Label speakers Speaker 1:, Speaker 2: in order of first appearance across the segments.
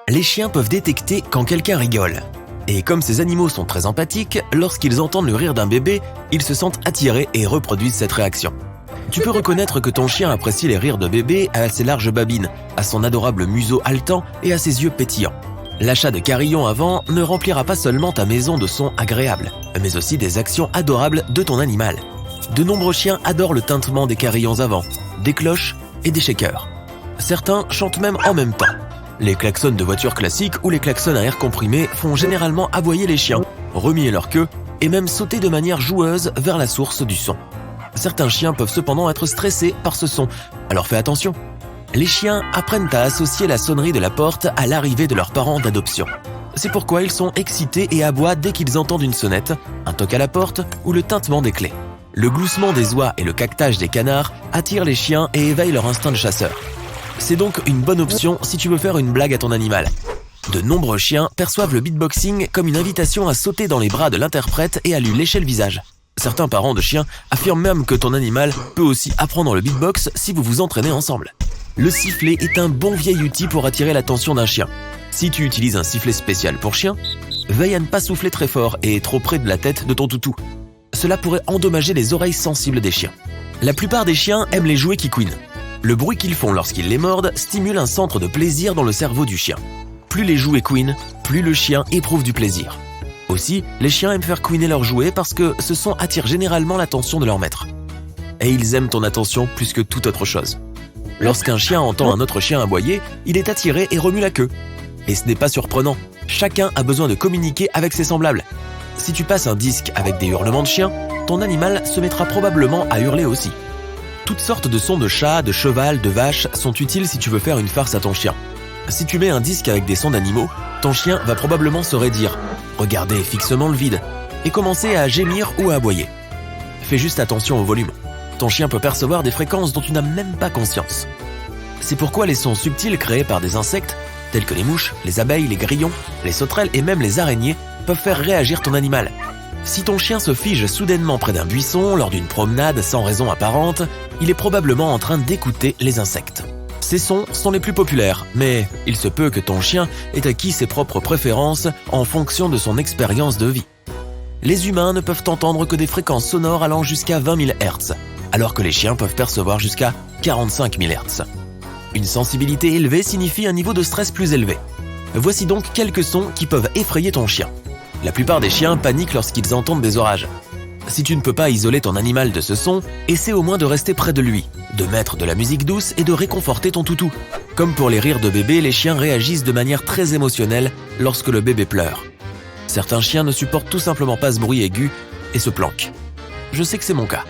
Speaker 1: Les chiens peuvent détecter quand quelqu'un rigole. Et comme ces animaux sont très empathiques, lorsqu'ils entendent le rire d'un bébé, ils se sentent attirés et reproduisent cette réaction. Tu peux reconnaître que ton chien apprécie les rires de bébé à ses larges babines, à son adorable museau haletant et à ses yeux pétillants. L'achat de carillons avant ne remplira pas seulement ta maison de sons agréables, mais aussi des actions adorables de ton animal. De nombreux chiens adorent le tintement des carillons avant, des cloches et des shakers. Certains chantent même en même temps. Les klaxons de voitures classiques ou les klaxons à air comprimé font généralement aboyer les chiens, remuer leur queue et même sauter de manière joueuse vers la source du son. Certains chiens peuvent cependant être stressés par ce son, alors fais attention. Les chiens apprennent à associer la sonnerie de la porte à l'arrivée de leurs parents d'adoption. C'est pourquoi ils sont excités et aboient dès qu'ils entendent une sonnette, un toc à la porte ou le tintement des clés. Le gloussement des oies et le caquetage des canards attirent les chiens et éveillent leur instinct de chasseur. C'est donc une bonne option si tu veux faire une blague à ton animal. De nombreux chiens perçoivent le beatboxing comme une invitation à sauter dans les bras de l'interprète et à lui lécher le visage. Certains parents de chiens affirment même que ton animal peut aussi apprendre le beatbox si vous vous entraînez ensemble. Le sifflet est un bon vieil outil pour attirer l'attention d'un chien. Si tu utilises un sifflet spécial pour chien, veille à ne pas souffler très fort et trop près de la tête de ton toutou. Cela pourrait endommager les oreilles sensibles des chiens. La plupart des chiens aiment les jouets qui couinent. Le bruit qu'ils font lorsqu'ils les mordent stimule un centre de plaisir dans le cerveau du chien. Plus les jouets couinent, plus le chien éprouve du plaisir. Aussi, les chiens aiment faire couiner leurs jouets parce que ce son attire généralement l'attention de leur maître. Et ils aiment ton attention plus que toute autre chose. Lorsqu'un chien entend un autre chien aboyer, il est attiré et remue la queue. Et ce n'est pas surprenant, chacun a besoin de communiquer avec ses semblables. Si tu passes un disque avec des hurlements de chien, ton animal se mettra probablement à hurler aussi. Toutes sortes de sons de chat, de cheval, de vache sont utiles si tu veux faire une farce à ton chien. Si tu mets un disque avec des sons d'animaux, ton chien va probablement se raidir, regarder fixement le vide et commencer à gémir ou à aboyer. Fais juste attention au volume. Ton chien peut percevoir des fréquences dont tu n'as même pas conscience. C'est pourquoi les sons subtils créés par des insectes, tels que les mouches, les abeilles, les grillons, les sauterelles et même les araignées, peuvent faire réagir ton animal. Si ton chien se fige soudainement près d'un buisson lors d'une promenade sans raison apparente, il est probablement en train d'écouter les insectes. Ces sons sont les plus populaires, mais il se peut que ton chien ait acquis ses propres préférences en fonction de son expérience de vie. Les humains ne peuvent entendre que des fréquences sonores allant jusqu'à 20 000 Hz, alors que les chiens peuvent percevoir jusqu'à 45 000 Hz. Une sensibilité élevée signifie un niveau de stress plus élevé. Voici donc quelques sons qui peuvent effrayer ton chien. La plupart des chiens paniquent lorsqu'ils entendent des orages. Si tu ne peux pas isoler ton animal de ce son, essaie au moins de rester près de lui, de mettre de la musique douce et de réconforter ton toutou. Comme pour les rires de bébé, les chiens réagissent de manière très émotionnelle lorsque le bébé pleure. Certains chiens ne supportent tout simplement pas ce bruit aigu et se planquent. Je sais que c'est mon cas.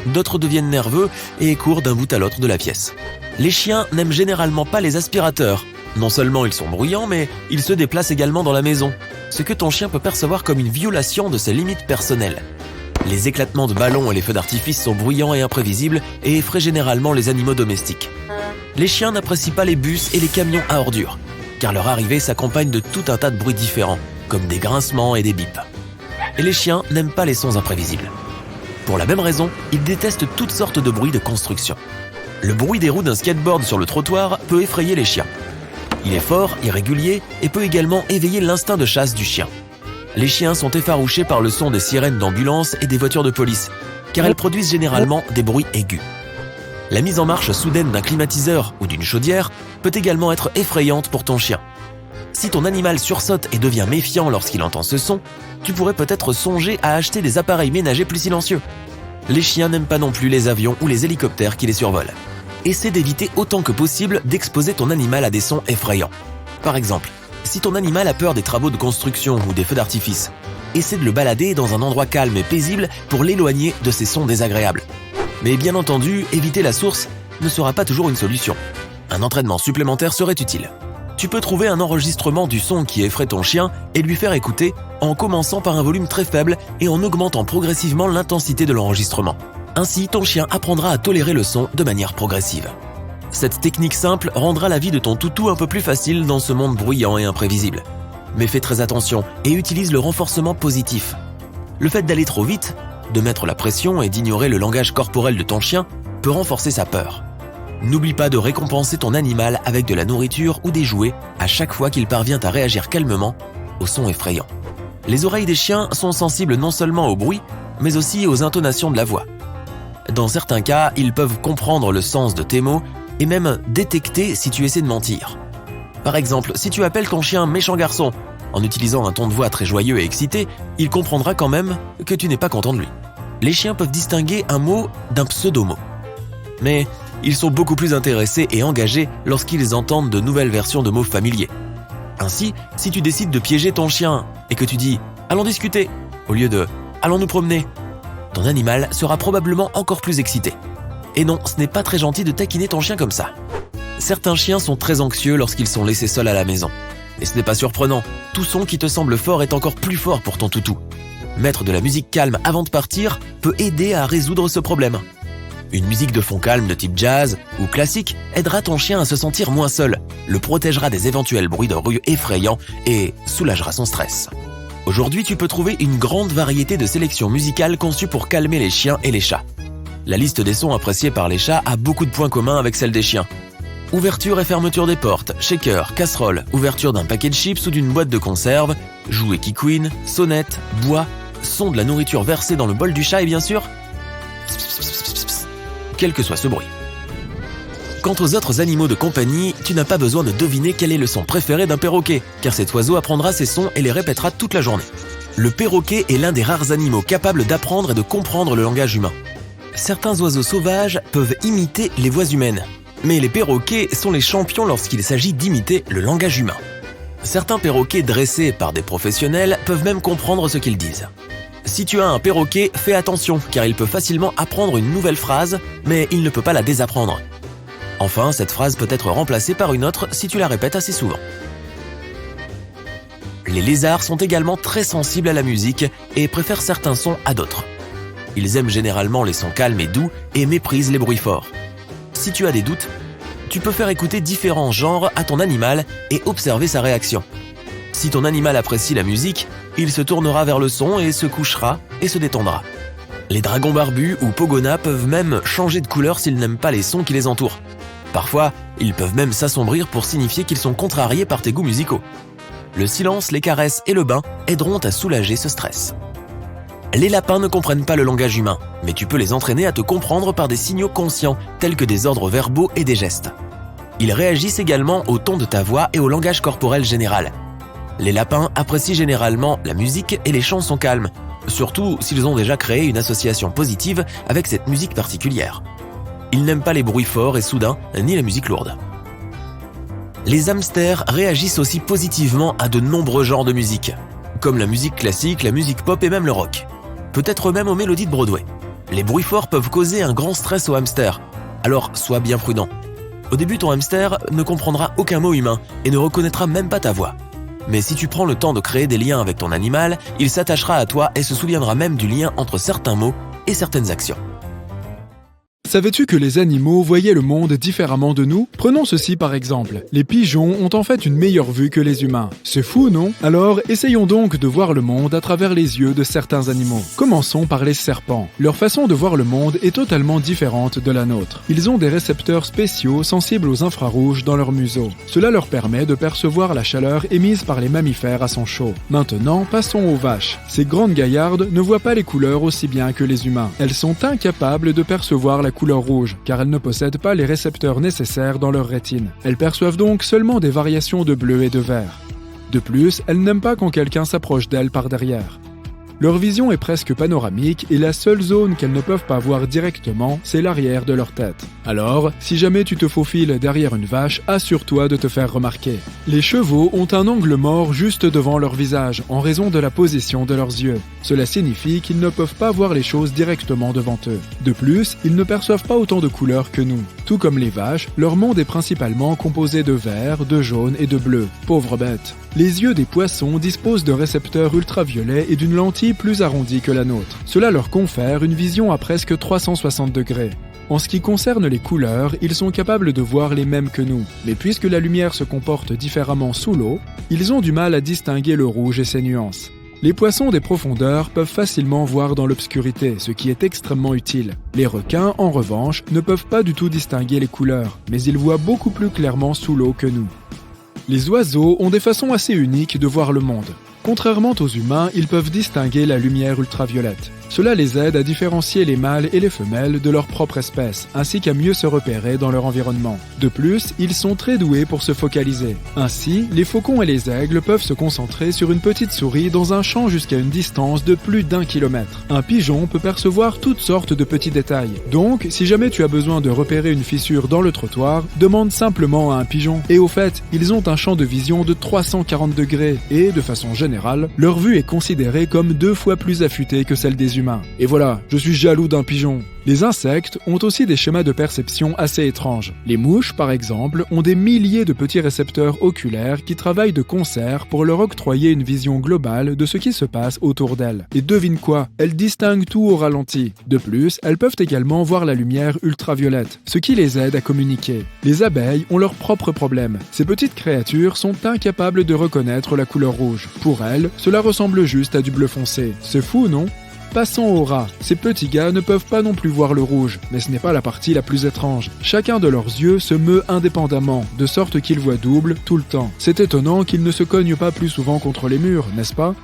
Speaker 1: D'autres deviennent nerveux et courent d'un bout à l'autre de la pièce. Les chiens n'aiment généralement pas les aspirateurs. Non seulement ils sont bruyants, mais ils se déplacent également dans la maison, ce que ton chien peut percevoir comme une violation de ses limites personnelles. Les éclatements de ballons et les feux d'artifice sont bruyants et imprévisibles et effraient généralement les animaux domestiques. Les chiens n'apprécient pas les bus et les camions à ordures, car leur arrivée s'accompagne de tout un tas de bruits différents, comme des grincements et des bips. Et les chiens n'aiment pas les sons imprévisibles. Pour la même raison, ils détestent toutes sortes de bruits de construction. Le bruit des roues d'un skateboard sur le trottoir peut effrayer les chiens. Il est fort, irrégulier et peut également éveiller l'instinct de chasse du chien. Les chiens sont effarouchés par le son des sirènes d'ambulance et des voitures de police, car elles produisent généralement des bruits aigus. La mise en marche soudaine d'un climatiseur ou d'une chaudière peut également être effrayante pour ton chien. Si ton animal sursaute et devient méfiant lorsqu'il entend ce son, tu pourrais peut-être songer à acheter des appareils ménagers plus silencieux. Les chiens n'aiment pas non plus les avions ou les hélicoptères qui les survolent. Essaie d'éviter autant que possible d'exposer ton animal à des sons effrayants. Par exemple, si ton animal a peur des travaux de construction ou des feux d'artifice, essaie de le balader dans un endroit calme et paisible pour l'éloigner de ces sons désagréables. Mais bien entendu, éviter la source ne sera pas toujours une solution. Un entraînement supplémentaire serait utile. Tu peux trouver un enregistrement du son qui effraie ton chien et lui faire écouter en commençant par un volume très faible et en augmentant progressivement l'intensité de l'enregistrement. Ainsi, ton chien apprendra à tolérer le son de manière progressive. Cette technique simple rendra la vie de ton toutou un peu plus facile dans ce monde bruyant et imprévisible. Mais fais très attention et utilise le renforcement positif. Le fait d'aller trop vite, de mettre la pression et d'ignorer le langage corporel de ton chien peut renforcer sa peur. N'oublie pas de récompenser ton animal avec de la nourriture ou des jouets à chaque fois qu'il parvient à réagir calmement aux sons effrayants. Les oreilles des chiens sont sensibles non seulement au bruit, mais aussi aux intonations de la voix. Dans certains cas, ils peuvent comprendre le sens de tes mots et même détecter si tu essaies de mentir. Par exemple, si tu appelles ton chien méchant garçon en utilisant un ton de voix très joyeux et excité, il comprendra quand même que tu n'es pas content de lui. Les chiens peuvent distinguer un mot d'un pseudo-mot. Mais ils sont beaucoup plus intéressés et engagés lorsqu'ils entendent de nouvelles versions de mots familiers. Ainsi, si tu décides de piéger ton chien et que tu dis « allons discuter » au lieu de « allons nous promener », ton animal sera probablement encore plus excité. Et non, ce n'est pas très gentil de taquiner ton chien comme ça. Certains chiens sont très anxieux lorsqu'ils sont laissés seuls à la maison. Et ce n'est pas surprenant, tout son qui te semble fort est encore plus fort pour ton toutou. Mettre de la musique calme avant de partir peut aider à résoudre ce problème. Une musique de fond calme de type jazz ou classique aidera ton chien à se sentir moins seul, le protégera des éventuels bruits de rue effrayants et soulagera son stress. Aujourd'hui, tu peux trouver une grande variété de sélections musicales conçues pour calmer les chiens et les chats. La liste des sons appréciés par les chats a beaucoup de points communs avec celle des chiens. Ouverture et fermeture des portes, shaker, casserole, ouverture d'un paquet de chips ou d'une boîte de conserve, jouets qui couinent, sonnette, bois, son de la nourriture versée dans le bol du chat et bien sûr, quel que soit ce bruit. Quant aux autres animaux de compagnie, tu n'as pas besoin de deviner quel est le son préféré d'un perroquet, car cet oiseau apprendra ses sons et les répétera toute la journée. Le perroquet est l'un des rares animaux capables d'apprendre et de comprendre le langage humain. Certains oiseaux sauvages peuvent imiter les voix humaines, mais les perroquets sont les champions lorsqu'il s'agit d'imiter le langage humain. Certains perroquets dressés par des professionnels peuvent même comprendre ce qu'ils disent. Si tu as un perroquet, fais attention, car il peut facilement apprendre une nouvelle phrase, mais il ne peut pas la désapprendre. Enfin, cette phrase peut être remplacée par une autre si tu la répètes assez souvent. Les lézards sont également très sensibles à la musique et préfèrent certains sons à d'autres. Ils aiment généralement les sons calmes et doux et méprisent les bruits forts. Si tu as des doutes, tu peux faire écouter différents genres à ton animal et observer sa réaction. Si ton animal apprécie la musique, il se tournera vers le son et se couchera et se détendra. Les dragons barbus ou pogonas peuvent même changer de couleur s'ils n'aiment pas les sons qui les entourent. Parfois, ils peuvent même s'assombrir pour signifier qu'ils sont contrariés par tes goûts musicaux. Le silence, les caresses et le bain aideront à soulager ce stress. Les lapins ne comprennent pas le langage humain, mais tu peux les entraîner à te comprendre par des signaux conscients, tels que des ordres verbaux et des gestes. Ils réagissent également au ton de ta voix et au langage corporel général. Les lapins apprécient généralement la musique et les chansons calmes, surtout s'ils ont déjà créé une association positive avec cette musique particulière. Ils n'aiment pas les bruits forts et soudains, ni la musique lourde. Les hamsters réagissent aussi positivement à de nombreux genres de musique, comme la musique classique, la musique pop et même le rock. Peut-être même aux mélodies de Broadway. Les bruits forts peuvent causer un grand stress au hamster, alors sois bien prudent. Au début, ton hamster ne comprendra aucun mot humain et ne reconnaîtra même pas ta voix. Mais si tu prends le temps de créer des liens avec ton animal, il s'attachera à toi et se souviendra même du lien entre certains mots et certaines actions.
Speaker 2: Savais-tu que les animaux voyaient le monde différemment de nous ? Prenons ceci par exemple. Les pigeons ont en fait une meilleure vue que les humains. C'est fou, non ? Alors, essayons donc de voir le monde à travers les yeux de certains animaux. Commençons par les serpents. Leur façon de voir le monde est totalement différente de la nôtre. Ils ont des récepteurs spéciaux sensibles aux infrarouges dans leur museau. Cela leur permet de percevoir la chaleur émise par les mammifères à son chaud. Maintenant, passons aux vaches. Ces grandes gaillardes ne voient pas les couleurs aussi bien que les humains. Elles sont incapables de percevoir la couleur rouge, car elles ne possèdent pas les récepteurs nécessaires dans leur rétine. Elles perçoivent donc seulement des variations de bleu et de vert. De plus, elles n'aiment pas quand quelqu'un s'approche d'elles par derrière. Leur vision est presque panoramique et la seule zone qu'elles ne peuvent pas voir directement, c'est l'arrière de leur tête. Alors, si jamais tu te faufiles derrière une vache, assure-toi de te faire remarquer. Les chevaux ont un angle mort juste devant leur visage, en raison de la position de leurs yeux. Cela signifie qu'ils ne peuvent pas voir les choses directement devant eux. De plus, ils ne perçoivent pas autant de couleurs que nous. Tout comme les vaches, leur monde est principalement composé de vert, de jaune et de bleu. Pauvres bêtes. Les yeux des poissons disposent de récepteurs ultraviolets et d'une lentille plus arrondie que la nôtre. Cela leur confère une vision à presque 360 degrés. En ce qui concerne les couleurs, ils sont capables de voir les mêmes que nous. Mais puisque la lumière se comporte différemment sous l'eau, ils ont du mal à distinguer le rouge et ses nuances. Les poissons des profondeurs peuvent facilement voir dans l'obscurité, ce qui est extrêmement utile. Les requins, en revanche, ne peuvent pas du tout distinguer les couleurs, mais ils voient beaucoup plus clairement sous l'eau que nous. Les oiseaux ont des façons assez uniques de voir le monde. Contrairement aux humains, ils peuvent distinguer la lumière ultraviolette. Cela les aide à différencier les mâles et les femelles de leur propre espèce, ainsi qu'à mieux se repérer dans leur environnement. De plus, ils sont très doués pour se focaliser. Ainsi, les faucons et les aigles peuvent se concentrer sur une petite souris dans un champ jusqu'à une distance de plus d'1 kilomètre. Un pigeon peut percevoir toutes sortes de petits détails. Donc, si jamais tu as besoin de repérer une fissure dans le trottoir, demande simplement à un pigeon. Et au fait, ils ont un champ de vision de 340 degrés et, de façon générale, leur vue est considérée comme 2 fois plus affûtée que celle des humains. Et voilà, je suis jaloux d'un pigeon. Les insectes ont aussi des schémas de perception assez étranges. Les mouches, par exemple, ont des milliers de petits récepteurs oculaires qui travaillent de concert pour leur octroyer une vision globale de ce qui se passe autour d'elles. Et devine quoi? Elles distinguent tout au ralenti. De plus, elles peuvent également voir la lumière ultraviolette, ce qui les aide à communiquer. Les abeilles ont leurs propres problèmes. Ces petites créatures sont incapables de reconnaître la couleur rouge. Pour elles, cela ressemble juste à du bleu foncé. C'est fou, non? Passons aux rats. Ces petits gars ne peuvent pas non plus voir le rouge, mais ce n'est pas la partie la plus étrange. Chacun de leurs yeux se meut indépendamment, de sorte qu'ils voient double tout le temps. C'est étonnant qu'ils ne se cognent pas plus souvent contre les murs, n'est-ce pas?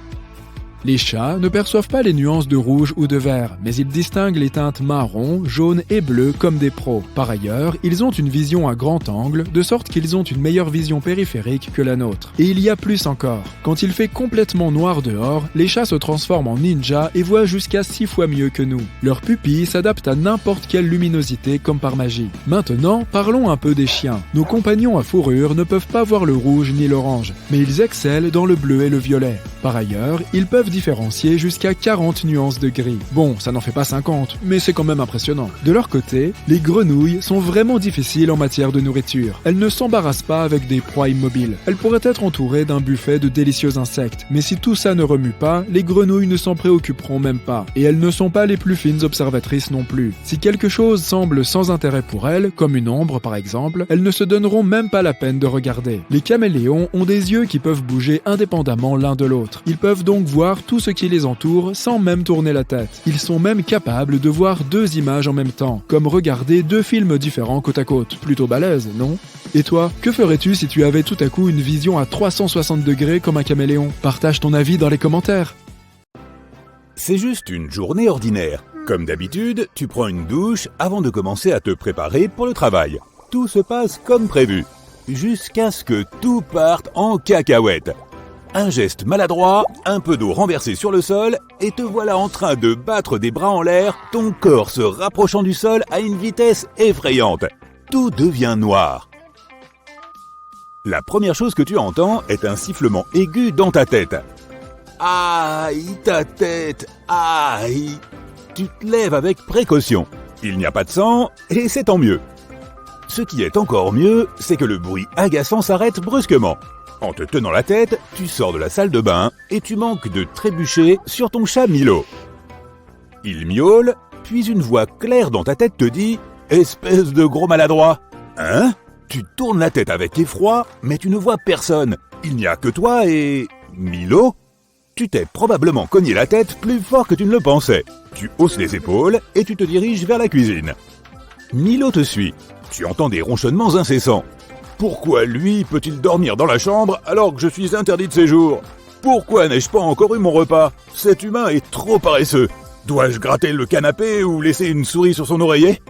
Speaker 2: Les chats ne perçoivent pas les nuances de rouge ou de vert, mais ils distinguent les teintes marron, jaune et bleu comme des pros. Par ailleurs, ils ont une vision à grand angle, de sorte qu'ils ont une meilleure vision périphérique que la nôtre. Et il y a plus encore. Quand il fait complètement noir dehors, les chats se transforment en ninjas et voient jusqu'à 6 fois mieux que nous. Leurs pupilles s'adaptent à n'importe quelle luminosité comme par magie. Maintenant, parlons un peu des chiens. Nos compagnons à fourrure ne peuvent pas voir le rouge ni l'orange, mais ils excellent dans le bleu et le violet. Par ailleurs, ils peuvent différencier jusqu'à 40 nuances de gris. Bon, ça n'en fait pas 50, mais c'est quand même impressionnant. De leur côté, les grenouilles sont vraiment difficiles en matière de nourriture. Elles ne s'embarrassent pas avec des proies immobiles. Elles pourraient être entourées d'un buffet de délicieux insectes, mais si tout ça ne remue pas, les grenouilles ne s'en préoccuperont même pas. Et elles ne sont pas les plus fines observatrices non plus. Si quelque chose semble sans intérêt pour elles, comme une ombre par exemple, elles ne se donneront même pas la peine de regarder. Les caméléons ont des yeux qui peuvent bouger indépendamment l'un de l'autre. Ils peuvent donc voir tout ce qui les entoure sans même tourner la tête. Ils sont même capables de voir 2 images en même temps, comme regarder 2 films différents côte à côte. Plutôt balèze, non? Et toi, que ferais-tu si tu avais tout à coup une vision à 360 degrés comme un caméléon? Partage ton avis dans les commentaires.
Speaker 3: C'est juste une journée ordinaire. Comme d'habitude, tu prends une douche avant de commencer à te préparer pour le travail. Tout se passe comme prévu, jusqu'à ce que tout parte en cacahuète. Un geste maladroit, un peu d'eau renversée sur le sol, et te voilà en train de battre des bras en l'air, ton corps se rapprochant du sol à une vitesse effrayante. Tout devient noir. La première chose que tu entends est un sifflement aigu dans ta tête. Aïe, ta tête, aïe. Tu te lèves avec précaution. Il n'y a pas de sang, et c'est tant mieux. Ce qui est encore mieux, c'est que le bruit agaçant s'arrête brusquement. En te tenant la tête, tu sors de la salle de bain et tu manques de trébucher sur ton chat Milo. Il miaule, puis une voix claire dans ta tête te dit « Espèce de gros maladroit !» Hein ? Tu tournes la tête avec effroi, mais tu ne vois personne. Il n'y a que toi et... Milo ? Tu t'es probablement cogné la tête plus fort que tu ne le pensais. Tu hausses les épaules et tu te diriges vers la cuisine. Milo te suit. Tu entends des ronchonnements incessants. Pourquoi lui peut-il dormir dans la chambre alors que je suis interdit de séjour ? Pourquoi n'ai-je pas encore eu mon repas ? Cet humain est trop paresseux. Dois-je gratter le canapé ou laisser une souris sur son oreiller ?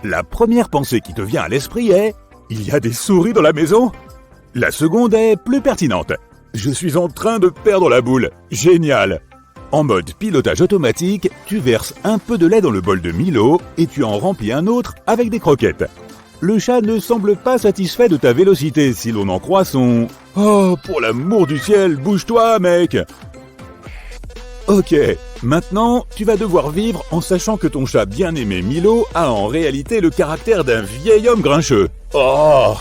Speaker 3: La première pensée qui te vient à l'esprit est « Il y a des souris dans la maison ?» La seconde est plus pertinente. « Je suis en train de perdre la boule. Génial !» En mode pilotage automatique, tu verses un peu de lait dans le bol de Milo et tu en remplis un autre avec des croquettes. Le chat ne semble pas satisfait de ta vélocité si l'on en croit son « Oh, pour l'amour du ciel, bouge-toi, mec !» Ok, maintenant, tu vas devoir vivre en sachant que ton chat bien-aimé Milo a en réalité le caractère d'un vieil homme grincheux. Oh !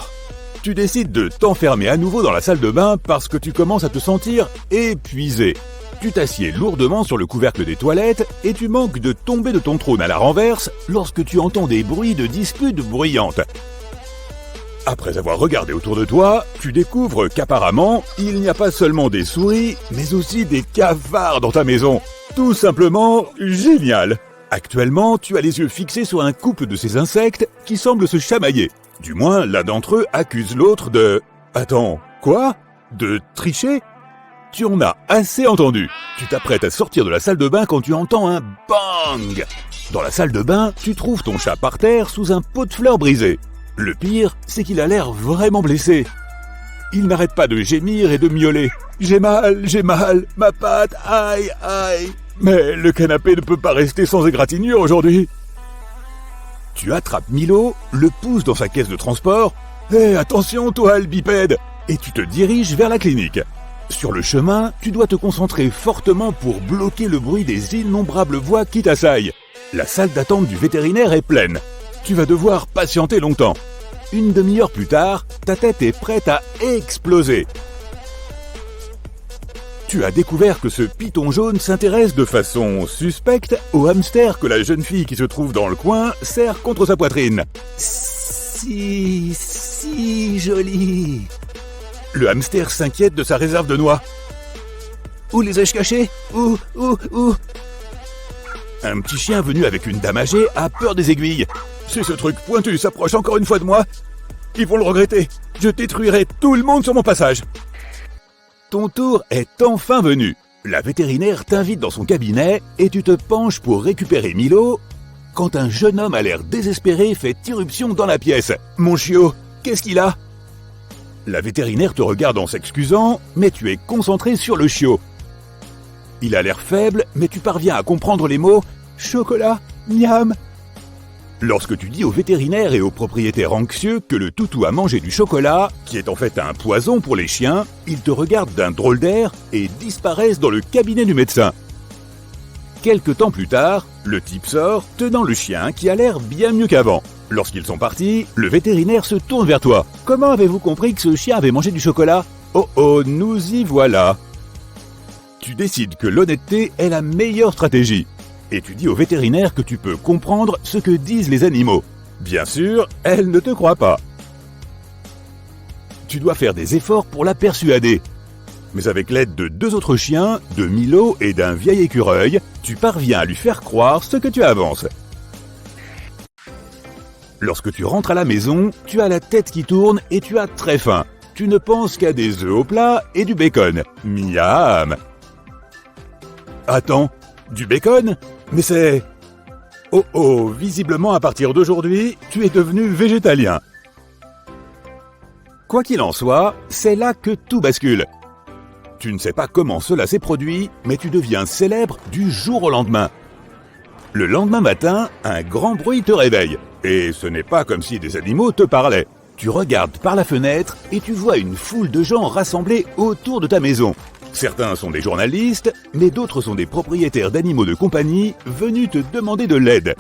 Speaker 3: Tu décides de t'enfermer à nouveau dans la salle de bain parce que tu commences à te sentir épuisé. Tu t'assieds lourdement sur le couvercle des toilettes et tu manques de tomber de ton trône à la renverse lorsque tu entends des bruits de disputes bruyantes. Après avoir regardé autour de toi, tu découvres qu'apparemment, il n'y a pas seulement des souris, mais aussi des cafards dans ta maison. Tout simplement génial! Actuellement, tu as les yeux fixés sur un couple de ces insectes qui semblent se chamailler. Du moins, l'un d'entre eux accuse l'autre de... Attends, quoi? De tricher? Tu en as assez entendu. Tu t'apprêtes à sortir de la salle de bain quand tu entends un bang. Dans la salle de bain, tu trouves ton chat par terre sous un pot de fleurs brisé. Le pire, c'est qu'il a l'air vraiment blessé. Il n'arrête pas de gémir et de miauler. J'ai mal, ma patte, aïe, aïe. Mais le canapé ne peut pas rester sans égratignure aujourd'hui. Tu attrapes Milo, le pousses dans sa caisse de transport. Hé, attention toi, le bipède! Et tu te diriges vers la clinique. Sur le chemin, tu dois te concentrer fortement pour bloquer le bruit des innombrables voix qui t'assaillent. La salle d'attente du vétérinaire est pleine. Tu vas devoir patienter longtemps. Une demi-heure plus tard, ta tête est prête à exploser. Tu as découvert que ce python jaune s'intéresse de façon suspecte au hamster que la jeune fille qui se trouve dans le coin serre contre sa poitrine. Si joli. Le hamster s'inquiète de sa réserve de noix. Où les ai-je cachés? Où? Un petit chien venu avec une dame âgée a peur des aiguilles. Si ce truc pointu s'approche encore une fois de moi, ils vont le regretter. Je détruirai tout le monde sur mon passage. Ton tour est enfin venu. La vétérinaire t'invite dans son cabinet et tu te penches pour récupérer Milo quand un jeune homme à l'air désespéré fait irruption dans la pièce. Mon chiot, qu'est-ce qu'il a? La vétérinaire te regarde en s'excusant, mais tu es concentré sur le chiot. Il a l'air faible, mais tu parviens à comprendre les mots « chocolat, miam ». Lorsque tu dis au vétérinaire et au propriétaire anxieux que le toutou a mangé du chocolat, qui est en fait un poison pour les chiens, ils te regardent d'un drôle d'air et disparaissent dans le cabinet du médecin. Quelque temps plus tard, le type sort, tenant le chien qui a l'air bien mieux qu'avant. Lorsqu'ils sont partis, le vétérinaire se tourne vers toi. « Comment avez-vous compris que ce chien avait mangé du chocolat ?»« Oh, nous y voilà !» Tu décides que l'honnêteté est la meilleure stratégie. Et tu dis au vétérinaire que tu peux comprendre ce que disent les animaux. Bien sûr, elle ne te croit pas. Tu dois faire des efforts pour la persuader. Mais avec l'aide de 2 autres chiens, de Milo et d'un vieil écureuil, tu parviens à lui faire croire ce que tu avances. Lorsque tu rentres à la maison, tu as la tête qui tourne et tu as très faim. Tu ne penses qu'à des œufs au plat et du bacon. Miam! Attends, du bacon? Mais c'est... Oh, visiblement à partir d'aujourd'hui, tu es devenu végétalien. Quoi qu'il en soit, c'est là que tout bascule. Tu ne sais pas comment cela s'est produit, mais tu deviens célèbre du jour au lendemain. Le lendemain matin, un grand bruit te réveille. Et ce n'est pas comme si des animaux te parlaient. Tu regardes par la fenêtre et tu vois une foule de gens rassemblés autour de ta maison. Certains sont des journalistes, mais d'autres sont des propriétaires d'animaux de compagnie venus te demander de l'aide.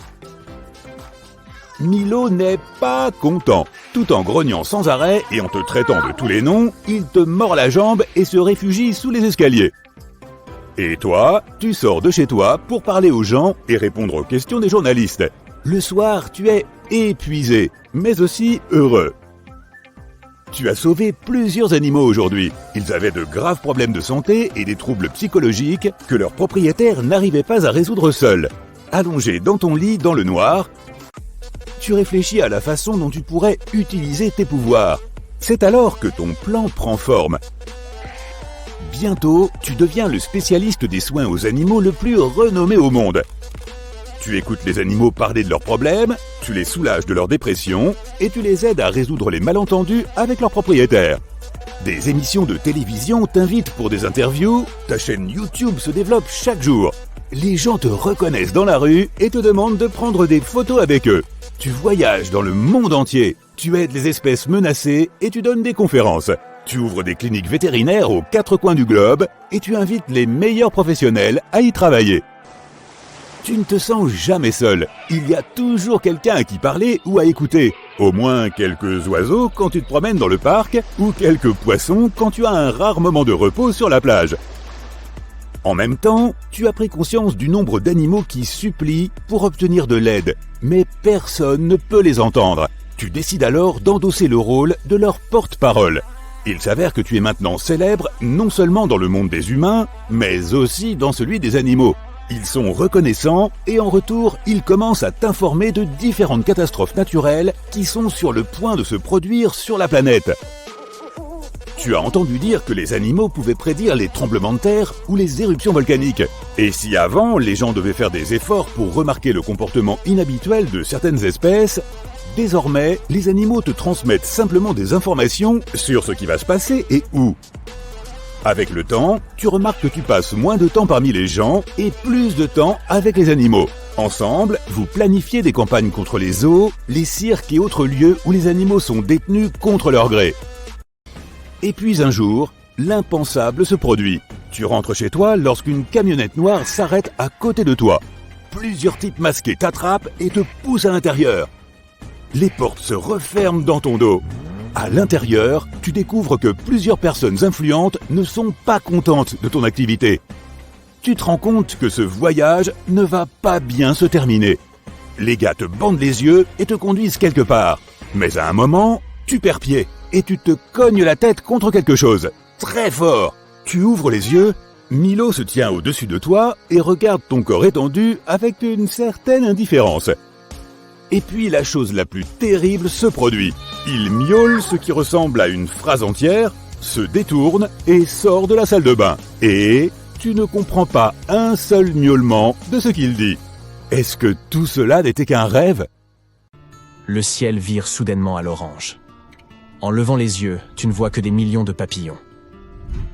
Speaker 3: Milo n'est pas content. Tout en grognant sans arrêt et en te traitant de tous les noms, il te mord la jambe et se réfugie sous les escaliers. Et toi, tu sors de chez toi pour parler aux gens et répondre aux questions des journalistes. Le soir, tu es épuisé, mais aussi heureux. Tu as sauvé plusieurs animaux aujourd'hui. Ils avaient de graves problèmes de santé et des troubles psychologiques que leurs propriétaires n'arrivaient pas à résoudre seuls. Allongé dans ton lit dans le noir, tu réfléchis à la façon dont tu pourrais utiliser tes pouvoirs. C'est alors que ton plan prend forme. Bientôt, tu deviens le spécialiste des soins aux animaux le plus renommé au monde. Tu écoutes les animaux parler de leurs problèmes, tu les soulages de leur dépression et tu les aides à résoudre les malentendus avec leurs propriétaires. Des émissions de télévision t'invitent pour des interviews, ta chaîne YouTube se développe chaque jour. Les gens te reconnaissent dans la rue et te demandent de prendre des photos avec eux. Tu voyages dans le monde entier, tu aides les espèces menacées et tu donnes des conférences. Tu ouvres des cliniques vétérinaires aux 4 coins du globe et tu invites les meilleurs professionnels à y travailler. Tu ne te sens jamais seul. Il y a toujours quelqu'un à qui parler ou à écouter. Au moins quelques oiseaux quand tu te promènes dans le parc ou quelques poissons quand tu as un rare moment de repos sur la plage. En même temps, tu as pris conscience du nombre d'animaux qui supplient pour obtenir de l'aide. Mais personne ne peut les entendre. Tu décides alors d'endosser le rôle de leur porte-parole. Il s'avère que tu es maintenant célèbre non seulement dans le monde des humains, mais aussi dans celui des animaux. Ils sont reconnaissants et en retour, ils commencent à t'informer de différentes catastrophes naturelles qui sont sur le point de se produire sur la planète. Tu as entendu dire que les animaux pouvaient prédire les tremblements de terre ou les éruptions volcaniques. Et si avant, les gens devaient faire des efforts pour remarquer le comportement inhabituel de certaines espèces, désormais, les animaux te transmettent simplement des informations sur ce qui va se passer et où. Avec le temps, tu remarques que tu passes moins de temps parmi les gens et plus de temps avec les animaux. Ensemble, vous planifiez des campagnes contre les zoos, les cirques et autres lieux où les animaux sont détenus contre leur gré. Et puis un jour, l'impensable se produit. Tu rentres chez toi lorsqu'une camionnette noire s'arrête à côté de toi. Plusieurs types masqués t'attrapent et te poussent à l'intérieur. Les portes se referment dans ton dos. À l'intérieur, tu découvres que plusieurs personnes influentes ne sont pas contentes de ton activité. Tu te rends compte que ce voyage ne va pas bien se terminer. Les gars te bandent les yeux et te conduisent quelque part. Mais à un moment, tu perds pied et tu te cognes la tête contre quelque chose. Très fort. Tu ouvres les yeux, Milo se tient au-dessus de toi et regarde ton corps étendu avec une certaine indifférence. Et puis la chose la plus terrible se produit. Il miaule ce qui ressemble à une phrase entière, se détourne et sort de la salle de bain. Et tu ne comprends pas un seul miaulement de ce qu'il dit. Est-ce que tout cela n'était qu'un rêve ?
Speaker 4: Le ciel vire soudainement à l'orange. En levant les yeux, tu ne vois que des millions de papillons.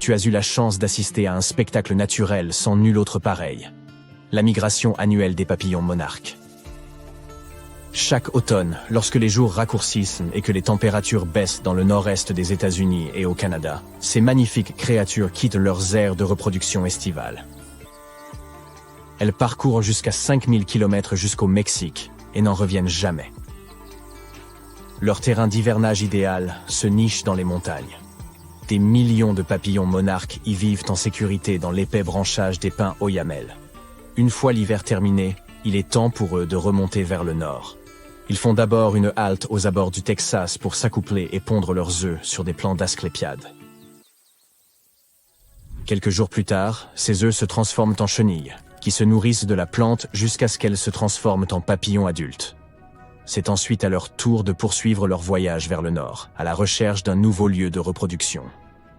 Speaker 4: Tu as eu la chance d'assister à un spectacle naturel sans nul autre pareil. La migration annuelle des papillons monarques. Chaque automne, lorsque les jours raccourcissent et que les températures baissent dans le nord-est des États-Unis et au Canada, ces magnifiques créatures quittent leurs aires de reproduction estivale. Elles parcourent jusqu'à 5000 km jusqu'au Mexique et n'en reviennent jamais. Leur terrain d'hivernage idéal se niche dans les montagnes. Des millions de papillons monarques y vivent en sécurité dans l'épais branchage des pins oyamel. Une fois l'hiver terminé, il est temps pour eux de remonter vers le nord. Ils font d'abord une halte aux abords du Texas pour s'accoupler et pondre leurs œufs sur des plants d'asclépiades. Quelques jours plus tard, ces œufs se transforment en chenilles, qui se nourrissent de la plante jusqu'à ce qu'elles se transforment en papillons adultes. C'est ensuite à leur tour de poursuivre leur voyage vers le nord, à la recherche d'un nouveau lieu de reproduction.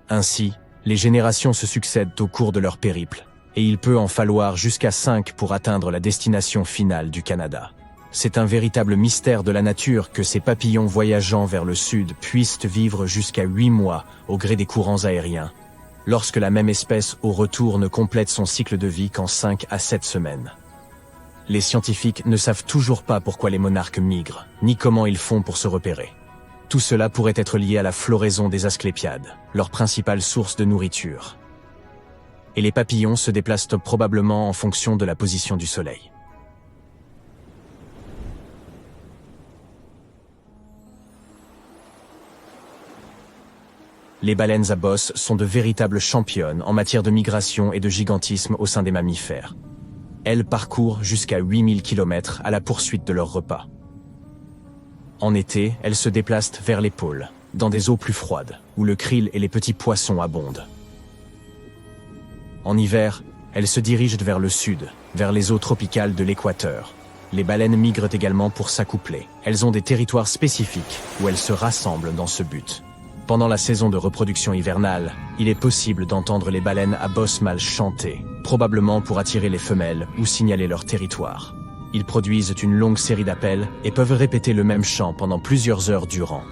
Speaker 4: Ainsi, les générations se succèdent au cours de leur périple, et il peut en falloir jusqu'à 5 pour atteindre la destination finale du Canada. C'est un véritable mystère de la nature que ces papillons voyageant vers le sud puissent vivre jusqu'à 8 mois au gré des courants aériens, lorsque la même espèce au retour ne complète son cycle de vie qu'en 5 à 7 semaines. Les scientifiques ne savent toujours pas pourquoi les monarques migrent, ni comment ils font pour se repérer. Tout cela pourrait être lié à la floraison des asclépiades, leur principale source de nourriture. Et les papillons se déplacent probablement en fonction de la position du soleil. Les baleines à bosse sont de véritables championnes en matière de migration et de gigantisme au sein des mammifères. Elles parcourent jusqu'à 8000 km à la poursuite de leur repas. En été, elles se déplacent vers les pôles, dans des eaux plus froides, où le krill et les petits poissons abondent. En hiver, elles se dirigent vers le sud, vers les eaux tropicales de l'équateur. Les baleines migrent également pour s'accoupler. Elles ont des territoires spécifiques où elles se rassemblent dans ce but. Pendant la saison de reproduction hivernale, il est possible d'entendre les baleines à bosse mâle chanter, probablement pour attirer les femelles ou signaler leur territoire. Ils produisent une longue série d'appels et peuvent répéter le même chant pendant plusieurs heures durant.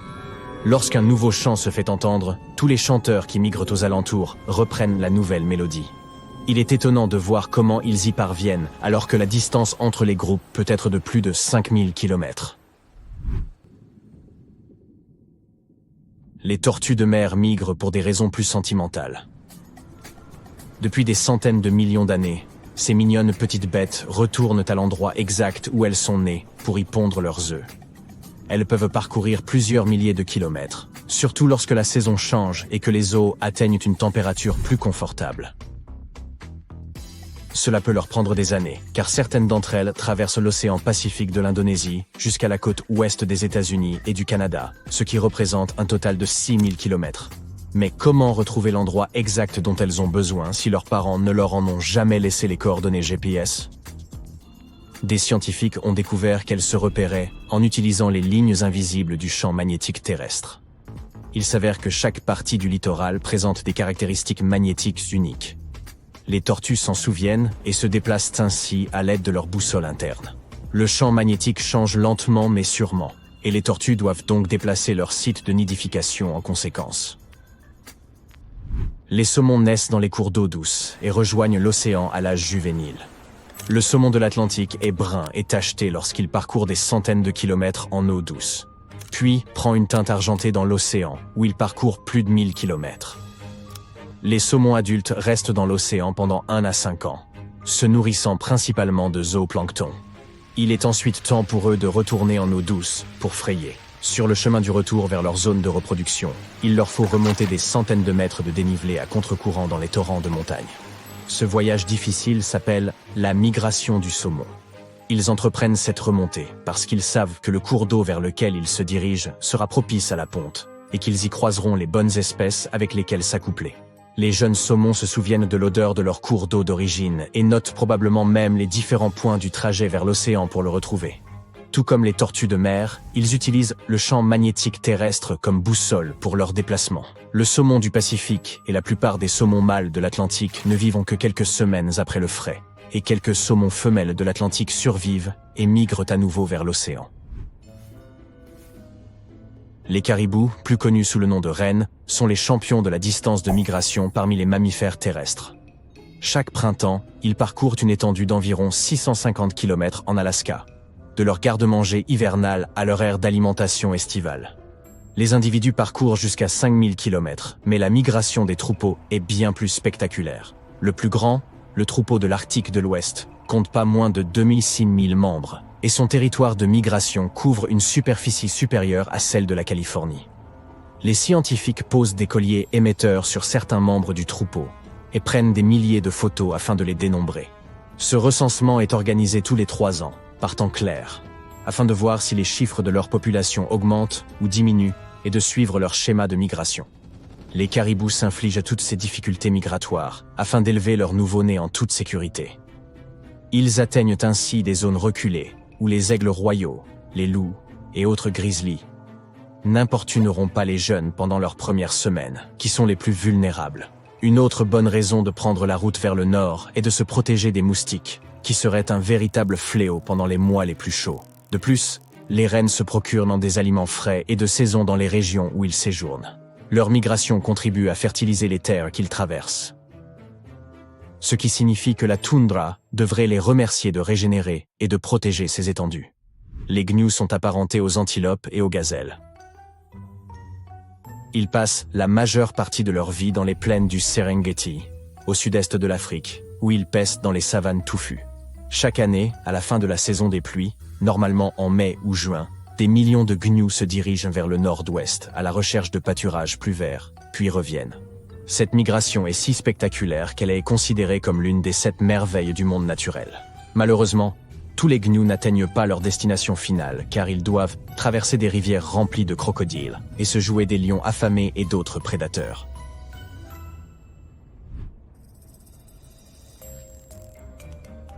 Speaker 4: Lorsqu'un nouveau chant se fait entendre, tous les chanteurs qui migrent aux alentours reprennent la nouvelle mélodie. Il est étonnant de voir comment ils y parviennent alors que la distance entre les groupes peut être de plus de 5000 km. Les tortues de mer migrent pour des raisons plus sentimentales. Depuis des centaines de millions d'années, ces mignonnes petites bêtes retournent à l'endroit exact où elles sont nées pour y pondre leurs œufs. Elles peuvent parcourir plusieurs milliers de kilomètres, surtout lorsque la saison change et que les eaux atteignent une température plus confortable. Cela peut leur prendre des années, car certaines d'entre elles traversent l'océan Pacifique de l'Indonésie jusqu'à la côte ouest des États-Unis et du Canada, ce qui représente un total de 6000 km. Mais comment retrouver l'endroit exact dont elles ont besoin si leurs parents ne leur en ont jamais laissé les coordonnées GPS? Des scientifiques ont découvert qu'elles se repéraient en utilisant les lignes invisibles du champ magnétique terrestre. Il s'avère que chaque partie du littoral présente des caractéristiques magnétiques uniques. Les tortues s'en souviennent et se déplacent ainsi à l'aide de leur boussole interne. Le champ magnétique change lentement mais sûrement, et les tortues doivent donc déplacer leur site de nidification en conséquence. Les saumons naissent dans les cours d'eau douce et rejoignent l'océan à l'âge juvénile. Le saumon de l'Atlantique est brun et tacheté lorsqu'il parcourt des centaines de kilomètres en eau douce, puis prend une teinte argentée dans l'océan, où il parcourt plus de 1000 kilomètres. Les saumons adultes restent dans l'océan pendant 1 à 5 ans, se nourrissant principalement de zooplancton. Il est ensuite temps pour eux de retourner en eau douce pour frayer. Sur le chemin du retour vers leur zone de reproduction, il leur faut remonter des centaines de mètres de dénivelé à contre-courant dans les torrents de montagne. Ce voyage difficile s'appelle la migration du saumon. Ils entreprennent cette remontée parce qu'ils savent que le cours d'eau vers lequel ils se dirigent sera propice à la ponte et qu'ils y croiseront les bonnes espèces avec lesquelles s'accoupler. Les jeunes saumons se souviennent de l'odeur de leur cours d'eau d'origine et notent probablement même les différents points du trajet vers l'océan pour le retrouver. Tout comme les tortues de mer, ils utilisent le champ magnétique terrestre comme boussole pour leur déplacement. Le saumon du Pacifique et la plupart des saumons mâles de l'Atlantique ne vivent que quelques semaines après le frai, et quelques saumons femelles de l'Atlantique survivent et migrent à nouveau vers l'océan. Les caribous, plus connus sous le nom de rennes, sont les champions de la distance de migration parmi les mammifères terrestres. Chaque printemps, ils parcourent une étendue d'environ 650 km en Alaska, de leur garde-manger hivernal à leur aire d'alimentation estivale. Les individus parcourent jusqu'à 5000 km, mais la migration des troupeaux est bien plus spectaculaire. Le plus grand, le troupeau de l'Arctique de l'Ouest, compte pas moins de 2000-6000 membres, et son territoire de migration couvre une superficie supérieure à celle de la Californie. Les scientifiques posent des colliers émetteurs sur certains membres du troupeau et prennent des milliers de photos afin de les dénombrer. Ce recensement est organisé tous les 3 ans, par temps clair, afin de voir si les chiffres de leur population augmentent ou diminuent et de suivre leur schéma de migration. Les caribous s'infligent toutes ces difficultés migratoires afin d'élever leurs nouveau-nés en toute sécurité. Ils atteignent ainsi des zones reculées où les aigles royaux, les loups et autres grizzlies n'importuneront pas les jeunes pendant leurs premières semaines, qui sont les plus vulnérables. Une autre bonne raison de prendre la route vers le nord est de se protéger des moustiques, qui seraient un véritable fléau pendant les mois les plus chauds. De plus, les rennes se procurent des aliments frais et de saison dans les régions où ils séjournent. Leur migration contribue à fertiliser les terres qu'ils traversent. Ce qui signifie que la toundra devrait les remercier de régénérer et de protéger ces étendues. Les gnous sont apparentés aux antilopes et aux gazelles. Ils passent la majeure partie de leur vie dans les plaines du Serengeti, au sud-est de l'Afrique, où ils paissent dans les savanes touffues. Chaque année, à la fin de la saison des pluies, normalement en mai ou juin, des millions de gnous se dirigent vers le nord-ouest à la recherche de pâturages plus verts, puis reviennent. Cette migration est si spectaculaire qu'elle est considérée comme l'une des 7 merveilles du monde naturel. Malheureusement, tous les gnous n'atteignent pas leur destination finale car ils doivent traverser des rivières remplies de crocodiles et se jouer des lions affamés et d'autres prédateurs.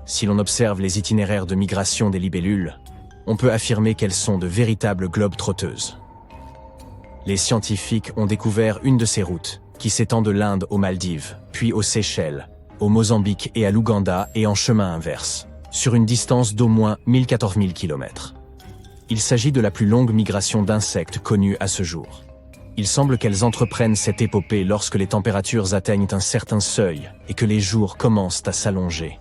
Speaker 4: Si l'on observe les itinéraires de migration des libellules, on peut affirmer qu'elles sont de véritables globe-trotteuses. Les scientifiques ont découvert une de ces routes, qui s'étend de l'Inde aux Maldives, puis aux Seychelles, au Mozambique et à l'Ouganda et en chemin inverse, sur une distance d'au moins 14 000 km. Il s'agit de la plus longue migration d'insectes connue à ce jour. Il semble qu'elles entreprennent cette épopée lorsque les températures atteignent un certain seuil et que les jours commencent à s'allonger.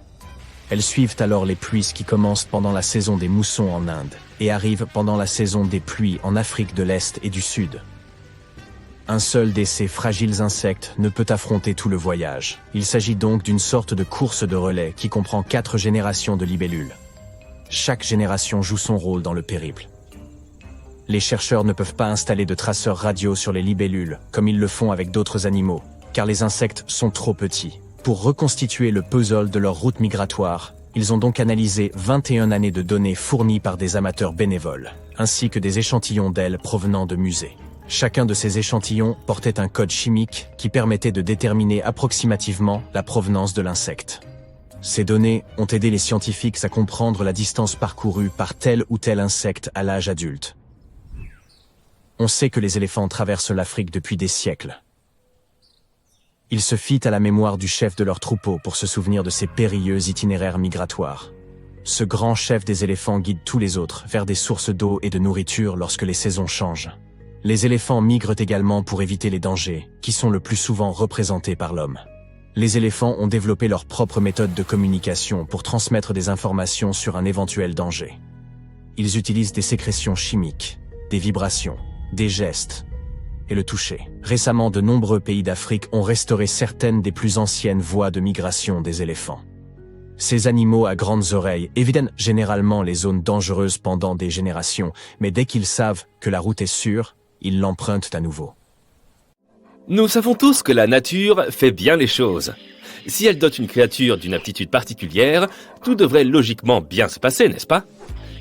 Speaker 4: Elles suivent alors les pluies qui commencent pendant la saison des moussons en Inde et arrivent pendant la saison des pluies en Afrique de l'Est et du Sud. Un seul de ces fragiles insectes ne peut affronter tout le voyage. Il s'agit donc d'une sorte de course de relais qui comprend 4 générations de libellules. Chaque génération joue son rôle dans le périple. Les chercheurs ne peuvent pas installer de traceurs radio sur les libellules, comme ils le font avec d'autres animaux, car les insectes sont trop petits Pour reconstituer le puzzle de leur route migratoire, ils ont donc analysé 21 années de données fournies par des amateurs bénévoles, ainsi que des échantillons d'ailes provenant de musées. Chacun de ces échantillons portait un code chimique qui permettait de déterminer approximativement la provenance de l'insecte. Ces données ont aidé les scientifiques à comprendre la distance parcourue par tel ou tel insecte à l'âge adulte. On sait que les éléphants traversent l'Afrique depuis des siècles. Ils se fient à la mémoire du chef de leur troupeau pour se souvenir de ces périlleux itinéraires migratoires. Ce grand chef des éléphants guide tous les autres vers des sources d'eau et de nourriture lorsque les saisons changent. Les éléphants migrent également pour éviter les dangers, qui sont le plus souvent représentés par l'homme. Les éléphants ont développé leur propre méthode de communication pour transmettre des informations sur un éventuel danger. Ils utilisent des sécrétions chimiques, des vibrations, des gestes et le toucher. Récemment, de nombreux pays d'Afrique ont restauré certaines des plus anciennes voies de migration des éléphants. Ces animaux à grandes oreilles évitent généralement les zones dangereuses pendant des générations, mais dès qu'ils savent que la route est sûre, ils l'empruntent à nouveau.
Speaker 5: Nous savons tous que la nature fait bien les choses. Si elle dote une créature d'une aptitude particulière, tout devrait logiquement bien se passer, n'est-ce pas?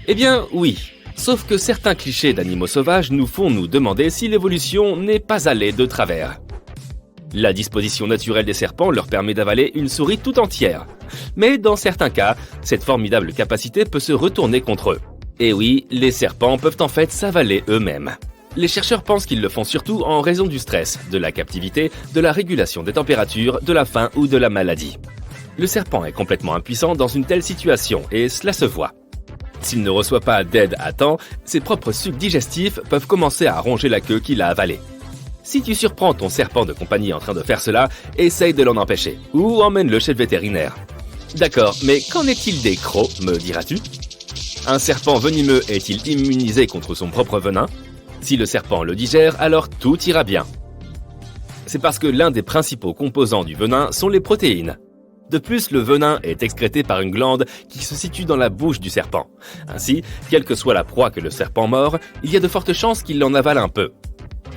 Speaker 5: Eh bien, oui. Sauf que certains clichés d'animaux sauvages nous font nous demander si l'évolution n'est pas allée de travers. La disposition naturelle des serpents leur permet d'avaler une souris tout entière. Mais dans certains cas, cette formidable capacité peut se retourner contre eux. Et oui, les serpents peuvent en fait s'avaler eux-mêmes. Les chercheurs pensent qu'ils le font surtout en raison du stress, de la captivité, de la régulation des températures, de la faim ou de la maladie. Le serpent est complètement impuissant dans une telle situation et cela se voit. S'il ne reçoit pas d'aide à temps, ses propres sucs digestifs peuvent commencer à ronger la queue qu'il a avalée. Si tu surprends ton serpent de compagnie en train de faire cela, essaye de l'en empêcher ou emmène-le chez le vétérinaire. D'accord, mais qu'en est-il des crocs, me diras-tu? Un serpent venimeux est-il immunisé contre son propre venin? Si le serpent le digère, alors tout ira bien. C'est parce que l'un des principaux composants du venin sont les protéines. De plus, le venin est excrété par une glande qui se situe dans la bouche du serpent. Ainsi, quelle que soit la proie que le serpent mord, il y a de fortes chances qu'il en avale un peu.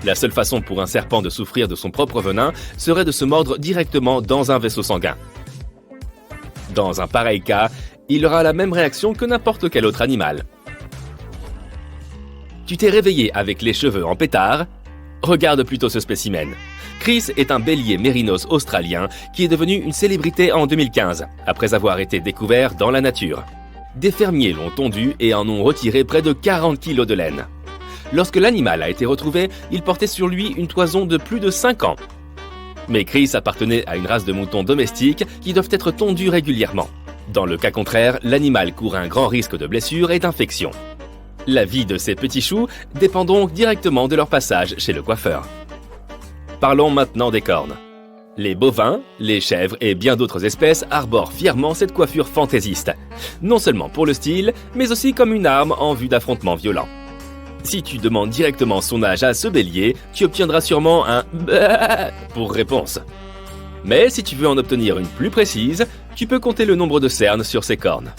Speaker 5: La seule façon pour un serpent de souffrir de son propre venin serait de se mordre directement dans un vaisseau sanguin. Dans un pareil cas, il aura la même réaction que n'importe quel autre animal. Tu t'es réveillé avec les cheveux en pétard? Regarde plutôt ce spécimen. Chris est un bélier mérinos australien qui est devenu une célébrité en 2015, après avoir été découvert dans la nature. Des fermiers l'ont tondu et en ont retiré près de 40 kilos de laine. Lorsque l'animal a été retrouvé, il portait sur lui une toison de plus de 5 ans. Mais Chris appartenait à une race de moutons domestiques qui doivent être tondus régulièrement. Dans le cas contraire, l'animal court un grand risque de blessure et d'infection. La vie de ces petits choux dépend donc directement de leur passage chez le coiffeur. Parlons maintenant des cornes. Les bovins, les chèvres et bien d'autres espèces arborent fièrement cette coiffure fantaisiste, non seulement pour le style, mais aussi comme une arme en vue d'affrontements violents. Si tu demandes directement son âge à ce bélier, tu obtiendras sûrement un « pour réponse. Mais si tu veux en obtenir une plus précise, tu peux compter le nombre de cernes sur ses cornes.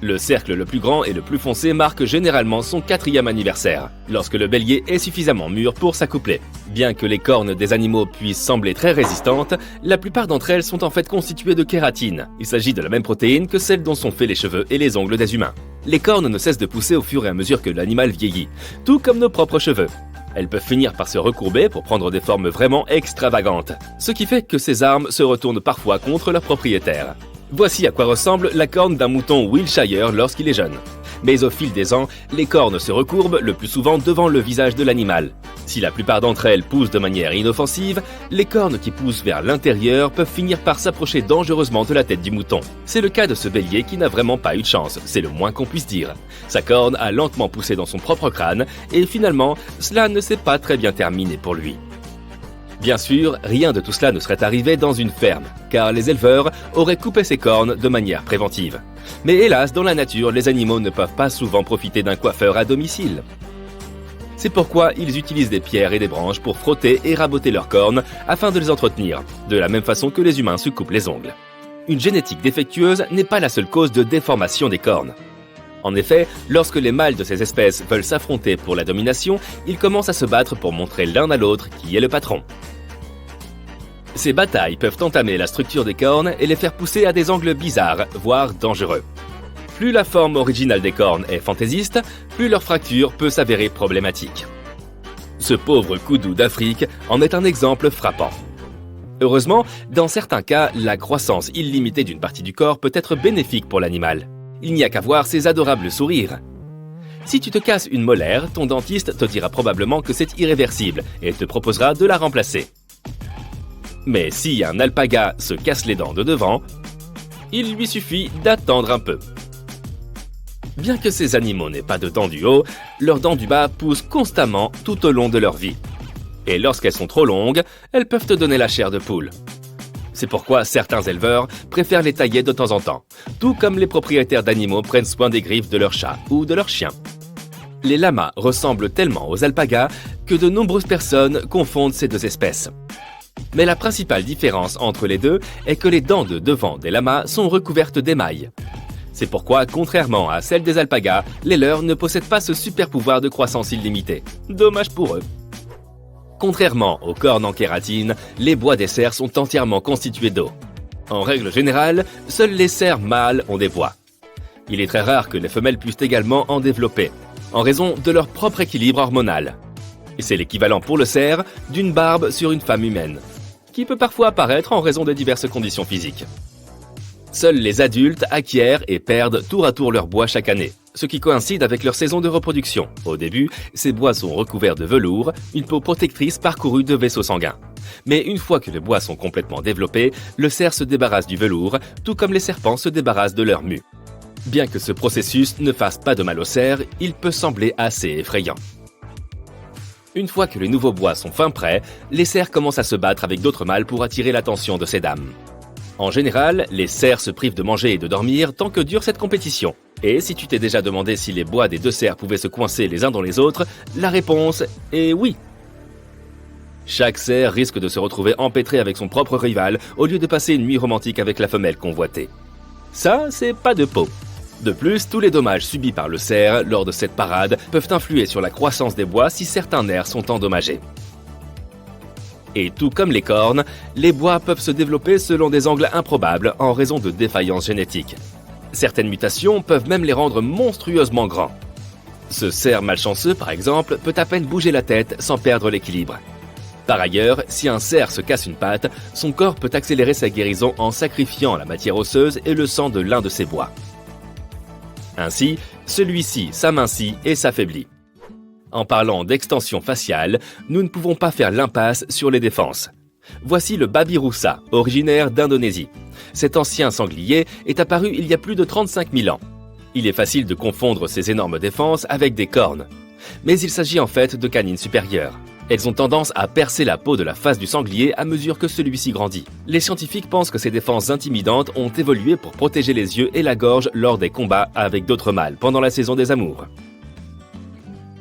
Speaker 5: Le cercle le plus grand et le plus foncé marque généralement son 4e anniversaire, lorsque le bélier est suffisamment mûr pour s'accoupler. Bien que les cornes des animaux puissent sembler très résistantes, la plupart d'entre elles sont en fait constituées de kératine. Il s'agit de la même protéine que celle dont sont faits les cheveux et les ongles des humains. Les cornes ne cessent de pousser au fur et à mesure que l'animal vieillit, tout comme nos propres cheveux. Elles peuvent finir par se recourber pour prendre des formes vraiment extravagantes, ce qui fait que ces armes se retournent parfois contre leurs propriétaires. Voici à quoi ressemble la corne d'un mouton Wiltshire lorsqu'il est jeune. Mais au fil des ans, les cornes se recourbent le plus souvent devant le visage de l'animal. Si la plupart d'entre elles poussent de manière inoffensive, les cornes qui poussent vers l'intérieur peuvent finir par s'approcher dangereusement de la tête du mouton. C'est le cas de ce bélier qui n'a vraiment pas eu de chance, c'est le moins qu'on puisse dire. Sa corne a lentement poussé dans son propre crâne et finalement, cela ne s'est pas très bien terminé pour lui. Bien sûr, rien de tout cela ne serait arrivé dans une ferme, car les éleveurs auraient coupé ses cornes de manière préventive. Mais hélas, dans la nature, les animaux ne peuvent pas souvent profiter d'un coiffeur à domicile. C'est pourquoi ils utilisent des pierres et des branches pour frotter et raboter leurs cornes afin de les entretenir, de la même façon que les humains se coupent les ongles. Une génétique défectueuse n'est pas la seule cause de déformation des cornes. En effet, lorsque les mâles de ces espèces veulent s'affronter pour la domination, ils commencent à se battre pour montrer l'un à l'autre qui est le patron. Ces batailles peuvent entamer la structure des cornes et les faire pousser à des angles bizarres, voire dangereux. Plus la forme originale des cornes est fantaisiste, plus leur fracture peut s'avérer problématique. Ce pauvre koudou d'Afrique en est un exemple frappant. Heureusement, dans certains cas, la croissance illimitée d'une partie du corps peut être bénéfique pour l'animal. Il n'y a qu'à voir ses adorables sourires. Si tu te casses une molaire, ton dentiste te dira probablement que c'est irréversible et te proposera de la remplacer. Mais si un alpaga se casse les dents de devant, il lui suffit d'attendre un peu. Bien que ces animaux n'aient pas de dents du haut, leurs dents du bas poussent constamment tout au long de leur vie. Et lorsqu'elles sont trop longues, elles peuvent te donner la chair de poule. C'est pourquoi certains éleveurs préfèrent les tailler de temps en temps, tout comme les propriétaires d'animaux prennent soin des griffes de leurs chats ou de leurs chiens. Les lamas ressemblent tellement aux alpagas que de nombreuses personnes confondent ces deux espèces. Mais la principale différence entre les deux est que les dents de devant des lamas sont recouvertes d'émail. C'est pourquoi, contrairement à celles des alpagas, les leurs ne possèdent pas ce super pouvoir de croissance illimité. Dommage pour eux. Contrairement aux cornes en kératine, les bois des cerfs sont entièrement constitués d'eau. En règle générale, seuls les cerfs mâles ont des bois. Il est très rare que les femelles puissent également en développer, en raison de leur propre équilibre hormonal. Et c'est l'équivalent pour le cerf d'une barbe sur une femme humaine, qui peut parfois apparaître en raison de diverses conditions physiques. Seuls les adultes acquièrent et perdent tour à tour leur bois chaque année, ce qui coïncide avec leur saison de reproduction. Au début, ces bois sont recouverts de velours, une peau protectrice parcourue de vaisseaux sanguins. Mais une fois que les bois sont complètement développés, le cerf se débarrasse du velours, tout comme les serpents se débarrassent de leur mue. Bien que ce processus ne fasse pas de mal au cerf, il peut sembler assez effrayant. Une fois que les nouveaux bois sont fin prêts, les cerfs commencent à se battre avec d'autres mâles pour attirer l'attention de ces dames. En général, les cerfs se privent de manger et de dormir tant que dure cette compétition. Et si tu t'es déjà demandé si les bois des deux cerfs pouvaient se coincer les uns dans les autres, la réponse est oui. Chaque cerf risque de se retrouver empêtré avec son propre rival au lieu de passer une nuit romantique avec la femelle convoitée. Ça, c'est pas de peau. De plus, tous les dommages subis par le cerf lors de cette parade peuvent influer sur la croissance des bois si certains nerfs sont endommagés. Et tout comme les cornes, les bois peuvent se développer selon des angles improbables en raison de défaillances génétiques. Certaines mutations peuvent même les rendre monstrueusement grands. Ce cerf malchanceux, par exemple, peut à peine bouger la tête sans perdre l'équilibre. Par ailleurs, si un cerf se casse une patte, son corps peut accélérer sa guérison en sacrifiant la matière osseuse et le sang de l'un de ses bois. Ainsi, celui-ci s'amincit et s'affaiblit. En parlant d'extension faciale, nous ne pouvons pas faire l'impasse sur les défenses. Voici le babirusa, originaire d'Indonésie. Cet ancien sanglier est apparu il y a plus de 35 000 ans. Il est facile de confondre ces énormes défenses avec des cornes. Mais il s'agit en fait de canines supérieures. Elles ont tendance à percer la peau de la face du sanglier à mesure que celui-ci grandit. Les scientifiques pensent que ces défenses intimidantes ont évolué pour protéger les yeux et la gorge lors des combats avec d'autres mâles pendant la saison des amours.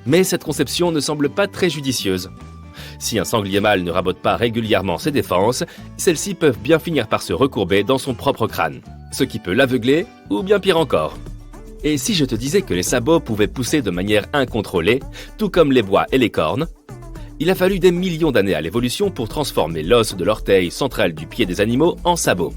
Speaker 5: Mais cette conception ne semble pas très judicieuse. Si un sanglier mâle ne rabote pas régulièrement ses défenses, celles-ci peuvent bien finir par se recourber dans son propre crâne, ce qui peut l'aveugler ou bien pire encore. Et si je te disais que les sabots pouvaient pousser de manière incontrôlée, tout comme les bois et les cornes, il a fallu des millions d'années à l'évolution pour transformer l'os de l'orteil central du pied des animaux en sabots.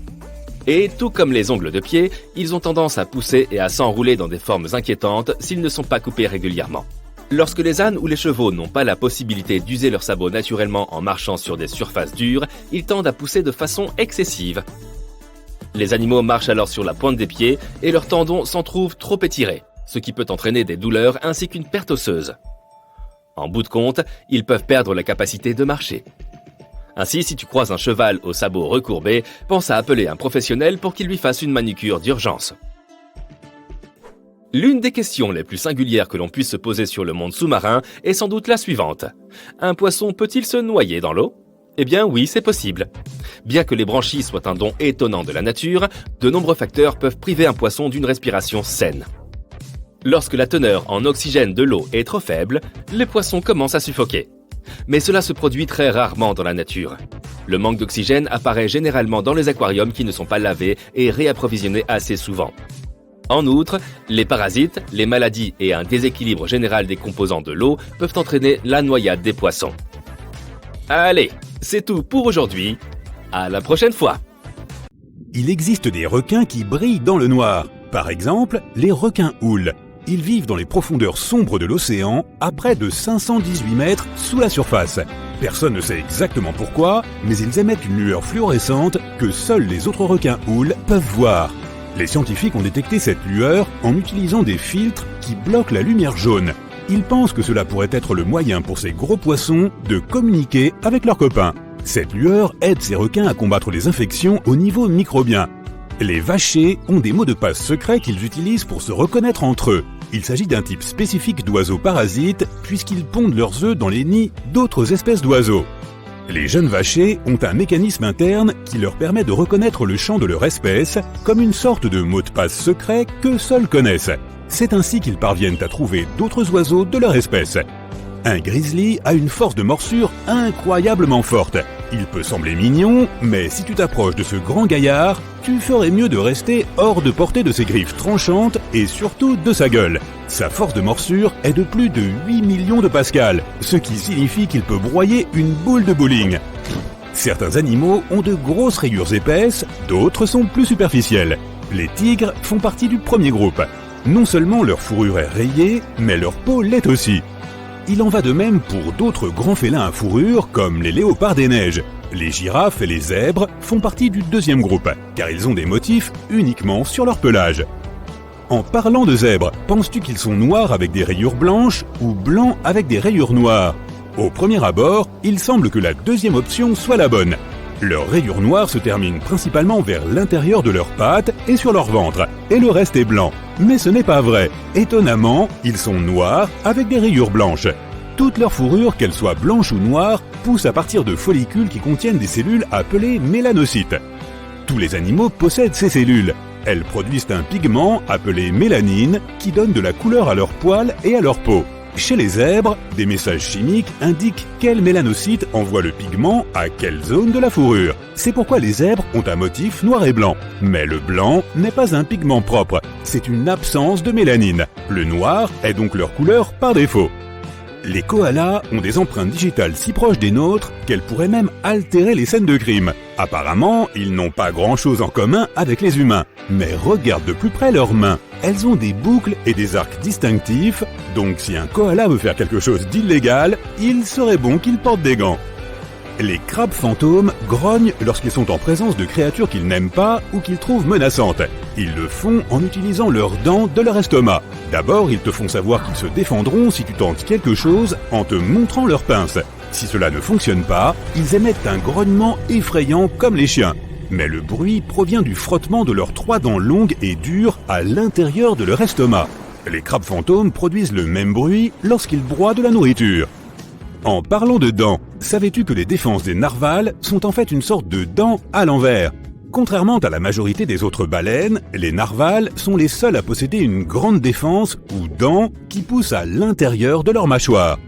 Speaker 5: Et tout comme les ongles de pied, ils ont tendance à pousser et à s'enrouler dans des formes inquiétantes s'ils ne sont pas coupés régulièrement. Lorsque les ânes ou les chevaux n'ont pas la possibilité d'user leurs sabots naturellement en marchant sur des surfaces dures, ils tendent à pousser de façon excessive. Les animaux marchent alors sur la pointe des pieds et leurs tendons s'en trouvent trop étirés, ce qui peut entraîner des douleurs ainsi qu'une perte osseuse. En bout de compte, ils peuvent perdre la capacité de marcher. Ainsi, si tu croises un cheval aux sabots recourbés, pense à appeler un professionnel pour qu'il lui fasse une manucure d'urgence. L'une des questions les plus singulières que l'on puisse se poser sur le monde sous-marin est sans doute la suivante. Un poisson peut-il se noyer dans l'eau ? Eh bien oui, c'est possible. Bien que les branchies soient un don étonnant de la nature, de nombreux facteurs peuvent priver un poisson d'une respiration saine. Lorsque la teneur en oxygène de l'eau est trop faible, les poissons commencent à suffoquer. Mais cela se produit très rarement dans la nature. Le manque d'oxygène apparaît généralement dans les aquariums qui ne sont pas lavés et réapprovisionnés assez souvent. En outre, les parasites, les maladies et un déséquilibre général des composants de l'eau peuvent entraîner la noyade des poissons. Allez, c'est tout pour aujourd'hui. À la prochaine fois!
Speaker 3: Il existe des requins qui brillent dans le noir. Par exemple, les requins houles. Ils vivent dans les profondeurs sombres de l'océan, à près de 518 mètres sous la surface. Personne ne sait exactement pourquoi, mais ils émettent une lueur fluorescente que seuls les autres requins houles peuvent voir. Les scientifiques ont détecté cette lueur en utilisant des filtres qui bloquent la lumière jaune. Ils pensent que cela pourrait être le moyen pour ces gros poissons de communiquer avec leurs copains. Cette lueur aide ces requins à combattre les infections au niveau microbien. Les vachers ont des mots de passe secrets qu'ils utilisent pour se reconnaître entre eux. Il s'agit d'un type spécifique d'oiseaux parasites puisqu'ils pondent leurs œufs dans les nids d'autres espèces d'oiseaux. Les jeunes vachers ont un mécanisme interne qui leur permet de reconnaître le chant de leur espèce comme une sorte de mot de passe secret que seuls connaissent. C'est ainsi qu'ils parviennent à trouver d'autres oiseaux de leur espèce. Un grizzly a une force de morsure incroyablement forte. Il peut sembler mignon, mais si tu t'approches de ce grand gaillard, tu ferais mieux de rester hors de portée de ses griffes tranchantes et surtout de sa gueule. Sa force de morsure est de plus de 8 millions de pascal, ce qui signifie qu'il peut broyer une boule de bowling. Certains animaux ont de grosses rayures épaisses, d'autres sont plus superficielles. Les tigres font partie du premier groupe. Non seulement leur fourrure est rayée, mais leur peau l'est aussi. Il en va de même pour d'autres grands félins à fourrure comme les léopards des neiges. Les girafes et les zèbres font partie du deuxième groupe, car ils ont des motifs uniquement sur leur pelage. En parlant de zèbres, penses-tu qu'ils sont noirs avec des rayures blanches ou blancs avec des rayures noires? Au premier abord, il semble que la deuxième option soit la bonne. Leurs rayures noires se terminent principalement vers l'intérieur de leurs pattes et sur leur ventre, et le reste est blanc. Mais ce n'est pas vrai. Étonnamment, ils sont noirs avec des rayures blanches. Toute leur fourrure, qu'elle soit blanche ou noire, pousse à partir de follicules qui contiennent des cellules appelées mélanocytes. Tous les animaux possèdent ces cellules. Elles produisent un pigment appelé mélanine qui donne de la couleur à leurs poils et à leur peau. Chez les zèbres, des messages chimiques indiquent quel mélanocyte envoie le pigment à quelle zone de la fourrure. C'est pourquoi les zèbres ont un motif noir et blanc. Mais le blanc n'est pas un pigment propre, c'est une absence de mélanine. Le noir est donc leur couleur par défaut. Les koalas ont des empreintes digitales si proches des nôtres qu'elles pourraient même altérer les scènes de crime. Apparemment, ils n'ont pas grand-chose en commun avec les humains. Mais regarde de plus près leurs mains. Elles ont des boucles et des arcs distinctifs, donc si un koala veut faire quelque chose d'illégal, il serait bon qu'il porte des gants. Les crabes fantômes grognent lorsqu'ils sont en présence de créatures qu'ils n'aiment pas ou qu'ils trouvent menaçantes. Ils le font en utilisant leurs dents de leur estomac. D'abord, ils te font savoir qu'ils se défendront si tu tentes quelque chose en te montrant leurs pinces. Si cela ne fonctionne pas, ils émettent un grognement effrayant comme les chiens. Mais le bruit provient du frottement de leurs 3 dents longues et dures à l'intérieur de leur estomac. Les crabes fantômes produisent le même bruit lorsqu'ils broient de la nourriture. En parlant de dents, savais-tu que les défenses des narvals sont en fait une sorte de dents à l'envers? Contrairement à la majorité des autres baleines, les narvals sont les seuls à posséder une grande défense ou dents qui poussent à l'intérieur de leur mâchoire.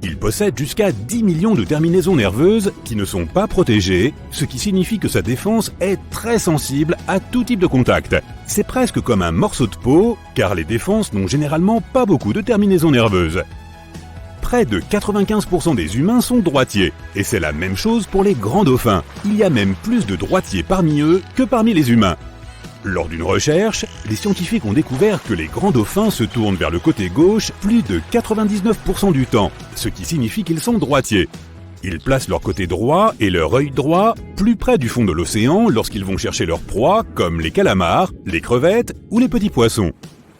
Speaker 3: Ils possèdent jusqu'à 10 millions de terminaisons nerveuses qui ne sont pas protégées, ce qui signifie que sa défense est très sensible à tout type de contact. C'est presque comme un morceau de peau, car les défenses n'ont généralement pas beaucoup de terminaisons nerveuses. Près de 95% des humains sont droitiers, et c'est la même chose pour les grands dauphins. Il y a même plus de droitiers parmi eux que parmi les humains. Lors d'une recherche, les scientifiques ont découvert que les grands dauphins se tournent vers le côté gauche plus de 99% du temps, ce qui signifie qu'ils sont droitiers. Ils placent leur côté droit et leur œil droit plus près du fond de l'océan lorsqu'ils vont chercher leur proie, comme les calamars, les crevettes ou les petits poissons.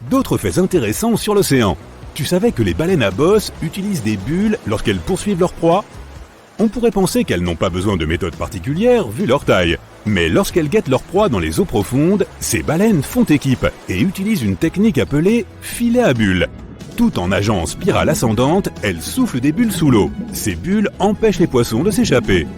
Speaker 3: D'autres faits intéressants sur l'océan. Tu savais que les baleines à bosse utilisent des bulles lorsqu'elles poursuivent leur proie? On pourrait penser qu'elles n'ont pas besoin de méthodes particulières vu leur taille. Mais lorsqu'elles guettent leur proie dans les eaux profondes, ces baleines font équipe et utilisent une technique appelée filet à bulles. Tout en nageant en spirale ascendante, elles soufflent des bulles sous l'eau. Ces bulles empêchent les poissons de s'échapper.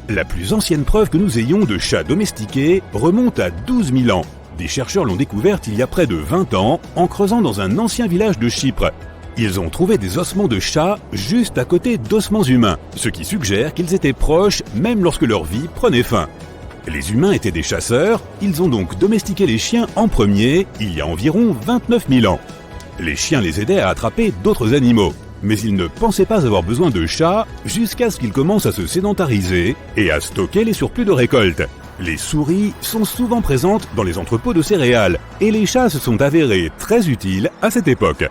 Speaker 3: La plus ancienne preuve que nous ayons de chats domestiqués remonte à 12 000 ans. Des chercheurs l'ont découverte il y a près de 20 ans en creusant dans un ancien village de Chypre. Ils ont trouvé des ossements de chats juste à côté d'ossements humains, ce qui suggère qu'ils étaient proches même lorsque leur vie prenait fin. Les humains étaient des chasseurs, ils ont donc domestiqué les chiens en premier il y a environ 29 000 ans. Les chiens les aidaient à attraper d'autres animaux. mais ils ne pensaient pas avoir besoin de chats jusqu'à ce qu'ils commencent à se sédentariser et à stocker les surplus de récolte. Les souris sont souvent présentes dans les entrepôts de céréales et les chats se sont avérés très utiles à cette époque.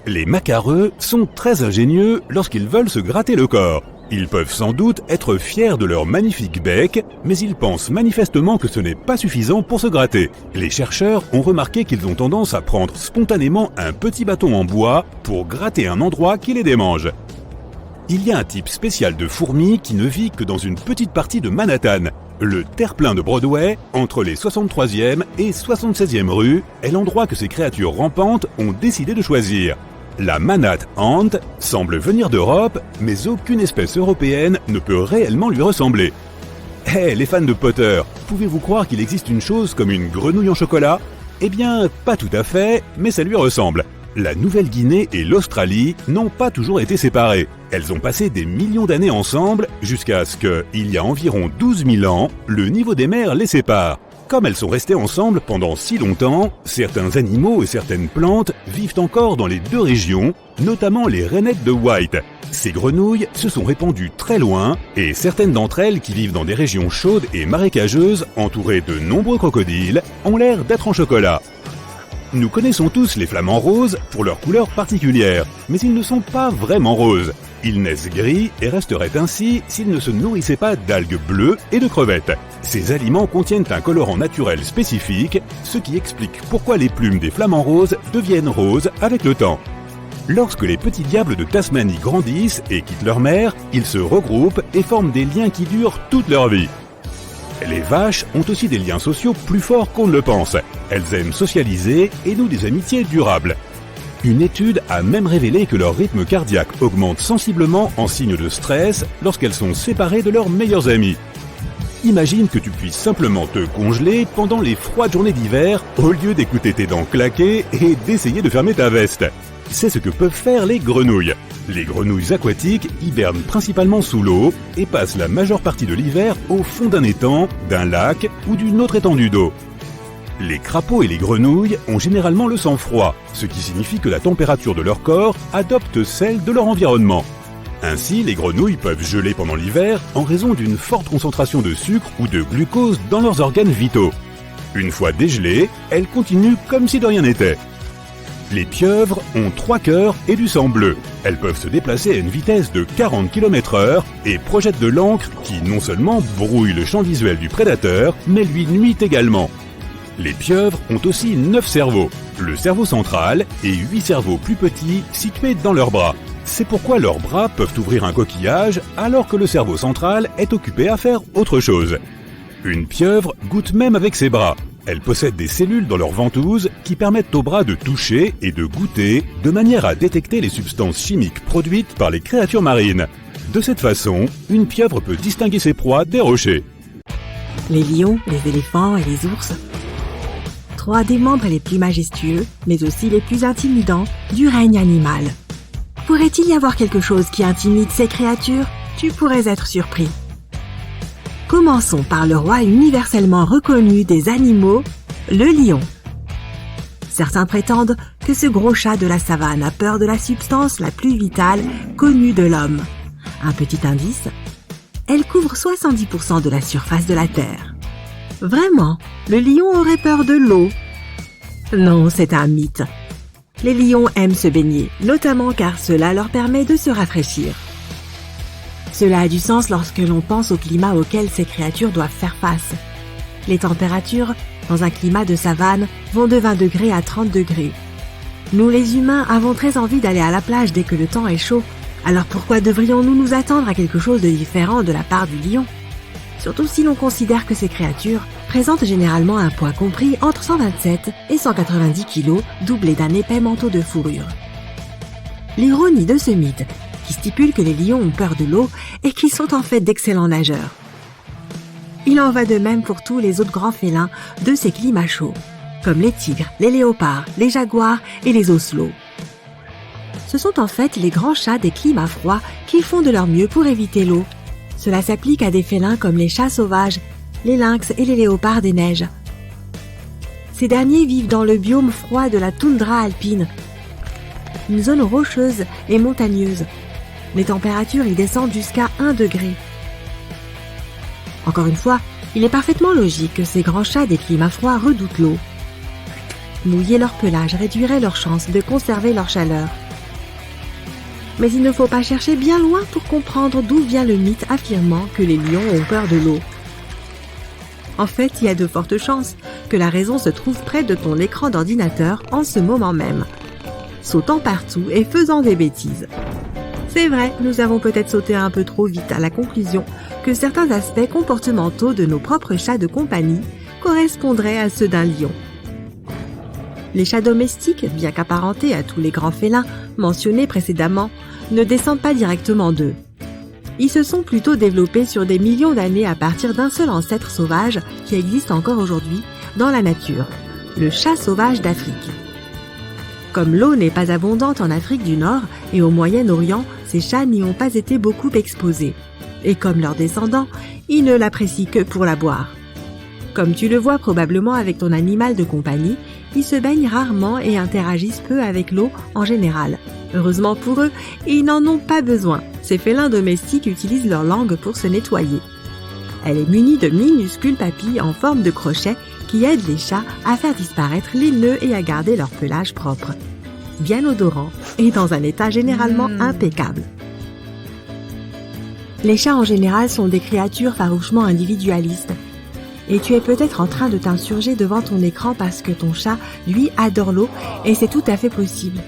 Speaker 3: Les macareux sont très ingénieux lorsqu'ils veulent se gratter le corps. Ils peuvent sans doute être fiers de leur magnifique bec, mais ils pensent manifestement que ce n'est pas suffisant pour se gratter. Les chercheurs ont remarqué qu'ils ont tendance à prendre spontanément un petit bâton en bois pour gratter un endroit qui les démange. Il y a un type spécial de fourmi qui ne vit que dans une petite partie de Manhattan. Le terre-plein de Broadway, entre les 63e et 76e rues, est l'endroit que ces créatures rampantes ont décidé de choisir. La Manhattan Ant semble venir d'Europe, mais aucune espèce européenne ne peut réellement lui ressembler. Les fans de Potter, pouvez-vous croire qu'il existe une chose comme une grenouille en chocolat ? Eh bien, pas tout à fait, mais ça lui ressemble. La Nouvelle-Guinée et l'Australie n'ont pas toujours été séparées. Elles ont passé des millions d'années ensemble jusqu'à ce que, il y a environ 12 000 ans, le niveau des mers les sépare. Comme elles sont restées ensemble pendant si longtemps, certains animaux et certaines plantes vivent encore dans les deux régions, notamment les rainettes de White. Ces grenouilles se sont répandues très loin et certaines d'entre elles qui vivent dans des régions chaudes et marécageuses entourées de nombreux crocodiles ont l'air d'être en chocolat. Nous connaissons tous les flamants roses pour leur couleur particulière, mais ils ne sont pas vraiment roses. Ils naissent gris et resteraient ainsi s'ils ne se nourrissaient pas d'algues bleues et de crevettes. Ces aliments contiennent un colorant naturel spécifique, ce qui explique pourquoi les plumes des flamants roses deviennent roses avec le temps. Lorsque les petits diables de Tasmanie grandissent et quittent leur mère, ils se regroupent et forment des liens qui durent toute leur vie. Les vaches ont aussi des liens sociaux plus forts qu'on ne le pense. Elles aiment socialiser et nouent des amitiés durables. Une étude a même révélé que leur rythme cardiaque augmente sensiblement en signe de stress lorsqu'elles sont séparées de leurs meilleurs amis. Imagine que tu puisses simplement te congeler pendant les froides journées d'hiver au lieu d'écouter tes dents claquer et d'essayer de fermer ta veste. C'est ce que peuvent faire les grenouilles. Les grenouilles aquatiques hibernent principalement sous l'eau et passent la majeure partie de l'hiver au fond d'un étang, d'un lac ou d'une autre étendue d'eau. Les crapauds et les grenouilles ont généralement le sang froid, ce qui signifie que la température de leur corps adopte celle de leur environnement. Ainsi, les grenouilles peuvent geler pendant l'hiver en raison d'une forte concentration de sucre ou de glucose dans leurs organes vitaux. Une fois dégelées, elles continuent comme si de rien n'était. Les pieuvres ont 3 cœurs et du sang bleu. Elles peuvent se déplacer à une vitesse de 40 km/h et projettent de l'encre qui non seulement brouille le champ visuel du prédateur, mais lui nuit également. Les pieuvres ont aussi 9 cerveaux, le cerveau central et 8 cerveaux plus petits situés dans leurs bras. C'est pourquoi leurs bras peuvent ouvrir un coquillage alors que le cerveau central est occupé à faire autre chose. Une pieuvre goûte même avec ses bras. Elles possèdent des cellules dans leurs ventouses qui permettent aux bras de toucher et de goûter de manière à détecter les substances chimiques produites par les créatures marines. De cette façon, une pieuvre peut distinguer ses proies des rochers.
Speaker 6: Les lions, les éléphants et les ours. 3 des membres les plus majestueux, mais aussi les plus intimidants du règne animal. Pourrait-il y avoir quelque chose qui intimide ces créatures ? Tu pourrais être surpris. Commençons par le roi universellement reconnu des animaux, le lion. Certains prétendent que ce gros chat de la savane a peur de la substance la plus vitale connue de l'homme. Un petit indice, elle couvre 70% de la surface de la Terre. Vraiment, le lion aurait peur de l'eau? Non, c'est un mythe. Les lions aiment se baigner, notamment car cela leur permet de se rafraîchir. Cela a du sens lorsque l'on pense au climat auquel ces créatures doivent faire face. Les températures, dans un climat de savane, vont de 20 degrés à 30 degrés. Nous, les humains, avons très envie d'aller à la plage dès que le temps est chaud. Alors pourquoi devrions-nous nous attendre à quelque chose de différent de la part du lion ? Surtout si l'on considère que ces créatures présentent généralement un poids compris entre 127 et 190 kg, doublé d'un épais manteau de fourrure. L'ironie de ce mythe, qui stipule que les lions ont peur de l'eau et qu'ils sont en fait d'excellents nageurs. Il en va de même pour tous les autres grands félins de ces climats chauds, comme les tigres, les léopards, les jaguars et les oslots. Ce sont en fait les grands chats des climats froids qui font de leur mieux pour éviter l'eau. Cela s'applique à des félins comme les chats sauvages, les lynx et les léopards des neiges. Ces derniers vivent dans le biome froid de la toundra alpine. une zone rocheuse et montagneuse. Les températures y descendent jusqu'à 1 degré. Encore une fois, il est parfaitement logique que ces grands chats des climats froids redoutent l'eau. Mouiller leur pelage réduirait leurs chances de conserver leur chaleur. Mais il ne faut pas chercher bien loin pour comprendre d'où vient le mythe affirmant que les lions ont peur de l'eau. En fait, il y a de fortes chances que la raison se trouve près de ton écran d'ordinateur en ce moment même, sautant partout et faisant des bêtises. C'est vrai, nous avons peut-être sauté un peu trop vite à la conclusion que certains aspects comportementaux de nos propres chats de compagnie correspondraient à ceux d'un lion. Les chats domestiques, bien qu'apparentés à tous les grands félins mentionnés précédemment, ne descendent pas directement d'eux. Ils se sont plutôt développés sur des millions d'années à partir d'un seul ancêtre sauvage qui existe encore aujourd'hui dans la nature, le chat sauvage d'Afrique. Comme l'eau n'est pas abondante en Afrique du Nord et au Moyen-Orient, ces chats n'y ont pas été beaucoup exposés. Et comme leurs descendants, ils ne l'apprécient que pour la boire. Comme tu le vois probablement avec ton animal de compagnie, ils se baignent rarement et interagissent peu avec l'eau en général. Heureusement pour eux, ils n'en ont pas besoin. Ces félins domestiques utilisent leur langue pour se nettoyer. Elle est munie de minuscules papilles en forme de crochet qui aident les chats à faire disparaître les nœuds et à garder leur pelage propre, bien odorant et dans un état généralement impeccable. Les chats en général sont des créatures farouchement individualistes. Et tu es peut-être en train de t'insurger devant ton écran parce que ton chat, lui, adore l'eau et c'est tout à fait possible.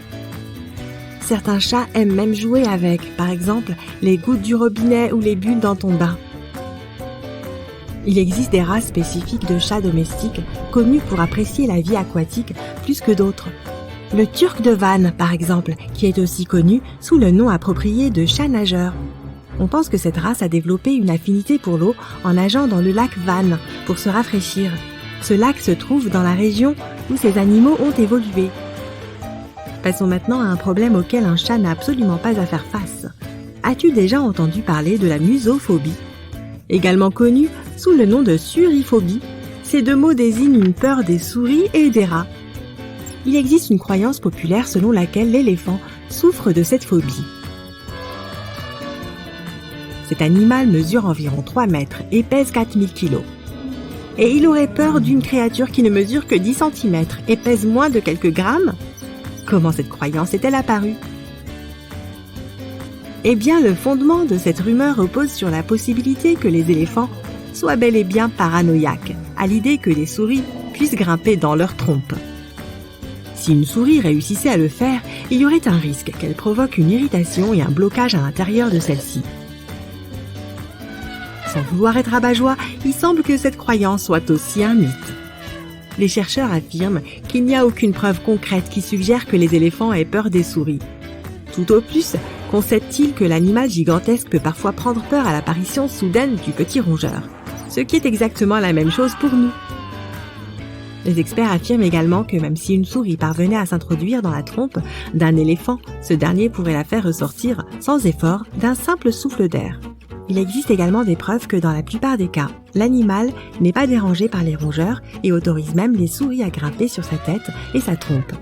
Speaker 6: Certains chats aiment même jouer avec, par exemple, les gouttes du robinet ou les bulles dans ton bain. Il existe des races spécifiques de chats domestiques connues pour apprécier la vie aquatique plus que d'autres. Le turc de Van, par exemple, qui est aussi connu sous le nom approprié de chat nageur. On pense que cette race a développé une affinité pour l'eau en nageant dans le lac Van pour se rafraîchir. Ce lac se trouve dans la région où ces animaux ont évolué. Passons maintenant à un problème auquel un chat n'a absolument pas à faire face. As-tu déjà entendu parler de la musophobie ? Également connue sous le nom de suriphobie, ces deux mots désignent une peur des souris et des rats. Il existe une croyance populaire selon laquelle l'éléphant souffre de cette phobie. Cet animal mesure environ 3 mètres et pèse 4000 kilos. Et il aurait peur d'une créature qui ne mesure que 10 cm et pèse moins de quelques grammes ? Comment cette croyance est-elle apparue ? Eh bien, le fondement de cette rumeur repose sur la possibilité que les éléphants soient bel et bien paranoïaques à l'idée que les souris puissent grimper dans leur trompe. Si une souris réussissait à le faire, il y aurait un risque qu'elle provoque une irritation et un blocage à l'intérieur de celle-ci. Sans vouloir être rabat-joie, il semble que cette croyance soit aussi un mythe. Les chercheurs affirment qu'il n'y a aucune preuve concrète qui suggère que les éléphants aient peur des souris. Tout au plus, concèdent-ils que l'animal gigantesque peut parfois prendre peur à l'apparition soudaine du petit rongeur, ce qui est exactement la même chose pour nous. Les experts affirment également que même si une souris parvenait à s'introduire dans la trompe d'un éléphant, ce dernier pourrait la faire ressortir sans effort d'un simple souffle d'air. Il existe également des preuves que dans la plupart des cas, l'animal n'est pas dérangé par les rongeurs et autorise même les souris à grimper sur sa tête et sa trompe.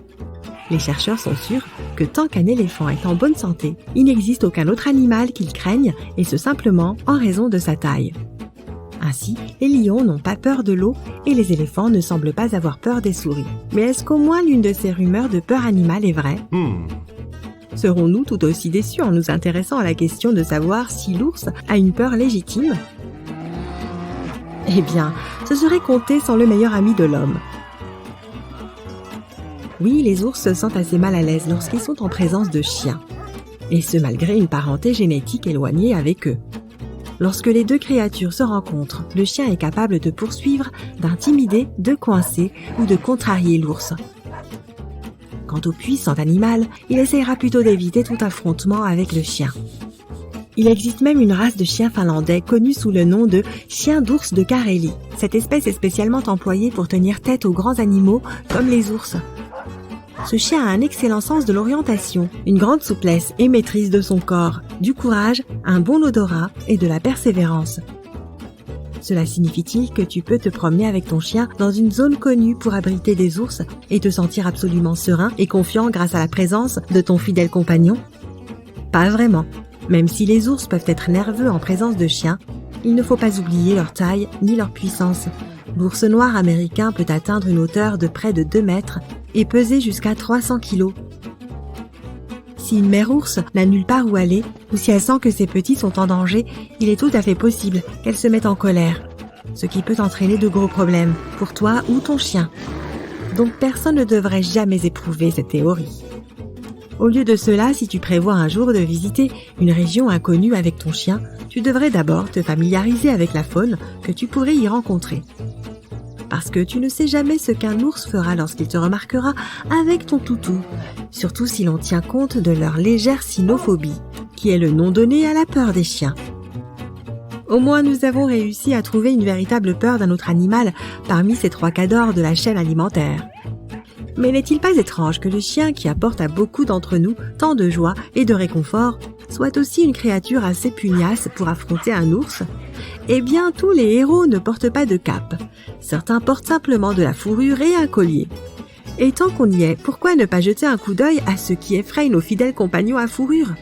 Speaker 6: Les chercheurs sont sûrs que tant qu'un éléphant est en bonne santé, il n'existe aucun autre animal qu'ils craignent et ce simplement en raison de sa taille. Ainsi, les lions n'ont pas peur de l'eau et les éléphants ne semblent pas avoir peur des souris. Mais est-ce qu'au moins l'une de ces rumeurs de peur animale est vraie ? Serons-nous tout aussi déçus en nous intéressant à la question de savoir si l'ours a une peur légitime ? Eh bien, ce serait compter sans le meilleur ami de l'homme. Oui, les ours se sentent assez mal à l'aise lorsqu'ils sont en présence de chiens. Et ce malgré une parenté génétique éloignée avec eux. Lorsque les deux créatures se rencontrent, le chien est capable de poursuivre, d'intimider, de coincer ou de contrarier l'ours. Quant au puissant animal, il essaiera plutôt d'éviter tout affrontement avec le chien. Il existe même une race de chiens finlandais connue sous le nom de chien d'ours de Carélie. Cette espèce est spécialement employée pour tenir tête aux grands animaux comme les ours. Ce chien a un excellent sens de l'orientation, une grande souplesse et maîtrise de son corps, du courage, un bon odorat et de la persévérance. Cela signifie-t-il que tu peux te promener avec ton chien dans une zone connue pour abriter des ours et te sentir absolument serein et confiant grâce à la présence de ton fidèle compagnon? Pas vraiment. Même si les ours peuvent être nerveux en présence de chiens, il ne faut pas oublier leur taille ni leur puissance. L'ours noir américain peut atteindre une hauteur de près de 2 mètres et peser jusqu'à 300 kilos. Si une mère ours n'a nulle part où aller, ou si elle sent que ses petits sont en danger, il est tout à fait possible qu'elle se mette en colère, ce qui peut entraîner de gros problèmes pour toi ou ton chien. Donc personne ne devrait jamais éprouver cette théorie. Au lieu de cela, si tu prévois un jour de visiter une région inconnue avec ton chien, tu devrais d'abord te familiariser avec la faune que tu pourrais y rencontrer. Parce que tu ne sais jamais ce qu'un ours fera lorsqu'il te remarquera avec ton toutou, surtout si l'on tient compte de leur légère cynophobie, qui est le nom donné à la peur des chiens. Au moins, nous avons réussi à trouver une véritable peur d'un autre animal parmi ces 3 cadors de la chaîne alimentaire. Mais n'est-il pas étrange que le chien qui apporte à beaucoup d'entre nous tant de joie et de réconfort soit aussi une créature assez pugnace pour affronter un ours? Eh bien, tous les héros ne portent pas de cape. Certains portent simplement de la fourrure et un collier. Et tant qu'on y est, pourquoi ne pas jeter un coup d'œil à ce qui effraie nos fidèles compagnons à fourrure?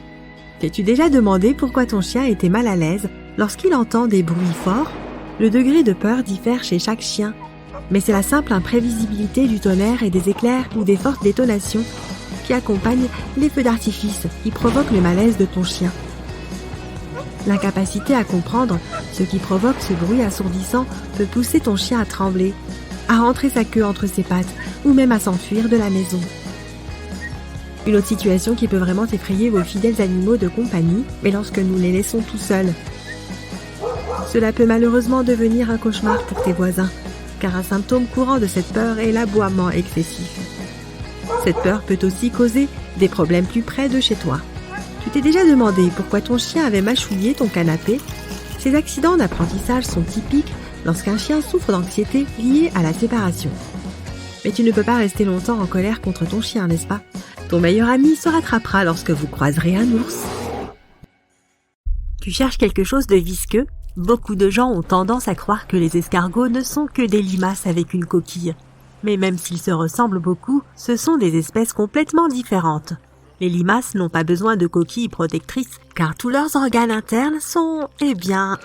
Speaker 6: T'es-tu déjà demandé pourquoi ton chien était mal à l'aise lorsqu'il entend des bruits forts? Le degré de peur diffère chez chaque chien, mais c'est la simple imprévisibilité du tonnerre et des éclairs ou des fortes détonations qui accompagnent les feux d'artifice qui provoquent le malaise de ton chien. L'incapacité à comprendre ce qui provoque ce bruit assourdissant peut pousser ton chien à trembler, à rentrer sa queue entre ses pattes ou même à s'enfuir de la maison. Une autre situation qui peut vraiment effrayer vos fidèles animaux de compagnie est lorsque nous les laissons tout seuls. Cela peut malheureusement devenir un cauchemar pour tes voisins, car un symptôme courant de cette peur est l'aboiement excessif. Cette peur peut aussi causer des problèmes plus près de chez toi. Tu t'es déjà demandé pourquoi ton chien avait mâchouillé ton canapé? Ces accidents d'apprentissage sont typiques lorsqu'un chien souffre d'anxiété liée à la séparation. Mais tu ne peux pas rester longtemps en colère contre ton chien, n'est-ce pas? Ton meilleur ami se rattrapera lorsque vous croiserez un ours. Tu cherches quelque chose de visqueux? Beaucoup de gens ont tendance à croire que les escargots ne sont que des limaces avec une coquille. Mais même s'ils se ressemblent beaucoup, ce sont des espèces complètement différentes. Les limaces n'ont pas besoin de coquilles protectrices, car tous leurs organes internes sont,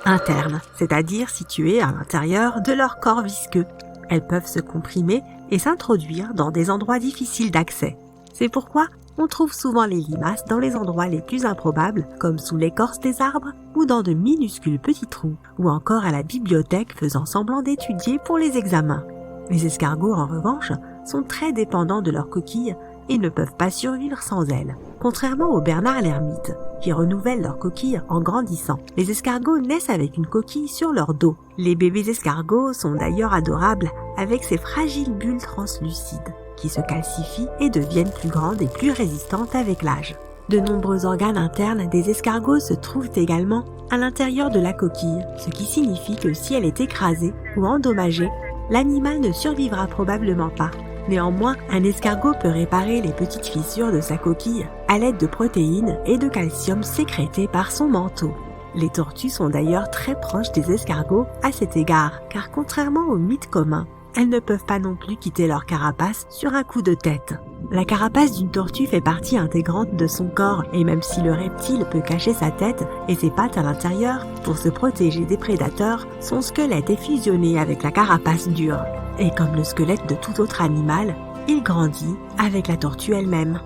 Speaker 6: internes, c'est-à-dire situés à l'intérieur de leur corps visqueux. Elles peuvent se comprimer et s'introduire dans des endroits difficiles d'accès. C'est pourquoi on trouve souvent les limaces dans les endroits les plus improbables, comme sous l'écorce des arbres ou dans de minuscules petits trous, ou encore à la bibliothèque faisant semblant d'étudier pour les examens. Les escargots, en revanche, sont très dépendants de leurs coquilles et ne peuvent pas survivre sans elles. Contrairement aux bernards l'ermite, qui renouvellent leurs coquilles en grandissant, les escargots naissent avec une coquille sur leur dos. Les bébés escargots sont d'ailleurs adorables avec ces fragiles bulles translucides, qui se calcifient et deviennent plus grandes et plus résistantes avec l'âge. De nombreux organes internes des escargots se trouvent également à l'intérieur de la coquille, ce qui signifie que si elle est écrasée ou endommagée, l'animal ne survivra probablement pas. Néanmoins, un escargot peut réparer les petites fissures de sa coquille à l'aide de protéines et de calcium sécrétés par son manteau. Les tortues sont d'ailleurs très proches des escargots à cet égard, car contrairement aux mythes communs, elles ne peuvent pas non plus quitter leur carapace sur un coup de tête. La carapace d'une tortue fait partie intégrante de son corps, et même si le reptile peut cacher sa tête et ses pattes à l'intérieur pour se protéger des prédateurs, son squelette est fusionné avec la carapace dure. Et comme le squelette de tout autre animal, il grandit avec la tortue elle-même.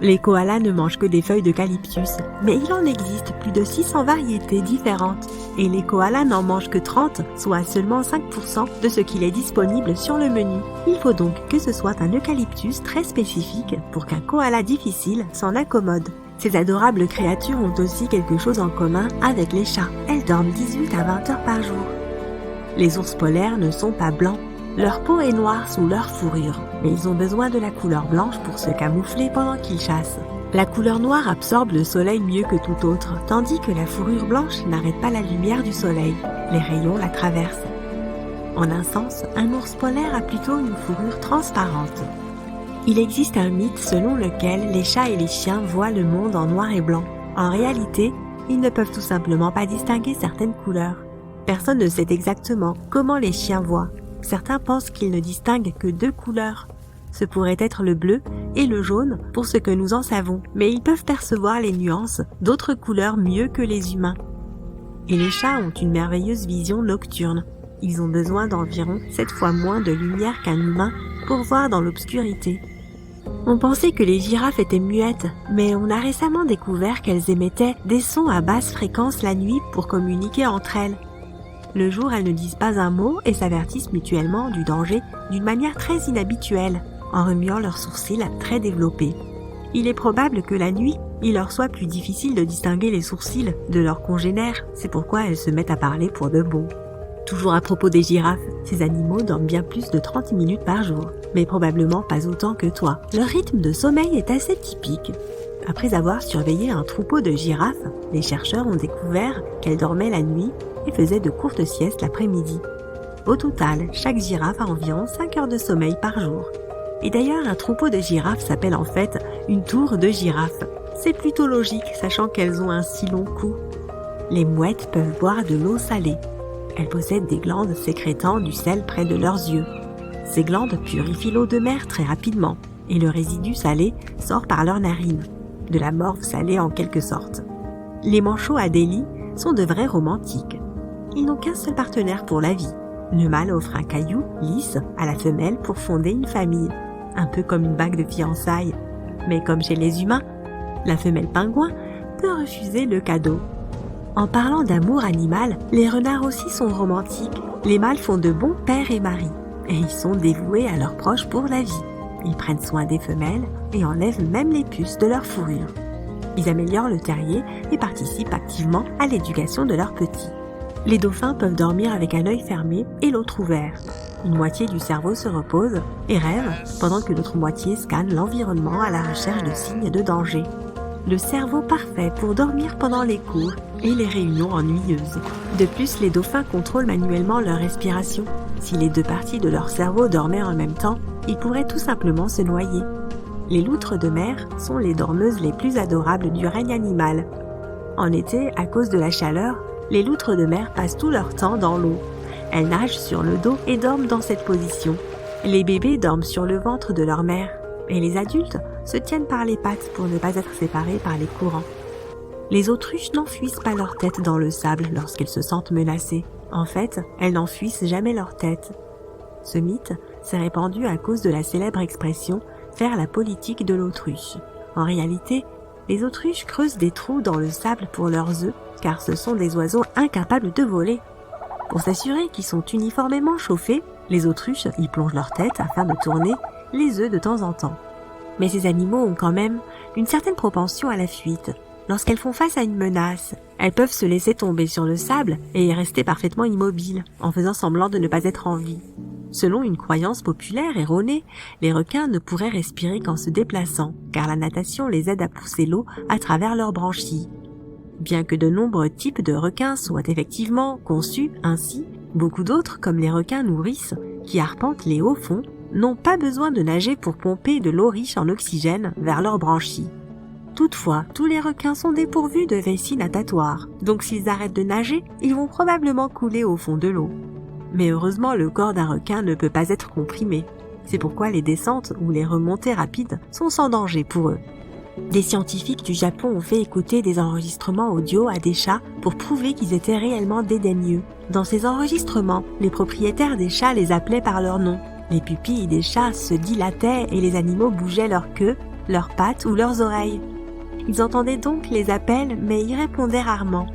Speaker 6: Les koalas ne mangent que des feuilles d'eucalyptus, mais il en existe plus de 600 variétés différentes. Et les koalas n'en mangent que 30, soit seulement 5% de ce qu'il est disponible sur le menu. Il faut donc que ce soit un eucalyptus très spécifique pour qu'un koala difficile s'en accommode. Ces adorables créatures ont aussi quelque chose en commun avec les chats. Elles dorment 18 à 20 heures par jour. Les ours polaires ne sont pas blancs. Leur peau est noire sous leur fourrure, mais ils ont besoin de la couleur blanche pour se camoufler pendant qu'ils chassent. La couleur noire absorbe le soleil mieux que tout autre, tandis que la fourrure blanche n'arrête pas la lumière du soleil. Les rayons la traversent. En un sens, un ours polaire a plutôt une fourrure transparente. Il existe un mythe selon lequel les chats et les chiens voient le monde en noir et blanc. En réalité, ils ne peuvent tout simplement pas distinguer certaines couleurs. Personne ne sait exactement comment les chiens voient. Certains pensent qu'ils ne distinguent que 2 couleurs. Ce pourrait être le bleu et le jaune pour ce que nous en savons, mais ils peuvent percevoir les nuances d'autres couleurs mieux que les humains. Et les chats ont une merveilleuse vision nocturne. Ils ont besoin d'environ 7 fois moins de lumière qu'un humain pour voir dans l'obscurité. On pensait que les girafes étaient muettes, mais on a récemment découvert qu'elles émettaient des sons à basse fréquence la nuit pour communiquer entre elles. Le jour, elles ne disent pas un mot et s'avertissent mutuellement du danger d'une manière très inhabituelle, en remuant leurs sourcils très développés. Il est probable que la nuit, il leur soit plus difficile de distinguer les sourcils de leurs congénères, c'est pourquoi elles se mettent à parler pour de bon. Toujours à propos des girafes, ces animaux dorment bien plus de 30 minutes par jour, mais probablement pas autant que toi. Leur rythme de sommeil est assez typique. Après avoir surveillé un troupeau de girafes, les chercheurs ont découvert qu'elles dormaient la nuit et faisaient de courtes siestes l'après-midi. Au total, chaque girafe a environ 5 heures de sommeil par jour. Et d'ailleurs, un troupeau de girafes s'appelle en fait une tour de girafes. C'est plutôt logique, sachant qu'elles ont un si long cou. Les mouettes peuvent boire de l'eau salée. Elles possèdent des glandes sécrétant du sel près de leurs yeux. Ces glandes purifient l'eau de mer très rapidement, et le résidu salé sort par leurs narines. De la morve salée en quelque sorte. Les manchots Adélie sont de vrais romantiques. Ils n'ont qu'un seul partenaire pour la vie. Le mâle offre un caillou lisse à la femelle pour fonder une famille, un peu comme une bague de fiançailles. Mais comme chez les humains, la femelle pingouin peut refuser le cadeau. En parlant d'amour animal, les renards aussi sont romantiques. Les mâles font de bons pères et maris, et ils sont dévoués à leurs proches pour la vie. Ils prennent soin des femelles et enlèvent même les puces de leur fourrure. Ils améliorent le terrier et participent activement à l'éducation de leurs petits. Les dauphins peuvent dormir avec un œil fermé et l'autre ouvert. Une moitié du cerveau se repose et rêve, pendant que l'autre moitié scanne l'environnement à la recherche de signes de danger. Le cerveau parfait pour dormir pendant les cours et les réunions ennuyeuses. De plus, les dauphins contrôlent manuellement leur respiration. Si les 2 parties de leur cerveau dormaient en même temps, ils pourraient tout simplement se noyer. Les loutres de mer sont les dormeuses les plus adorables du règne animal. En été, à cause de la chaleur, les loutres de mer passent tout leur temps dans l'eau. Elles nagent sur le dos et dorment dans cette position. Les bébés dorment sur le ventre de leur mère, et les adultes se tiennent par les pattes pour ne pas être séparés par les courants. Les autruches n'enfouissent pas leur tête dans le sable lorsqu'elles se sentent menacées. En fait, elles n'enfouissent jamais leur tête. Ce mythe s'est répandu à cause de la célèbre expression « faire la politique de l'autruche ». En réalité, les autruches creusent des trous dans le sable pour leurs œufs, car ce sont des oiseaux incapables de voler. Pour s'assurer qu'ils sont uniformément chauffés, les autruches y plongent leur tête afin de tourner les œufs de temps en temps. Mais ces animaux ont quand même une certaine propension à la fuite. Lorsqu'elles font face à une menace, elles peuvent se laisser tomber sur le sable et y rester parfaitement immobiles, en faisant semblant de ne pas être en vie. Selon une croyance populaire erronée, les requins ne pourraient respirer qu'en se déplaçant, car la natation les aide à pousser l'eau à travers leurs branchies. Bien que de nombreux types de requins soient effectivement conçus ainsi, beaucoup d'autres, comme les requins nourrices, qui arpentent les hauts fonds, n'ont pas besoin de nager pour pomper de l'eau riche en oxygène vers leurs branchies. Toutefois, tous les requins sont dépourvus de vessie natatoire, donc s'ils arrêtent de nager, ils vont probablement couler au fond de l'eau. Mais heureusement, le corps d'un requin ne peut pas être comprimé. C'est pourquoi les descentes ou les remontées rapides sont sans danger pour eux. Des scientifiques du Japon ont fait écouter des enregistrements audio à des chats pour prouver qu'ils étaient réellement dédaigneux. Dans ces enregistrements, les propriétaires des chats les appelaient par leur nom. Les pupilles des chats se dilataient et les animaux bougeaient leur queue, leurs pattes ou leurs oreilles. Ils entendaient donc les appels mais y répondaient rarement.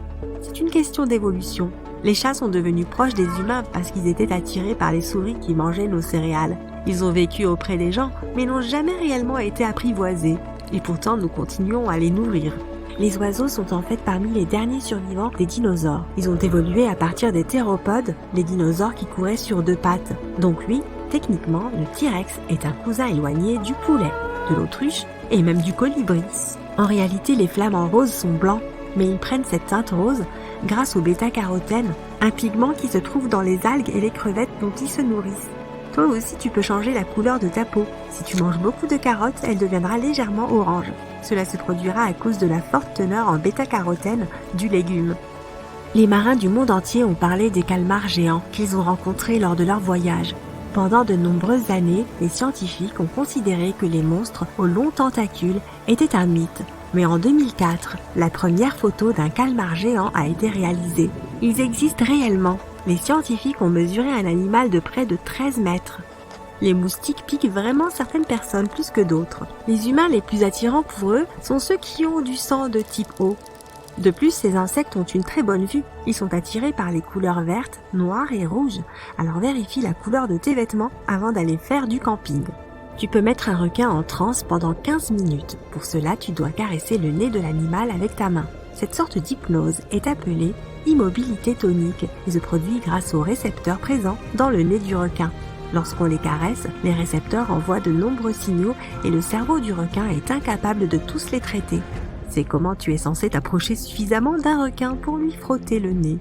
Speaker 6: C'est une question d'évolution. Les chats sont devenus proches des humains parce qu'ils étaient attirés par les souris qui mangeaient nos céréales. Ils ont vécu auprès des gens mais n'ont jamais réellement été apprivoisés. Et pourtant, nous continuons à les nourrir. Les oiseaux sont en fait parmi les derniers survivants des dinosaures. Ils ont évolué à partir des théropodes, les dinosaures qui couraient sur 2 pattes. Donc oui, techniquement, le T-Rex est un cousin éloigné du poulet, de l'autruche et même du colibri. En réalité, les flamants roses sont blancs, mais ils prennent cette teinte rose grâce au bêta-carotène, un pigment qui se trouve dans les algues et les crevettes dont ils se nourrissent. Toi aussi, tu peux changer la couleur de ta peau. Si tu manges beaucoup de carottes, elle deviendra légèrement orange. Cela se produira à cause de la forte teneur en bêta-carotène du légume. Les marins du monde entier ont parlé des calmars géants qu'ils ont rencontrés lors de leur voyage. Pendant de nombreuses années, les scientifiques ont considéré que les monstres aux longs tentacules étaient un mythe. Mais en 2004, la première photo d'un calmar géant a été réalisée. Ils existent réellement. Les scientifiques ont mesuré un animal de près de 13 mètres. Les moustiques piquent vraiment certaines personnes plus que d'autres. Les humains les plus attirants pour eux sont ceux qui ont du sang de type O. De plus, ces insectes ont une très bonne vue. Ils sont attirés par les couleurs vertes, noires et rouges. Alors vérifie la couleur de tes vêtements avant d'aller faire du camping. Tu peux mettre un requin en transe pendant 15 minutes. Pour cela, tu dois caresser le nez de l'animal avec ta main. Cette sorte d'hypnose est appelée immobilité tonique et se produit grâce aux récepteurs présents dans le nez du requin. Lorsqu'on les caresse, les récepteurs envoient de nombreux signaux et le cerveau du requin est incapable de tous les traiter. C'est comment tu es censé t'approcher suffisamment d'un requin pour lui frotter le nez.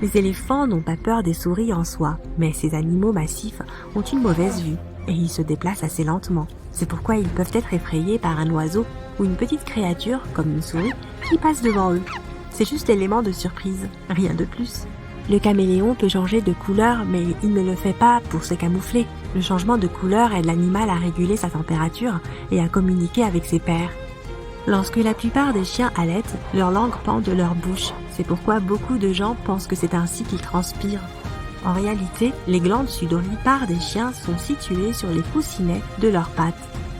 Speaker 6: Les éléphants n'ont pas peur des souris en soi, mais ces animaux massifs ont une mauvaise vue et ils se déplacent assez lentement. C'est pourquoi ils peuvent être effrayés par un oiseau ou une petite créature, comme une souris, qui passe devant eux. C'est juste l'élément de surprise, rien de plus. Le caméléon peut changer de couleur, mais il ne le fait pas pour se camoufler. Le changement de couleur aide l'animal à réguler sa température et à communiquer avec ses pairs. Lorsque la plupart des chiens allaitent, leur langue pend de leur bouche. C'est pourquoi beaucoup de gens pensent que c'est ainsi qu'ils transpirent. En réalité, les glandes sudoripares des chiens sont situées sur les coussinets de leurs pattes.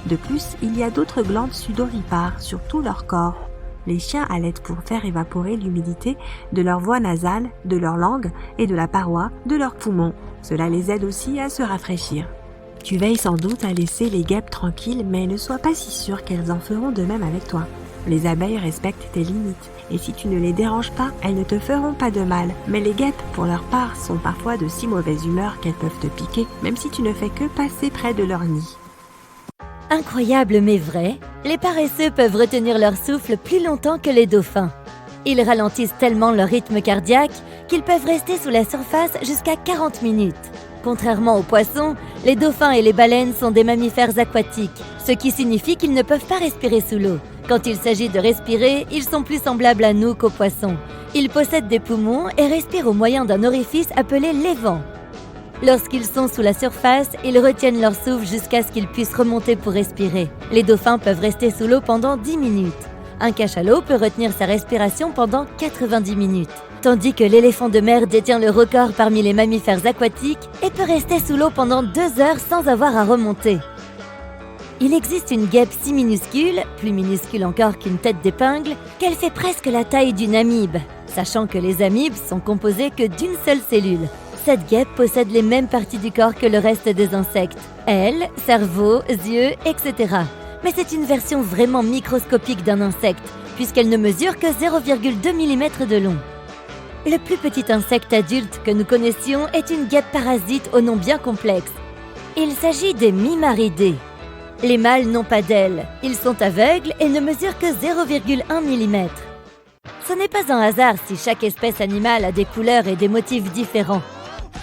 Speaker 6: De plus, il y a d'autres glandes sudoripares sur tout leur corps. Les chiens allaitent pour faire évaporer l'humidité de leur voie nasale, de leur langue et de la paroi de leurs poumons. Cela les aide aussi à se rafraîchir. Tu veilles sans doute à laisser les guêpes tranquilles, mais ne sois pas si sûr qu'elles en feront de même avec toi. Les abeilles respectent tes limites, et si tu ne les déranges pas, elles ne te feront pas de mal. Mais les guêpes, pour leur part, sont parfois de si mauvaise humeur qu'elles peuvent te piquer, même si tu ne fais que passer près de leur nid.
Speaker 7: Incroyable mais vrai, les paresseux peuvent retenir leur souffle plus longtemps que les dauphins. Ils ralentissent tellement leur rythme cardiaque qu'ils peuvent rester sous la surface jusqu'à 40 minutes. Contrairement aux poissons, les dauphins et les baleines sont des mammifères aquatiques, ce qui signifie qu'ils ne peuvent pas respirer sous l'eau. Quand il s'agit de respirer, ils sont plus semblables à nous qu'aux poissons. Ils possèdent des poumons et respirent au moyen d'un orifice appelé l'évent. Lorsqu'ils sont sous la surface, ils retiennent leur souffle jusqu'à ce qu'ils puissent remonter pour respirer. Les dauphins peuvent rester sous l'eau pendant 10 minutes. Un cachalot peut retenir sa respiration pendant 90 minutes. Tandis que l'éléphant de mer détient le record parmi les mammifères aquatiques et peut rester sous l'eau pendant 2 heures sans avoir à remonter. Il existe une guêpe si minuscule, plus minuscule encore qu'une tête d'épingle, qu'elle fait presque la taille d'une amibe, sachant que les amibes sont composées que d'une seule cellule. Cette guêpe possède les mêmes parties du corps que le reste des insectes, ailes, cerveau, yeux, etc. Mais c'est une version vraiment microscopique d'un insecte, puisqu'elle ne mesure que 0,2 mm de long. Le plus petit insecte adulte que nous connaissions est une guêpe parasite au nom bien complexe. Il s'agit des mimaridés. Les mâles n'ont pas d'ailes, ils sont aveugles et ne mesurent que 0,1 mm. Ce n'est pas un hasard si chaque espèce animale a des couleurs et des motifs différents.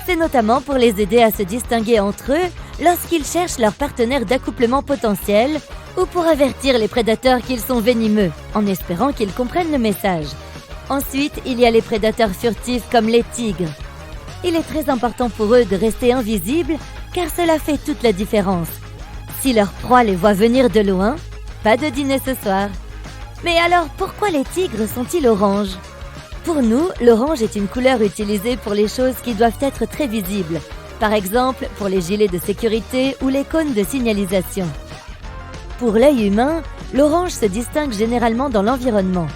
Speaker 7: C'est notamment pour les aider à se distinguer entre eux lorsqu'ils cherchent leur partenaire d'accouplement potentiel ou pour avertir les prédateurs qu'ils sont venimeux, en espérant qu'ils comprennent le message. Ensuite, il y a les prédateurs furtifs comme les tigres. Il est très important pour eux de rester invisibles car cela fait toute la différence. Si leur proie les voit venir de loin, pas de dîner ce soir. Mais alors, pourquoi les tigres sont-ils oranges ? Pour nous, l'orange est une couleur utilisée pour les choses qui doivent être très visibles. Par exemple, pour les gilets de sécurité ou les cônes de signalisation. Pour l'œil humain, l'orange se distingue généralement dans l'environnement.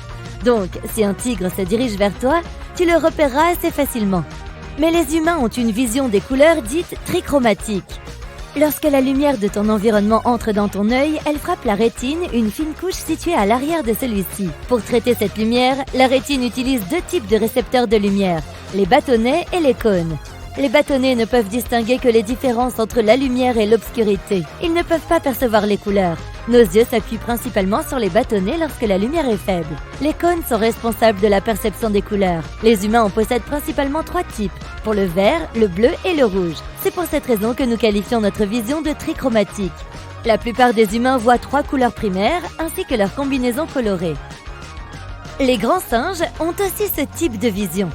Speaker 7: Donc, si un tigre se dirige vers toi, tu le repéreras assez facilement. Mais les humains ont une vision des couleurs dites trichromatiques. Lorsque la lumière de ton environnement entre dans ton œil, elle frappe la rétine, une fine couche située à l'arrière de celui-ci. Pour traiter cette lumière, la rétine utilise 2 types de récepteurs de lumière, les bâtonnets et les cônes. Les bâtonnets ne peuvent distinguer que les différences entre la lumière et l'obscurité. Ils ne peuvent pas percevoir les couleurs. Nos yeux s'appuient principalement sur les bâtonnets lorsque la lumière est faible. Les cônes sont responsables de la perception des couleurs. Les humains en possèdent principalement 3 types, pour le vert, le bleu et le rouge. C'est pour cette raison que nous qualifions notre vision de trichromatique. La plupart des humains voient 3 couleurs primaires ainsi que leurs combinaisons colorées. Les grands singes ont aussi ce type de vision.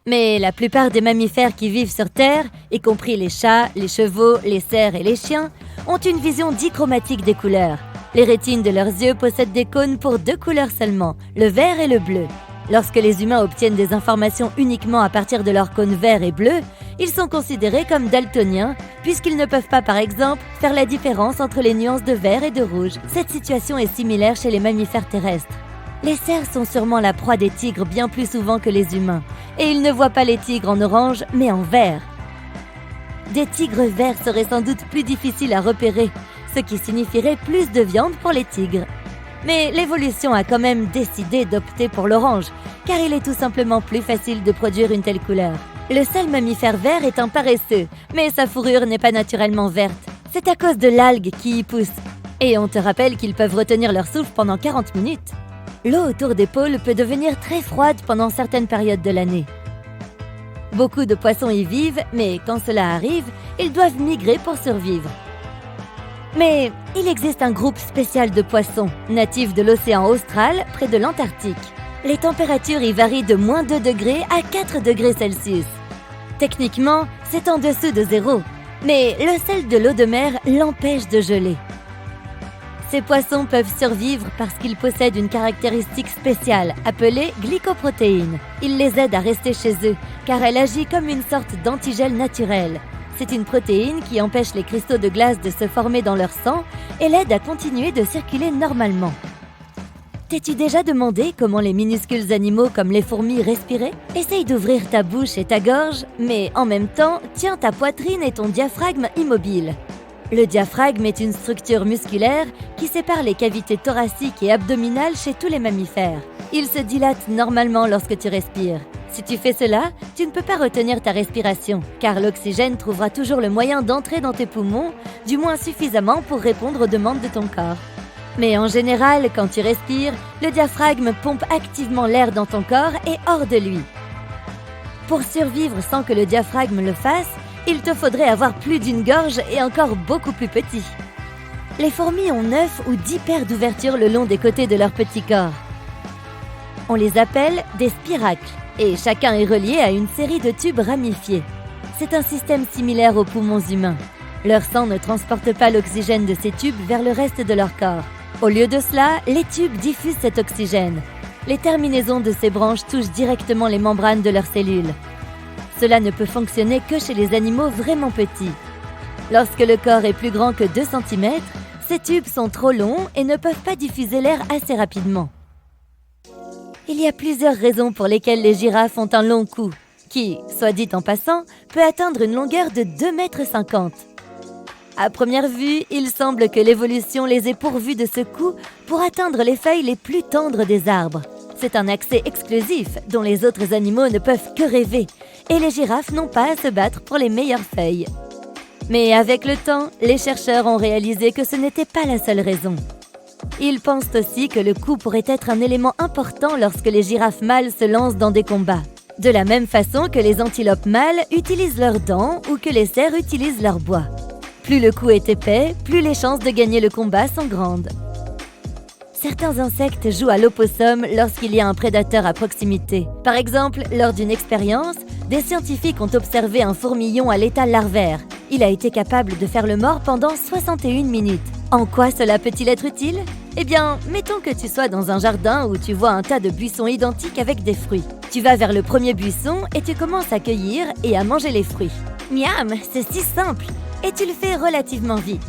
Speaker 7: Mais la plupart des mammifères qui vivent sur Terre, y compris les chats, les chevaux, les cerfs et les chiens, ont une vision dichromatique des couleurs. Les rétines de leurs yeux possèdent des cônes pour 2 couleurs seulement, le vert et le bleu. Lorsque les humains obtiennent des informations uniquement à partir de leurs cônes vert et bleu, ils sont considérés comme daltoniens, puisqu'ils ne peuvent pas, par exemple, faire la différence entre les nuances de vert et de rouge. Cette situation est similaire chez les mammifères terrestres. Les cerfs sont sûrement la proie des tigres bien plus souvent que les humains, et ils ne voient pas les tigres en orange, mais en vert. Des tigres verts seraient sans doute plus difficiles à repérer, ce qui signifierait plus de viande pour les tigres. Mais l'évolution a quand même décidé d'opter pour l'orange, car il est tout simplement plus facile de produire une telle couleur. Le seul mammifère vert est un paresseux, mais sa fourrure n'est pas naturellement verte. C'est à cause de l'algue qui y pousse. Et on te rappelle qu'ils peuvent retenir leur souffle pendant 40 minutes. L'eau autour des pôles peut devenir très froide pendant certaines périodes de l'année. Beaucoup de poissons y vivent, mais quand cela arrive, ils doivent migrer pour survivre. Mais il existe un groupe spécial de poissons, natifs de l'océan austral, près de l'Antarctique. Les températures y varient de moins 2 degrés à 4 degrés Celsius. Techniquement, c'est en dessous de zéro, mais le sel de l'eau de mer l'empêche de geler. Ces poissons peuvent survivre parce qu'ils possèdent une caractéristique spéciale appelée glycoprotéine. Il les aide à rester chez eux, car elle agit comme une sorte d'antigel naturel. C'est une protéine qui empêche les cristaux de glace de se former dans leur sang et l'aide à continuer de circuler normalement. T'es-tu déjà demandé comment les minuscules animaux comme les fourmis respiraient? Essaye d'ouvrir ta bouche et ta gorge, mais en même temps, tiens ta poitrine et ton diaphragme immobiles. Le diaphragme est une structure musculaire qui sépare les cavités thoraciques et abdominales chez tous les mammifères. Il se dilate normalement lorsque tu respires. Si tu fais cela, tu ne peux pas retenir ta respiration, car l'oxygène trouvera toujours le moyen d'entrer dans tes poumons, du moins suffisamment pour répondre aux demandes de ton corps. Mais en général, quand tu respires, le diaphragme pompe activement l'air dans ton corps et hors de lui. Pour survivre sans que le diaphragme le fasse, il te faudrait avoir plus d'une gorge et encore beaucoup plus petit. Les fourmis ont 9 ou 10 paires d'ouvertures le long des côtés de leur petit corps. On les appelle des spiracles, et chacun est relié à une série de tubes ramifiés. C'est un système similaire aux poumons humains. Leur sang ne transporte pas l'oxygène de ces tubes vers le reste de leur corps. Au lieu de cela, les tubes diffusent cet oxygène. Les terminaisons de ces branches touchent directement les membranes de leurs cellules. Cela ne peut fonctionner que chez les animaux vraiment petits. Lorsque le corps est plus grand que 2 cm, ces tubes sont trop longs et ne peuvent pas diffuser l'air assez rapidement. Il y a plusieurs raisons pour lesquelles les girafes ont un long cou, qui, soit dit en passant, peut atteindre une longueur de 2,50 m. À première vue, il semble que l'évolution les ait pourvues de ce cou pour atteindre les feuilles les plus tendres des arbres. C'est un accès exclusif dont les autres animaux ne peuvent que rêver, et les girafes n'ont pas à se battre pour les meilleures feuilles. Mais avec le temps, les chercheurs ont réalisé que ce n'était pas la seule raison. Ils pensent aussi que le cou pourrait être un élément important lorsque les girafes mâles se lancent dans des combats. De la même façon que les antilopes mâles utilisent leurs dents ou que les cerfs utilisent leur bois. Plus le cou est épais, plus les chances de gagner le combat sont grandes. Certains insectes jouent à l'opossum lorsqu'il y a un prédateur à proximité. Par exemple, lors d'une expérience, des scientifiques ont observé un fourmillon à l'état larvaire. Il a été capable de faire le mort pendant 61 minutes. En quoi cela peut-il être utile? Eh bien, mettons que tu sois dans un jardin où tu vois un tas de buissons identiques avec des fruits. Tu vas vers le premier buisson et tu commences à cueillir et à manger les fruits. Miam, c'est si simple! Et tu le fais relativement vite.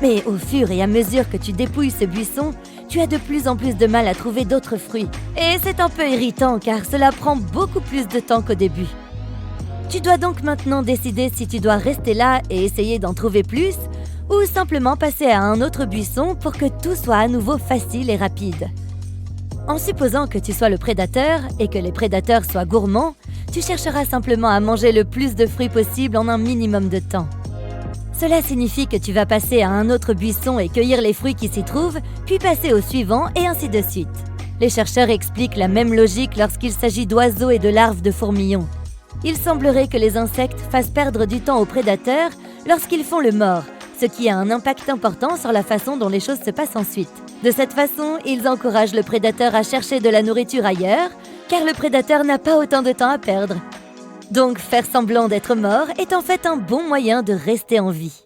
Speaker 7: Mais au fur et à mesure que tu dépouilles ce buisson, tu as de plus en plus de mal à trouver d'autres fruits. Et c'est un peu irritant car cela prend beaucoup plus de temps qu'au début. Tu dois donc maintenant décider si tu dois rester là et essayer d'en trouver plus ou simplement passer à un autre buisson pour que tout soit à nouveau facile et rapide. En supposant que tu sois le prédateur et que les prédateurs soient gourmands, tu chercheras simplement à manger le plus de fruits possible en un minimum de temps. Cela signifie que tu vas passer à un autre buisson et cueillir les fruits qui s'y trouvent, puis passer au suivant et ainsi de suite. Les chercheurs expliquent la même logique lorsqu'il s'agit d'oiseaux et de larves de fourmillons. Il semblerait que les insectes fassent perdre du temps aux prédateurs lorsqu'ils font le mort, ce qui a un impact important sur la façon dont les choses se passent ensuite. De cette façon, ils encouragent le prédateur à chercher de la nourriture ailleurs, car le prédateur n'a pas autant de temps à perdre. Donc faire semblant d'être mort est en fait un bon moyen de rester en vie.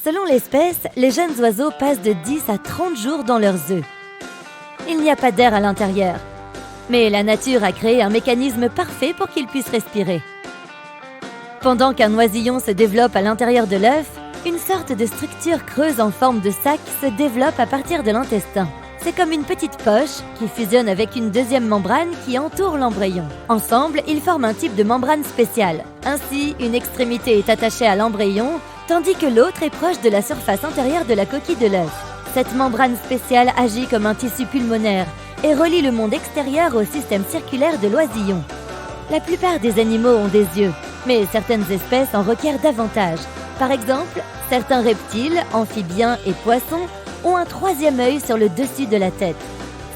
Speaker 7: Selon l'espèce, les jeunes oiseaux passent de 10 à 30 jours dans leurs œufs. Il n'y a pas d'air à l'intérieur, mais la nature a créé un mécanisme parfait pour qu'ils puissent respirer. Pendant qu'un oisillon se développe à l'intérieur de l'œuf, une sorte de structure creuse en forme de sac se développe à partir de l'intestin. C'est comme une petite poche qui fusionne avec une deuxième membrane qui entoure l'embryon. Ensemble, ils forment un type de membrane spéciale. Ainsi, une extrémité est attachée à l'embryon, tandis que l'autre est proche de la surface intérieure de la coquille de l'œuf. Cette membrane spéciale agit comme un tissu pulmonaire et relie le monde extérieur au système circulaire de l'oisillon. La plupart des animaux ont des yeux, mais certaines espèces en requièrent davantage. Par exemple, certains reptiles, amphibiens et poissons ont un troisième œil sur le dessus de la tête.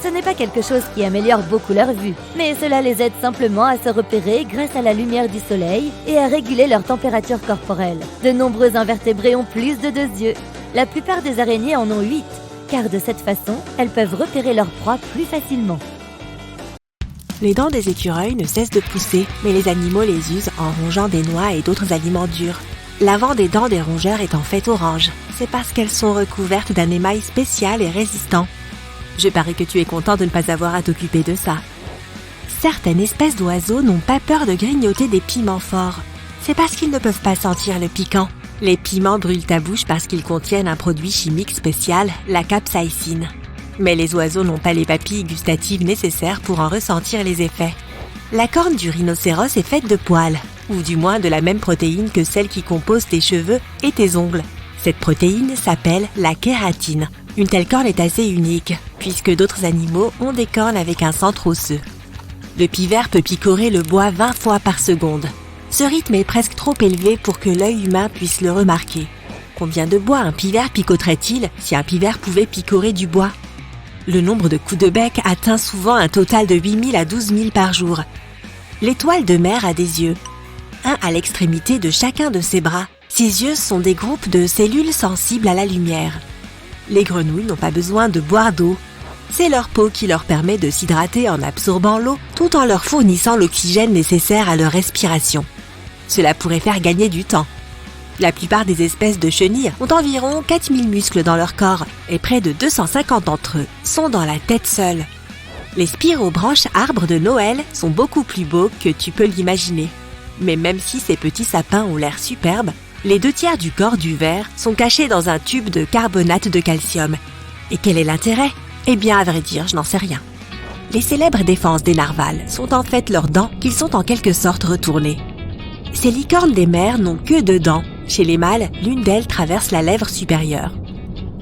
Speaker 7: Ce n'est pas quelque chose qui améliore beaucoup leur vue, mais cela les aide simplement à se repérer grâce à la lumière du soleil et à réguler leur température corporelle. De nombreux invertébrés ont plus de 2 yeux. La plupart des araignées en ont 8, car de cette façon, elles peuvent repérer leur proie plus facilement.
Speaker 6: Les dents des écureuils ne cessent de pousser, mais les animaux les usent en rongeant des noix et d'autres aliments durs. L'avant des dents des rongeurs est en fait orange. C'est parce qu'elles sont recouvertes d'un émail spécial et résistant. Je parie que tu es content de ne pas avoir à t'occuper de ça. Certaines espèces d'oiseaux n'ont pas peur de grignoter des piments forts. C'est parce qu'ils ne peuvent pas sentir le piquant. Les piments brûlent ta bouche parce qu'ils contiennent un produit chimique spécial, la capsaïcine. Mais les oiseaux n'ont pas les papilles gustatives nécessaires pour en ressentir les effets. La corne du rhinocéros est faite de poils, ou du moins de la même protéine que celle qui compose tes cheveux et tes ongles. Cette protéine s'appelle la kératine. Une telle corne est assez unique, puisque d'autres animaux ont des cornes avec un centre osseux. Le pivert peut picorer le bois 20 fois par seconde. Ce rythme est presque trop élevé pour que l'œil humain puisse le remarquer. Combien de bois un pivert picoterait-il si un pivert pouvait picorer du bois ? Le nombre de coups de bec atteint souvent un total de 8 000 à 12 000 par jour. L'étoile de mer a des yeux, un à l'extrémité de chacun de ses bras. Ces yeux sont des groupes de cellules sensibles à la lumière. Les grenouilles n'ont pas besoin de boire d'eau. C'est leur peau qui leur permet de s'hydrater en absorbant l'eau tout en leur fournissant l'oxygène nécessaire à leur respiration. Cela pourrait faire gagner du temps. La plupart des espèces de chenilles ont environ 4000 muscles dans leur corps et près de 250 d'entre eux sont dans la tête seule. Les spirobranches arbres de Noël sont beaucoup plus beaux que tu peux l'imaginer. Mais même si ces petits sapins ont l'air superbes, les 2/3 du corps du ver sont cachés dans un tube de carbonate de calcium. Et quel est l'intérêt ? Eh bien, à vrai dire, je n'en sais rien. Les célèbres défenses des narvals sont en fait leurs dents qu'ils sont en quelque sorte retournées. Ces licornes des mers n'ont que 2 dents. Chez les mâles, l'une d'elles traverse la lèvre supérieure.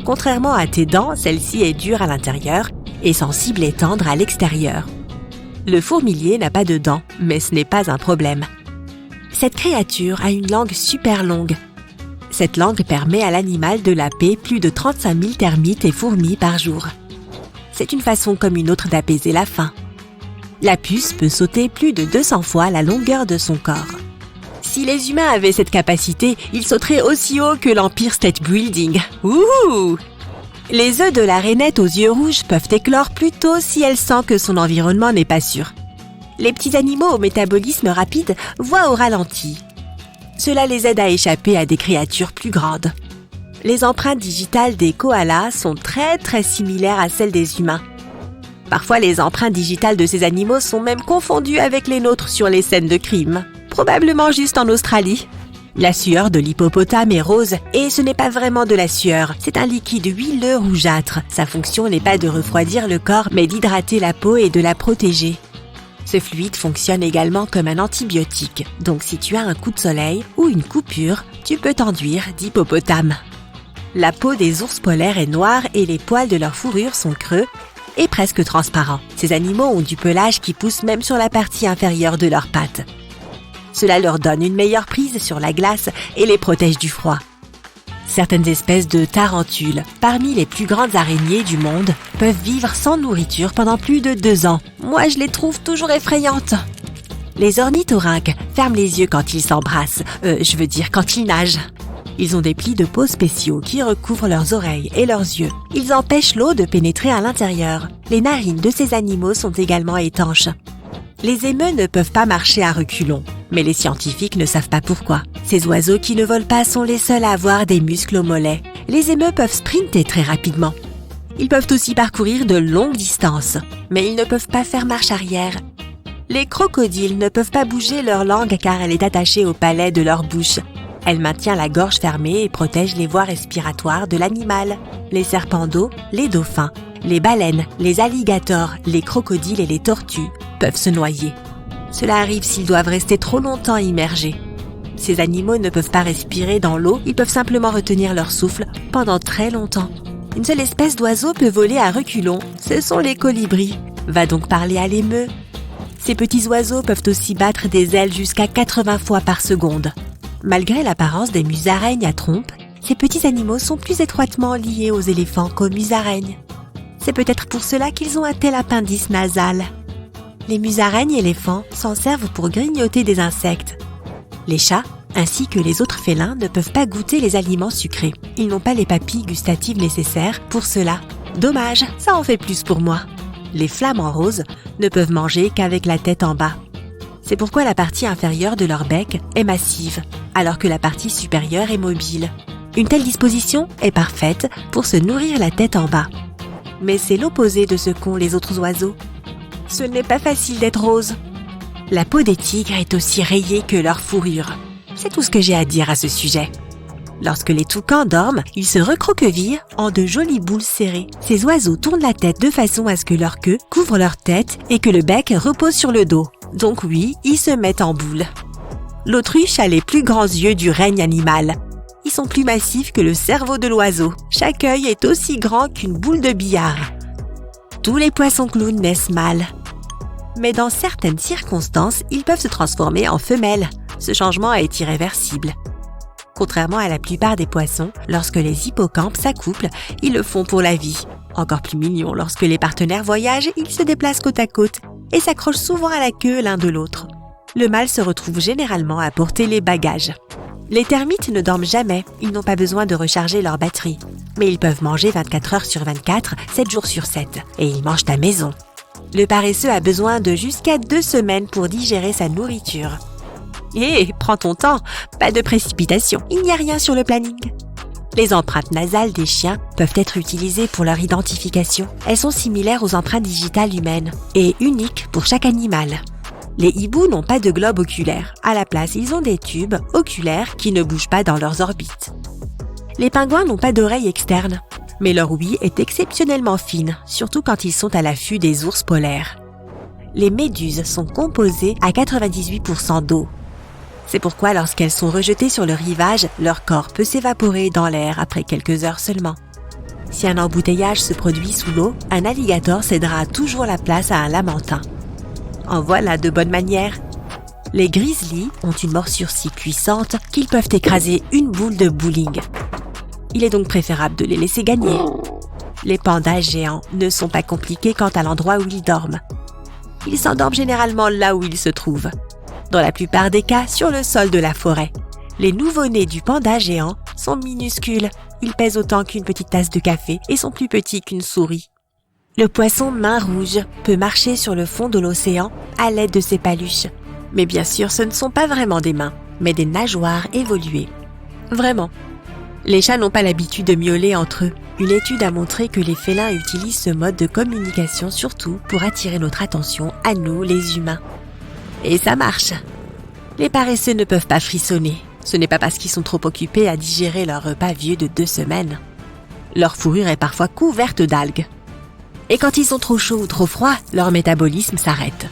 Speaker 6: Contrairement à tes dents, celle-ci est dure à l'intérieur et sensible et tendre à l'extérieur. Le fourmilier n'a pas de dents, mais ce n'est pas un problème. Cette créature a une langue super longue. Cette langue permet à l'animal de laper plus de 35 000 termites et fourmis par jour. C'est une façon comme une autre d'apaiser la faim. La puce peut sauter plus de 200 fois la longueur de son corps. Si les humains avaient cette capacité, ils sauteraient aussi haut que l'Empire State Building. Ouh! Les œufs de la rainette aux yeux rouges peuvent éclore plus tôt si elle sent que son environnement n'est pas sûr. Les petits animaux au métabolisme rapide voient au ralenti. Cela les aide à échapper à des créatures plus grandes. Les empreintes digitales des koalas sont très similaires à celles des humains. Parfois, les empreintes digitales de ces animaux sont même confondues avec les nôtres sur les scènes de crime. Probablement juste en Australie. La sueur de l'hippopotame est rose et ce n'est pas vraiment de la sueur, c'est un liquide huileux rougeâtre. Sa fonction n'est pas de refroidir le corps mais d'hydrater la peau et de la protéger. Ce fluide fonctionne également comme un antibiotique, donc si tu as un coup de soleil ou une coupure, tu peux t'enduire d'hippopotame. La peau des ours polaires est noire et les poils de leur fourrure sont creux et presque transparents. Ces animaux ont du pelage qui pousse même sur la partie inférieure de leurs pattes. Cela leur donne une meilleure prise sur la glace et les protège du froid. Certaines espèces de tarentules, parmi les plus grandes araignées du monde, peuvent vivre sans nourriture pendant plus de 2 ans. Moi, je les trouve toujours effrayantes. Les ornithorynques ferment les yeux quand ils s'embrassent, quand ils nagent. Ils ont des plis de peau spéciaux qui recouvrent leurs oreilles et leurs yeux. Ils empêchent l'eau de pénétrer à l'intérieur. Les narines de ces animaux sont également étanches. Les émeus ne peuvent pas marcher à reculons, mais les scientifiques ne savent pas pourquoi. Ces oiseaux qui ne volent pas sont les seuls à avoir des muscles aux mollets. Les émeus peuvent sprinter très rapidement. Ils peuvent aussi parcourir de longues distances, mais ils ne peuvent pas faire marche arrière. Les crocodiles ne peuvent pas bouger leur langue car elle est attachée au palais de leur bouche. Elle maintient la gorge fermée et protège les voies respiratoires de l'animal. Les serpents d'eau, les dauphins, les baleines, les alligators, les crocodiles et les tortues peuvent se noyer. Cela arrive s'ils doivent rester trop longtemps immergés. Ces animaux ne peuvent pas respirer dans l'eau, ils peuvent simplement retenir leur souffle pendant très longtemps. Une seule espèce d'oiseau peut voler à reculons, ce sont les colibris. Va donc parler à l'émeu. Ces petits oiseaux peuvent aussi battre des ailes jusqu'à 80 fois par seconde. Malgré l'apparence des musaraignes à trompe, ces petits animaux sont plus étroitement liés aux éléphants qu'aux musaraignes. C'est peut-être pour cela qu'ils ont un tel appendice nasal. Les musaraignes éléphants s'en servent pour grignoter des insectes. Les chats, ainsi que les autres félins, ne peuvent pas goûter les aliments sucrés. Ils n'ont pas les papilles gustatives nécessaires pour cela. Dommage, ça en fait plus pour moi. Les flamants roses ne peuvent manger qu'avec la tête en bas. C'est pourquoi la partie inférieure de leur bec est massive, alors que la partie supérieure est mobile. Une telle disposition est parfaite pour se nourrir la tête en bas. Mais c'est l'opposé de ce qu'ont les autres oiseaux. Ce n'est pas facile d'être rose. La peau des tigres est aussi rayée que leur fourrure. C'est tout ce que j'ai à dire à ce sujet. Lorsque les toucans dorment, ils se recroquevillent en de jolies boules serrées. Ces oiseaux tournent la tête de façon à ce que leur queue couvre leur tête et que le bec repose sur le dos. Donc oui, ils se mettent en boule. L'autruche a les plus grands yeux du règne animal. Ils sont plus massifs que le cerveau de l'oiseau. Chaque œil est aussi grand qu'une boule de billard. Tous les poissons clowns naissent mâles. Mais dans certaines circonstances, ils peuvent se transformer en femelles. Ce changement est irréversible. Contrairement à la plupart des poissons, lorsque les hippocampes s'accouplent, ils le font pour la vie. Encore plus mignon, lorsque les partenaires voyagent, ils se déplacent côte à côte et s'accrochent souvent à la queue l'un de l'autre. Le mâle se retrouve généralement à porter les bagages. Les termites ne dorment jamais, ils n'ont pas besoin de recharger leur batterie. Mais ils peuvent manger 24 heures sur 24, 7 jours sur 7, et ils mangent à maison. Le paresseux a besoin de jusqu'à 2 semaines pour digérer sa nourriture. Prends ton temps, pas de précipitation, il n'y a rien sur le planning. Les empreintes nasales des chiens peuvent être utilisées pour leur identification. Elles sont similaires aux empreintes digitales humaines et uniques pour chaque animal. Les hiboux n'ont pas de globe oculaire. À la place, ils ont des tubes oculaires qui ne bougent pas dans leurs orbites. Les pingouins n'ont pas d'oreilles externes, mais leur ouïe est exceptionnellement fine, surtout quand ils sont à l'affût des ours polaires. Les méduses sont composées à 98% d'eau. C'est pourquoi lorsqu'elles sont rejetées sur le rivage, leur corps peut s'évaporer dans l'air après quelques heures seulement. Si un embouteillage se produit sous l'eau, un alligator cédera toujours la place à un lamantin. En voilà de bonnes manières. Les grizzlies ont une morsure si puissante qu'ils peuvent écraser une boule de bowling. Il est donc préférable de les laisser gagner. Les pandas géants ne sont pas compliqués quant à l'endroit où ils dorment. Ils s'endorment généralement là où ils se trouvent. Dans la plupart des cas, sur le sol de la forêt. Les nouveau-nés du panda géant sont minuscules. Ils pèsent autant qu'une petite tasse de café et sont plus petits qu'une souris. Le poisson main rouge peut marcher sur le fond de l'océan à l'aide de ses paluches. Mais bien sûr, ce ne sont pas vraiment des mains, mais des nageoires évoluées. Vraiment. Les chats n'ont pas l'habitude de miauler entre eux. Une étude a montré que les félins utilisent ce mode de communication surtout pour attirer notre attention à nous, les humains. Et ça marche. Les paresseux ne peuvent pas frissonner. Ce n'est pas parce qu'ils sont trop occupés à digérer leur repas vieux de 2 semaines. Leur fourrure est parfois couverte d'algues. Et quand ils sont trop chauds ou trop froids, leur métabolisme s'arrête.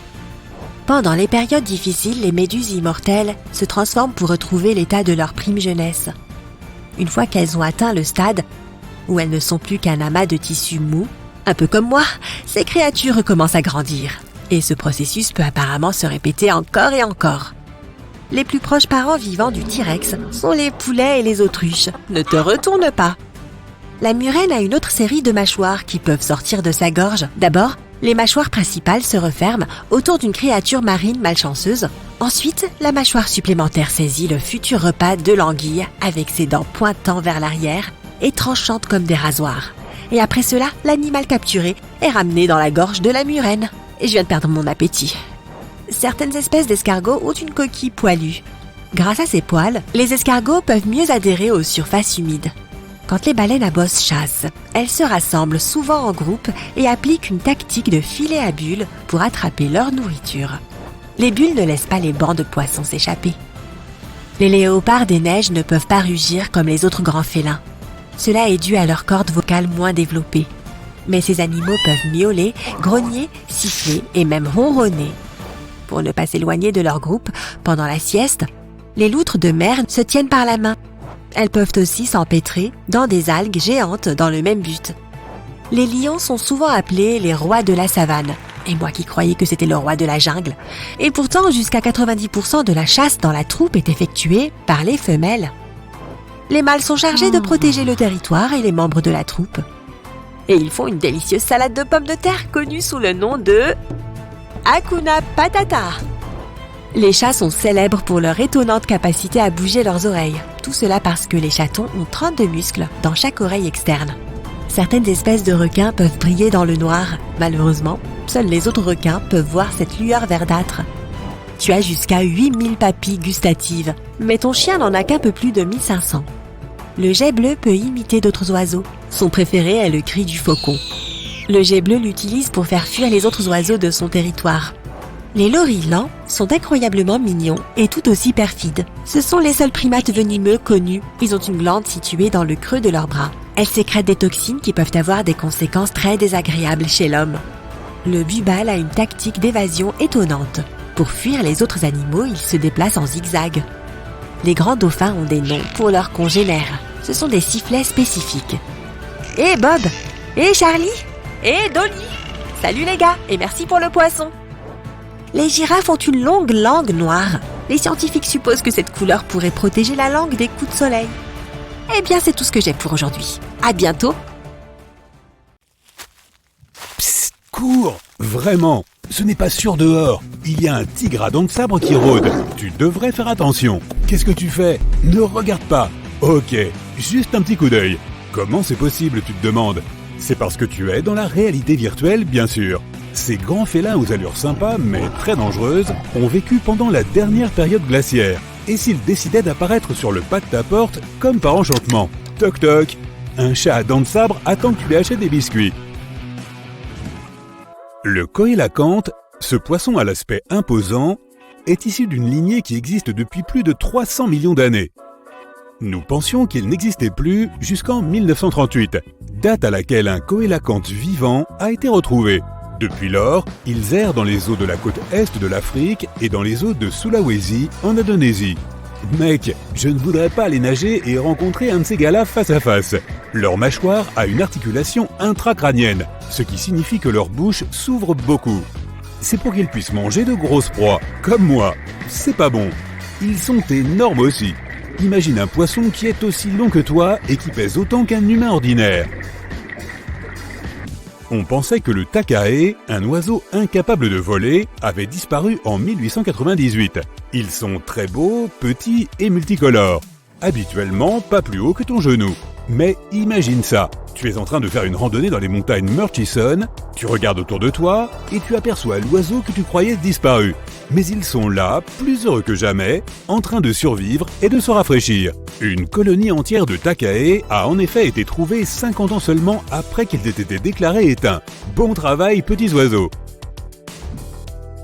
Speaker 6: Pendant les périodes difficiles, les méduses immortelles se transforment pour retrouver l'état de leur prime jeunesse. Une fois qu'elles ont atteint le stade où elles ne sont plus qu'un amas de tissu mou, un peu comme moi, ces créatures recommencent à grandir. Et ce processus peut apparemment se répéter encore et encore. Les plus proches parents vivants du T-Rex sont les poulets et les autruches. Ne te retourne pas! La murène a une autre série de mâchoires qui peuvent sortir de sa gorge. D'abord, les mâchoires principales se referment autour d'une créature marine malchanceuse. Ensuite, la mâchoire supplémentaire saisit le futur repas de l'anguille avec ses dents pointant vers l'arrière et tranchantes comme des rasoirs. Et après cela, l'animal capturé est ramené dans la gorge de la murène. Et je viens de perdre mon appétit. Certaines espèces d'escargots ont une coquille poilue. Grâce à ces poils, les escargots peuvent mieux adhérer aux surfaces humides. Quand les baleines à bosse chassent, elles se rassemblent souvent en groupe et appliquent une tactique de filet à bulles pour attraper leur nourriture. Les bulles ne laissent pas les bancs de poissons s'échapper. Les léopards des neiges ne peuvent pas rugir comme les autres grands félins. Cela est dû à leur corde vocale moins développée. Mais ces animaux peuvent miauler, grogner, siffler et même ronronner. Pour ne pas s'éloigner de leur groupe pendant la sieste, les loutres de mer se tiennent par la main. Elles peuvent aussi s'empêtrer dans des algues géantes dans le même but. Les lions sont souvent appelés les rois de la savane. Et moi qui croyais que c'était le roi de la jungle. Et pourtant, jusqu'à 90% de la chasse dans la troupe est effectuée par les femelles. Les mâles sont chargés de protéger le territoire et les membres de la troupe. Et ils font une délicieuse salade de pommes de terre connue sous le nom de Hakuna Patata. Les chats sont célèbres pour leur étonnante capacité à bouger leurs oreilles. Tout cela parce que les chatons ont 32 muscles dans chaque oreille externe. Certaines espèces de requins peuvent briller dans le noir. Malheureusement, seuls les autres requins peuvent voir cette lueur verdâtre. Tu as jusqu'à 8000 papilles gustatives, mais ton chien n'en a qu'un peu plus de 1500. Le geais bleu peut imiter d'autres oiseaux. Son préféré est le cri du faucon. Le geais bleu l'utilise pour faire fuir les autres oiseaux de son territoire. Les loris lents sont incroyablement mignons et tout aussi perfides. Ce sont les seuls primates venimeux connus. Ils ont une glande située dans le creux de leurs bras. Elle sécrète des toxines qui peuvent avoir des conséquences très désagréables chez l'homme. Le bubal a une tactique d'évasion étonnante. Pour fuir les autres animaux, il se déplace en zigzag. Les grands dauphins ont des noms pour leurs congénères. Ce sont des sifflets spécifiques. Hé Bob! Hé Charlie! Hé Dolly! Salut les gars et merci pour le poisson! Les girafes ont une longue langue noire. Les scientifiques supposent que cette couleur pourrait protéger la langue des coups de soleil. Eh bien, c'est tout ce que j'ai pour aujourd'hui. À bientôt!
Speaker 3: Psst, cours! Vraiment! Ce n'est pas sûr dehors. Il y a un tigre à dents de sabre qui rôde. Tu devrais faire attention. Qu'est-ce que tu fais? Ne regarde pas. Ok, juste un petit coup d'œil. Comment c'est possible, tu te demandes? C'est parce que tu es dans la réalité virtuelle, bien sûr. Ces grands félins aux allures sympas, mais très dangereuses, ont vécu pendant la dernière période glaciaire. Et s'ils décidaient d'apparaître sur le pas de ta porte, comme par enchantement? Toc toc! Un chat à dents de sabre attend que tu lui achètes des biscuits. Le coélacanthe, ce poisson à l'aspect imposant, est issu d'une lignée qui existe depuis plus de 300 millions d'années. Nous pensions qu'il n'existait plus jusqu'en 1938, date à laquelle un coélacanthe vivant a été retrouvé. Depuis lors, ils errent dans les eaux de la côte est de l'Afrique et dans les eaux de Sulawesi en Indonésie. Mec, je ne voudrais pas aller nager et rencontrer un de ces gars-là face à face. Leur mâchoire a une articulation intracrânienne, ce qui signifie que leur bouche s'ouvre beaucoup. C'est pour qu'ils puissent manger de grosses proies, comme moi. C'est pas bon. Ils sont énormes aussi. Imagine un poisson qui est aussi long que toi et qui pèse autant qu'un humain ordinaire. On pensait que le takae, un oiseau incapable de voler, avait disparu en 1898. Ils sont très beaux, petits et multicolores. Habituellement, pas plus haut que ton genou. Mais imagine ça, tu es en train de faire une randonnée dans les montagnes Murchison, tu regardes autour de toi et tu aperçois l'oiseau que tu croyais disparu. Mais ils sont là, plus heureux que jamais, en train de survivre et de se rafraîchir. Une colonie entière de takae a en effet été trouvée 50 ans seulement après qu'ils aient été déclarés éteints. Bon travail, petits oiseaux!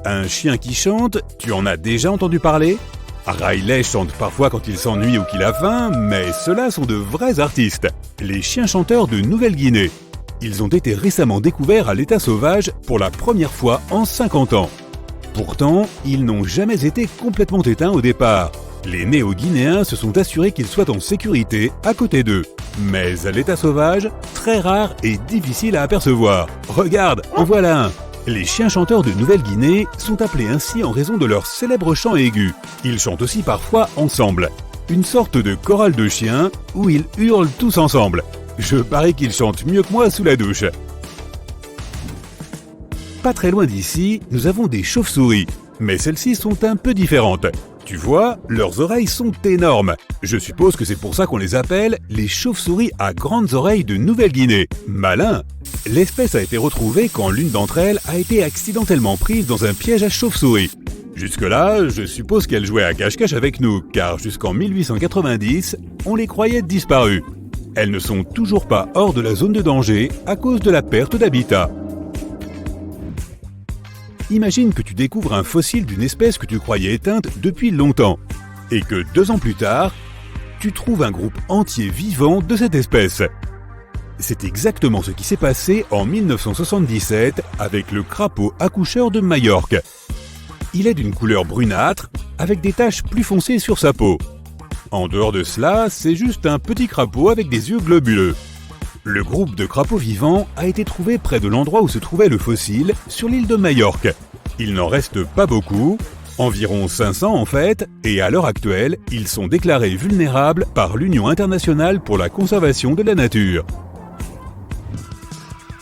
Speaker 3: Un chien qui chante, tu en as déjà entendu parler? Riley chante parfois quand il s'ennuie ou qu'il a faim, mais ceux-là sont de vrais artistes. Les chiens chanteurs de Nouvelle-Guinée. Ils ont été récemment découverts à l'état sauvage pour la première fois en 50 ans. Pourtant, ils n'ont jamais été complètement éteints au départ. Les Néo-Guinéens se sont assurés qu'ils soient en sécurité à côté d'eux. Mais à l'état sauvage, très rare et difficile à apercevoir. Regarde, en voilà un! Les chiens chanteurs de Nouvelle-Guinée sont appelés ainsi en raison de leur célèbre chant aigu. Ils chantent aussi parfois ensemble. Une sorte de chorale de chiens où ils hurlent tous ensemble. Je parie qu'ils chantent mieux que moi sous la douche. Pas très loin d'ici, nous avons des chauves-souris. Mais celles-ci sont un peu différentes. Tu vois, leurs oreilles sont énormes. Je suppose que c'est pour ça qu'on les appelle les chauves-souris à grandes oreilles de Nouvelle-Guinée. Malin! L'espèce a été retrouvée quand l'une d'entre elles a été accidentellement prise dans un piège à chauve-souris. Jusque-là, je suppose qu'elles jouaient à cache-cache avec nous, car jusqu'en 1890, on les croyait disparues. Elles ne sont toujours pas hors de la zone de danger à cause de la perte d'habitat. Imagine que tu découvres un fossile d'une espèce que tu croyais éteinte depuis longtemps, et que 2 ans plus tard, tu trouves un groupe entier vivant de cette espèce. C'est exactement ce qui s'est passé en 1977 avec le crapaud accoucheur de Majorque. Il est d'une couleur brunâtre, avec des taches plus foncées sur sa peau. En dehors de cela, c'est juste un petit crapaud avec des yeux globuleux. Le groupe de crapauds vivants a été trouvé près de l'endroit où se trouvait le fossile, sur l'île de Majorque. Il n'en reste pas beaucoup, environ 500 en fait, et à l'heure actuelle, ils sont déclarés vulnérables par l'Union internationale pour la conservation de la nature.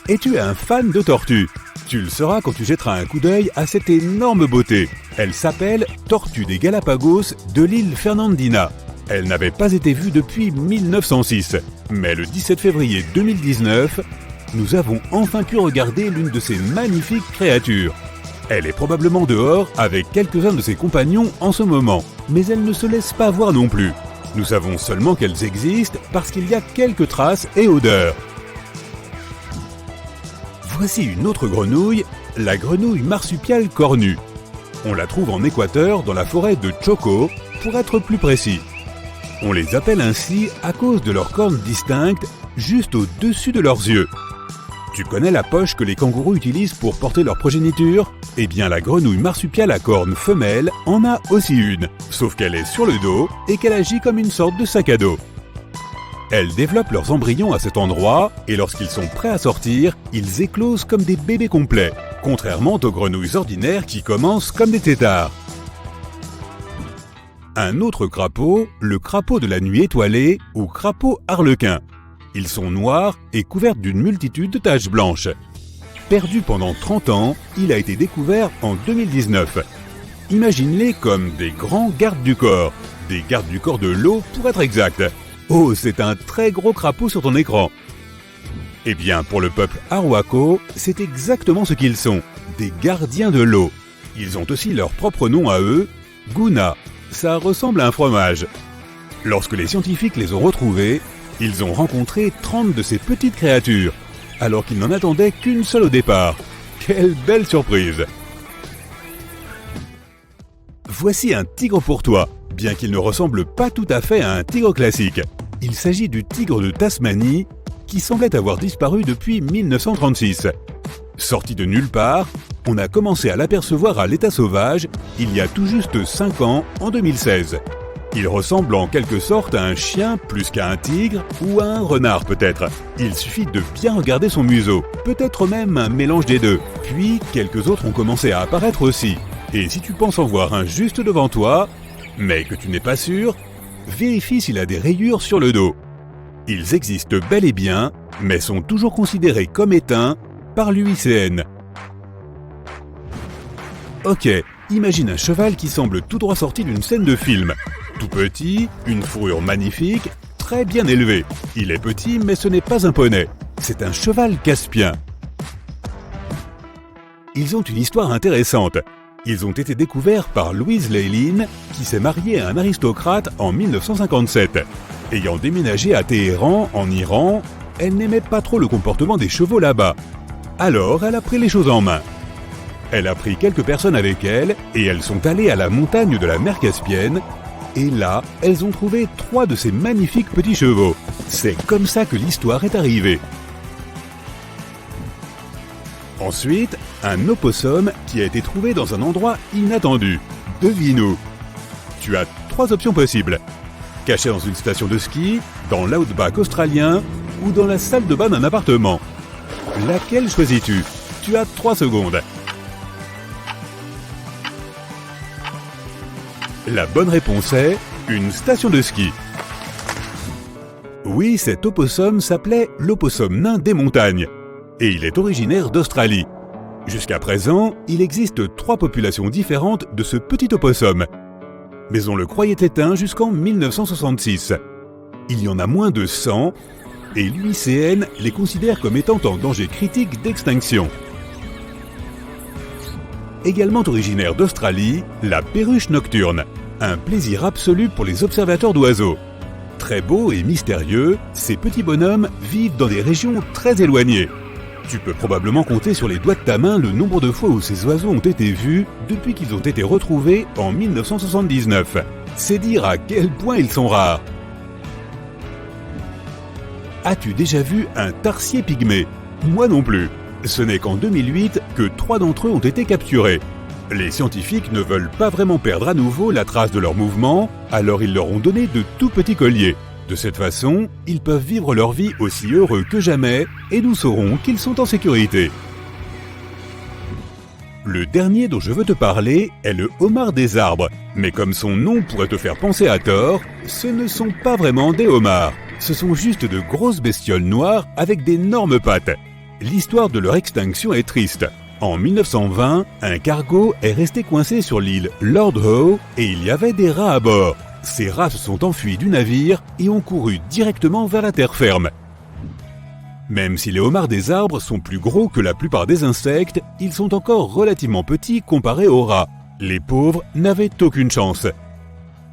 Speaker 3: Es-tu un fan de tortues? Tu le seras quand tu jetteras un coup d'œil à cette énorme beauté. Elle s'appelle Tortue des Galapagos de l'île Fernandina. Elle n'avait pas été vue depuis 1906, mais le 17 février 2019, nous avons enfin pu regarder l'une de ces magnifiques créatures. Elle est probablement dehors avec quelques-uns de ses compagnons en ce moment, mais elle ne se laisse pas voir non plus. Nous savons seulement qu'elles existent parce qu'il y a quelques traces et odeurs. Voici une autre grenouille, la grenouille marsupiale cornue. On la trouve en Équateur dans la forêt de Choco, pour être plus précis. On les appelle ainsi à cause de leurs cornes distinctes juste au-dessus de leurs yeux. Tu connais la poche que les kangourous utilisent pour porter leur progéniture? Eh bien la grenouille marsupiale à cornes femelle en a aussi une, sauf qu'elle est sur le dos et qu'elle agit comme une sorte de sac à dos. Elles développent leurs embryons à cet endroit et lorsqu'ils sont prêts à sortir, ils éclosent comme des bébés complets, contrairement aux grenouilles ordinaires qui commencent comme des têtards. Un autre crapaud, le crapaud de la nuit étoilée ou crapaud arlequin. Ils sont noirs et couverts d'une multitude de taches blanches. Perdu pendant 30 ans, il a été découvert en 2019. Imagine-les comme des grands gardes du corps de l'eau pour être exact. Oh, c'est un très gros crapaud sur ton écran. Eh bien, pour le peuple Arhuaco, c'est exactement ce qu'ils sont, des gardiens de l'eau. Ils ont aussi leur propre nom à eux, Guna. Ça ressemble à un fromage. Lorsque les scientifiques les ont retrouvés, ils ont rencontré 30 de ces petites créatures, alors qu'ils n'en attendaient qu'une seule au départ. Quelle belle surprise! Voici un tigre pour toi, bien qu'il ne ressemble pas tout à fait à un tigre classique. Il s'agit du tigre de Tasmanie, qui semblait avoir disparu depuis 1936. Sorti de nulle part, on a commencé à l'apercevoir à l'état sauvage il y a tout juste 5 ans, en 2016. Il ressemble en quelque sorte à un chien plus qu'à un tigre ou à un renard peut-être. Il suffit de bien regarder son museau, peut-être même un mélange des deux. Puis, quelques autres ont commencé à apparaître aussi. Et si tu penses en voir un juste devant toi, mais que tu n'es pas sûr, vérifie s'il a des rayures sur le dos. Ils existent bel et bien, mais sont toujours considérés comme éteints par l'UICN. Ok, imagine un cheval qui semble tout droit sorti d'une scène de film. Tout petit, une fourrure magnifique, très bien élevé. Il est petit, mais ce n'est pas un poney. C'est un cheval caspien. Ils ont une histoire intéressante. Ils ont été découverts par Louise Leylin, qui s'est mariée à un aristocrate en 1957. Ayant déménagé à Téhéran, en Iran, elle n'aimait pas trop le comportement des chevaux là-bas. Alors, elle a pris les choses en main. Elle a pris quelques personnes avec elle et elles sont allées à la montagne de la mer Caspienne. Et là, elles ont trouvé 3 de ces magnifiques petits chevaux. C'est comme ça que l'histoire est arrivée. Ensuite, un opossum qui a été trouvé dans un endroit inattendu. Devine où? Tu as 3 options possibles. Caché dans une station de ski, dans l'outback australien ou dans la salle de bain d'un appartement. Laquelle choisis-tu? Tu as 3 secondes. La bonne réponse est une station de ski. Oui, cet opossum s'appelait l'opossum nain des montagnes et il est originaire d'Australie. Jusqu'à présent, il existe 3 populations différentes de ce petit opossum. mais on le croyait éteint jusqu'en 1966. Il y en a moins de 100, et l'UICN les considère comme étant en danger critique d'extinction. Également originaire d'Australie, la perruche nocturne, un plaisir absolu pour les observateurs d'oiseaux. Très beaux et mystérieux, ces petits bonhommes vivent dans des régions très éloignées. Tu peux probablement compter sur les doigts de ta main le nombre de fois où ces oiseaux ont été vus depuis qu'ils ont été retrouvés en 1979. C'est dire à quel point ils sont rares. As-tu déjà vu un tarsier pygmée? Moi non plus. Ce n'est qu'en 2008 que 3 d'entre eux ont été capturés. Les scientifiques ne veulent pas vraiment perdre à nouveau la trace de leur mouvement, alors ils leur ont donné de tout petits colliers. De cette façon, ils peuvent vivre leur vie aussi heureux que jamais et nous saurons qu'ils sont en sécurité. Le dernier dont je veux te parler est le homard des arbres. Mais comme son nom pourrait te faire penser à tort, ce ne sont pas vraiment des homards. Ce sont juste de grosses bestioles noires avec d'énormes pattes. L'histoire de leur extinction est triste. En 1920, un cargo est resté coincé sur l'île Lord Howe et il y avait des rats à bord. Ces rats se sont enfuis du navire et ont couru directement vers la terre ferme. Même si les homards des arbres sont plus gros que la plupart des insectes, ils sont encore relativement petits comparés aux rats. Les pauvres n'avaient aucune chance.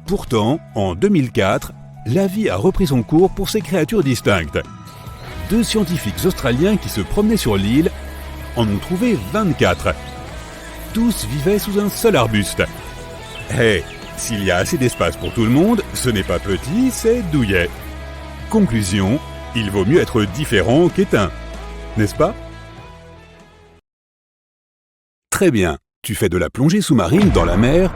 Speaker 3: Pourtant, en 2004, la vie a repris son cours pour ces créatures distinctes. 2 scientifiques australiens qui se promenaient sur l'île en ont trouvé 24. Tous vivaient sous un seul arbuste. Hey, s'il y a assez d'espace pour tout le monde, ce n'est pas petit, c'est douillet. Conclusion, il vaut mieux être différent qu'éteint, n'est-ce pas? Très bien, tu fais de la plongée sous-marine dans la mer,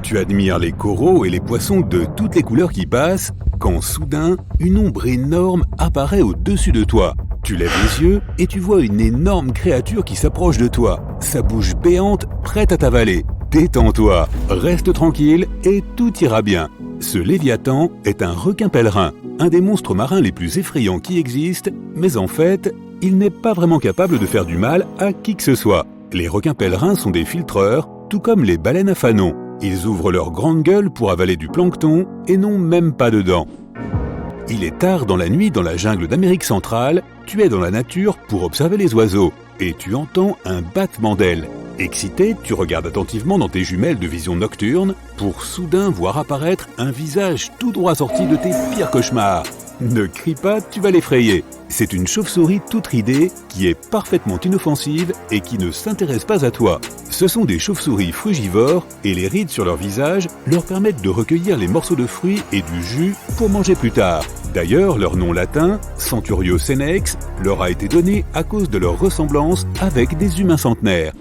Speaker 3: tu admires les coraux et les poissons de toutes les couleurs qui passent, quand soudain, une ombre énorme apparaît au-dessus de toi. Tu lèves les yeux et tu vois une énorme créature qui s'approche de toi, sa bouche béante prête à t'avaler. Détends-toi, reste tranquille et tout ira bien. Ce Léviathan est un requin pèlerin, un des monstres marins les plus effrayants qui existent, mais en fait, il n'est pas vraiment capable de faire du mal à qui que ce soit. Les requins pèlerins sont des filtreurs, tout comme les baleines à fanon. Ils ouvrent leur grande gueule pour avaler du plancton et n'ont même pas de dents. Il est tard dans la nuit dans la jungle d'Amérique centrale, tu es dans la nature pour observer les oiseaux et tu entends un battement d'ailes. Excité, tu regardes attentivement dans tes jumelles de vision nocturne pour soudain voir apparaître un visage tout droit sorti de tes pires cauchemars. Ne crie pas, tu vas l'effrayer. C'est une chauve-souris toute ridée qui est parfaitement inoffensive et qui ne s'intéresse pas à toi. Ce sont des chauves-souris frugivores et les rides sur leur visage leur permettent de recueillir les morceaux de fruits et du jus pour manger plus tard. D'ailleurs, leur nom latin, Centurio senex, leur a été donné à cause de leur ressemblance avec des humains centenaires.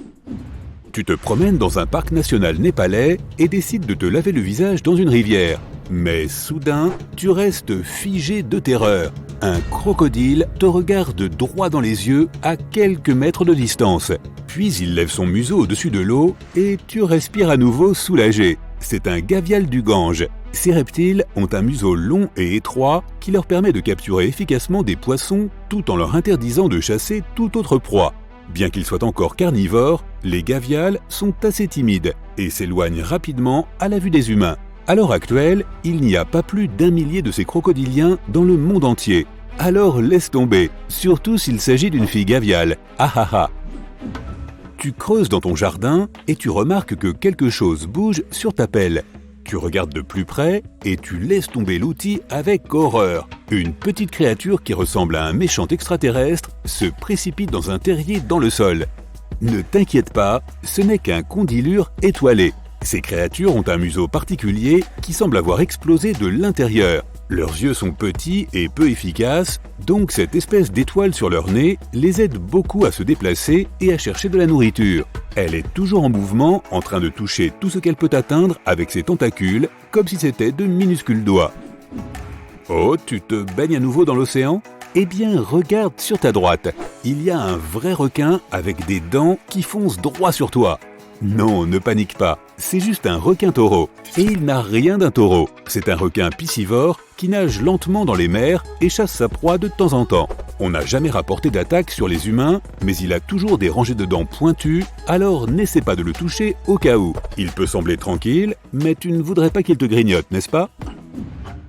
Speaker 3: Tu te promènes dans un parc national népalais et décides de te laver le visage dans une rivière. Mais soudain, tu restes figé de terreur. Un crocodile te regarde droit dans les yeux à quelques mètres de distance. Puis il lève son museau au-dessus de l'eau et tu respires à nouveau soulagé. C'est un gavial du Gange. Ces reptiles ont un museau long et étroit qui leur permet de capturer efficacement des poissons tout en leur interdisant de chasser toute autre proie. Bien qu'ils soient encore carnivores, les gavials sont assez timides et s'éloignent rapidement à la vue des humains. À l'heure actuelle, il n'y a pas plus d'1 millier de ces crocodiliens dans le monde entier. Alors laisse tomber, surtout s'il s'agit d'une fille gaviale. Ah ah ah. Tu creuses dans ton jardin et tu remarques que quelque chose bouge sur ta pelle. Tu regardes de plus près et tu laisses tomber l'outil avec horreur. Une petite créature qui ressemble à un méchant extraterrestre se précipite dans un terrier dans le sol. Ne t'inquiète pas, ce n'est qu'un condylure étoilé. Ces créatures ont un museau particulier qui semble avoir explosé de l'intérieur. Leurs yeux sont petits et peu efficaces, donc cette espèce d'étoile sur leur nez les aide beaucoup à se déplacer et à chercher de la nourriture. Elle est toujours en mouvement, en train de toucher tout ce qu'elle peut atteindre avec ses tentacules, comme si c'était de minuscules doigts. Oh, tu te baignes à nouveau dans l'océan ? Eh bien, regarde sur ta droite. Il y a un vrai requin avec des dents qui foncent droit sur toi. Non, ne panique pas, c'est juste un requin-taureau. Et il n'a rien d'un taureau. C'est un requin piscivore qui nage lentement dans les mers et chasse sa proie de temps en temps. On n'a jamais rapporté d'attaque sur les humains, mais il a toujours des rangées de dents pointues, alors n'essaie pas de le toucher au cas où. Il peut sembler tranquille, mais tu ne voudrais pas qu'il te grignote, n'est-ce pas?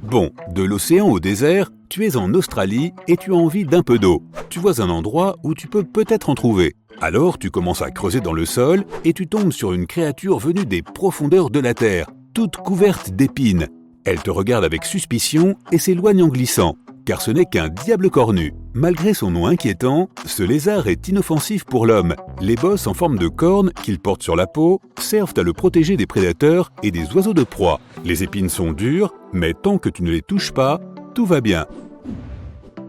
Speaker 3: Bon, de l'océan au désert, tu es en Australie et tu as envie d'un peu d'eau. Tu vois un endroit où tu peux peut-être en trouver. Alors tu commences à creuser dans le sol et tu tombes sur une créature venue des profondeurs de la terre, toute couverte d'épines. Elle te regarde avec suspicion et s'éloigne en glissant, car ce n'est qu'un diable cornu. Malgré son nom inquiétant, ce lézard est inoffensif pour l'homme. Les bosses en forme de cornes qu'il porte sur la peau servent à le protéger des prédateurs et des oiseaux de proie. Les épines sont dures, mais tant que tu ne les touches pas, tout va bien.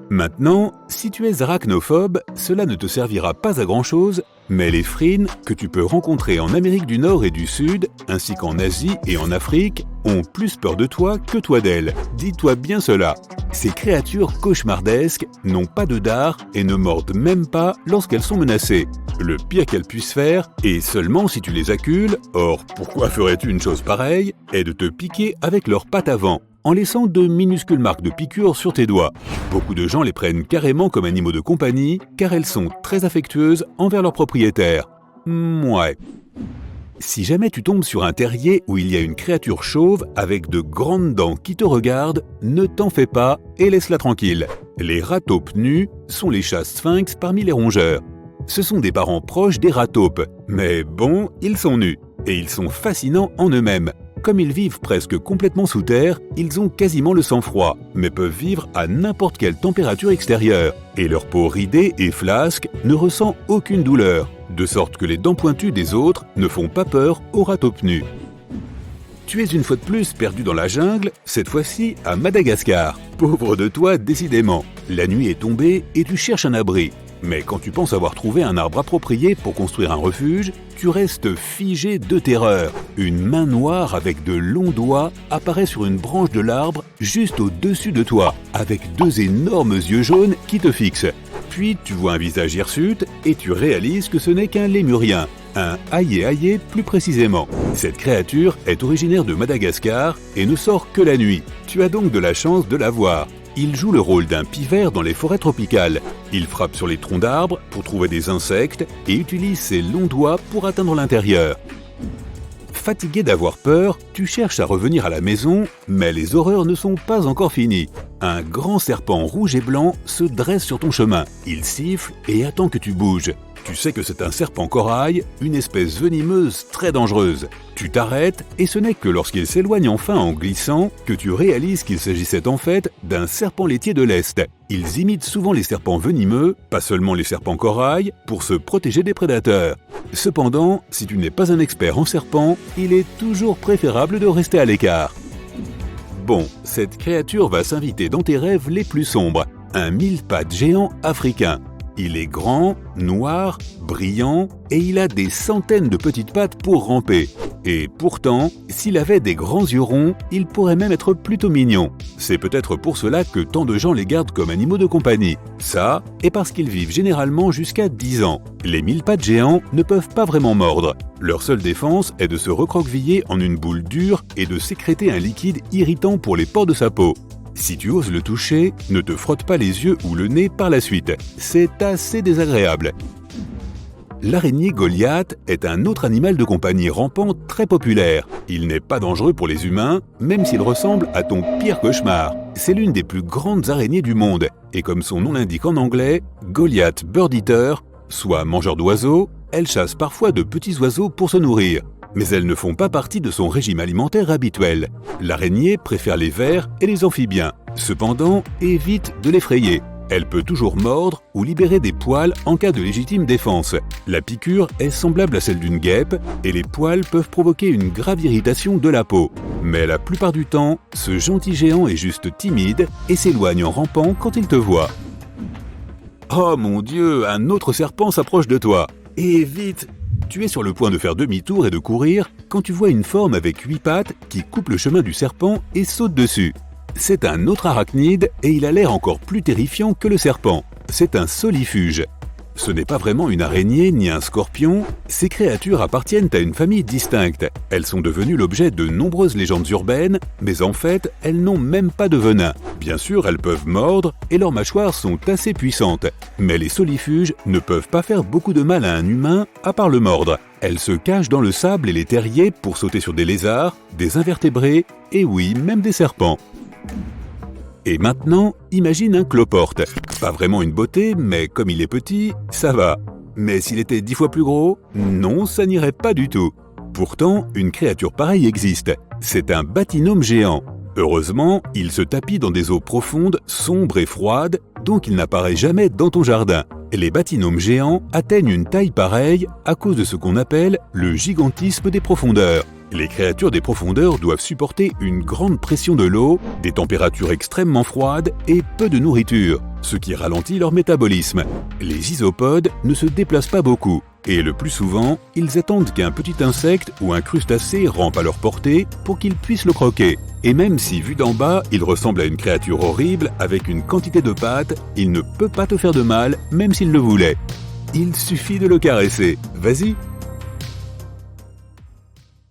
Speaker 3: Maintenant, si tu es arachnophobe, cela ne te servira pas à grand-chose, mais les frines, que tu peux rencontrer en Amérique du Nord et du Sud, ainsi qu'en Asie et en Afrique, ont plus peur de toi que toi d'elles. Dis-toi bien cela. Ces créatures cauchemardesques n'ont pas de dard et ne mordent même pas lorsqu'elles sont menacées. Le pire qu'elles puissent faire, et seulement si tu les accules, or pourquoi ferais-tu une chose pareille, est de te piquer avec leurs pattes avant, en laissant de minuscules marques de piqûres sur tes doigts. Beaucoup de gens les prennent carrément comme animaux de compagnie, car elles sont très affectueuses envers leurs propriétaires. Ouais. Si jamais tu tombes sur un terrier où il y a une créature chauve avec de grandes dents qui te regarde, ne t'en fais pas et laisse-la tranquille. Les rataupes nus sont les chats sphinx parmi les rongeurs. Ce sont des parents proches des rataupes, mais bon, ils sont nus, et ils sont fascinants en eux-mêmes. Comme ils vivent presque complètement sous terre, ils ont quasiment le sang-froid, mais peuvent vivre à n'importe quelle température extérieure. Et leur peau ridée et flasque ne ressent aucune douleur, de sorte que les dents pointues des autres ne font pas peur aux rataupes nus. Tu es une fois de plus perdu dans la jungle, cette fois-ci à Madagascar. Pauvre de toi, décidément. La nuit est tombée et tu cherches un abri. Mais quand tu penses avoir trouvé un arbre approprié pour construire un refuge, tu restes figé de terreur. Une main noire avec de longs doigts apparaît sur une branche de l'arbre juste au-dessus de toi, avec deux énormes yeux jaunes qui te fixent. Puis tu vois un visage hirsute et tu réalises que ce n'est qu'un lémurien, un aïe-aïe plus précisément. Cette créature est originaire de Madagascar et ne sort que la nuit. Tu as donc de la chance de la voir. Il joue le rôle d'un pivert dans les forêts tropicales. Il frappe sur les troncs d'arbres pour trouver des insectes et utilise ses longs doigts pour atteindre l'intérieur. Fatigué d'avoir peur, tu cherches à revenir à la maison, mais les horreurs ne sont pas encore finies. Un grand serpent rouge et blanc se dresse sur ton chemin. Il siffle et attend que tu bouges. Tu sais que c'est un serpent corail, une espèce venimeuse très dangereuse. Tu t'arrêtes et ce n'est que lorsqu'il s'éloigne enfin en glissant que tu réalises qu'il s'agissait en fait d'un serpent laitier de l'Est. Ils imitent souvent les serpents venimeux, pas seulement les serpents corail, pour se protéger des prédateurs. Cependant, si tu n'es pas un expert en serpents, il est toujours préférable de rester à l'écart. Bon, cette créature va s'inviter dans tes rêves les plus sombres, un mille-pattes géant africain. Il est grand, noir, brillant et il a des centaines de petites pattes pour ramper. Et pourtant, s'il avait des grands yeux ronds, il pourrait même être plutôt mignon. C'est peut-être pour cela que tant de gens les gardent comme animaux de compagnie. Ça, et parce qu'ils vivent généralement jusqu'à 10 ans. Les mille-pattes géants ne peuvent pas vraiment mordre. Leur seule défense est de se recroqueviller en une boule dure et de sécréter un liquide irritant pour les pores de sa peau. Si tu oses le toucher, ne te frotte pas les yeux ou le nez par la suite. C'est assez désagréable. L'araignée Goliath est un autre animal de compagnie rampant très populaire. Il n'est pas dangereux pour les humains, même s'il ressemble à ton pire cauchemar. C'est l'une des plus grandes araignées du monde. Et comme son nom l'indique en anglais, Goliath Bird Eater, soit mangeur d'oiseaux, elle chasse parfois de petits oiseaux pour se nourrir. Mais elles ne font pas partie de son régime alimentaire habituel. L'araignée préfère les vers et les amphibiens. Cependant, évite de l'effrayer. Elle peut toujours mordre ou libérer des poils en cas de légitime défense. La piqûre est semblable à celle d'une guêpe et les poils peuvent provoquer une grave irritation de la peau. Mais la plupart du temps, ce gentil géant est juste timide et s'éloigne en rampant quand il te voit. Oh mon Dieu, un autre serpent s'approche de toi. Et vite! Tu es sur le point de faire demi-tour et de courir quand tu vois une forme avec 8 pattes qui coupe le chemin du serpent et saute dessus. C'est un autre arachnide et il a l'air encore plus terrifiant que le serpent. C'est un solifuge. Ce n'est pas vraiment une araignée ni un scorpion, ces créatures appartiennent à une famille distincte. Elles sont devenues l'objet de nombreuses légendes urbaines, mais en fait, elles n'ont même pas de venin. Bien sûr, elles peuvent mordre et leurs mâchoires sont assez puissantes, mais les solifuges ne peuvent pas faire beaucoup de mal à un humain à part le mordre. Elles se cachent dans le sable et les terriers pour sauter sur des lézards, des invertébrés et oui, même des serpents. Et maintenant, imagine un cloporte. Pas vraiment une beauté, mais comme il est petit, ça va. Mais s'il était 10 fois plus gros, non, ça n'irait pas du tout. Pourtant, une créature pareille existe. C'est un batynome géant. Heureusement, il se tapit dans des eaux profondes, sombres et froides, donc il n'apparaît jamais dans ton jardin. Les bathynomes géants atteignent une taille pareille à cause de ce qu'on appelle le gigantisme des profondeurs. Les créatures des profondeurs doivent supporter une grande pression de l'eau, des températures extrêmement froides et peu de nourriture, ce qui ralentit leur métabolisme. Les isopodes ne se déplacent pas beaucoup, et le plus souvent, ils attendent qu'un petit insecte ou un crustacé rampe à leur portée pour qu'ils puissent le croquer. Et même si vu d'en bas, il ressemble à une créature horrible avec une quantité de pattes, il ne peut pas te faire de mal, même s'il le voulait. Il suffit de le caresser. Vas-y,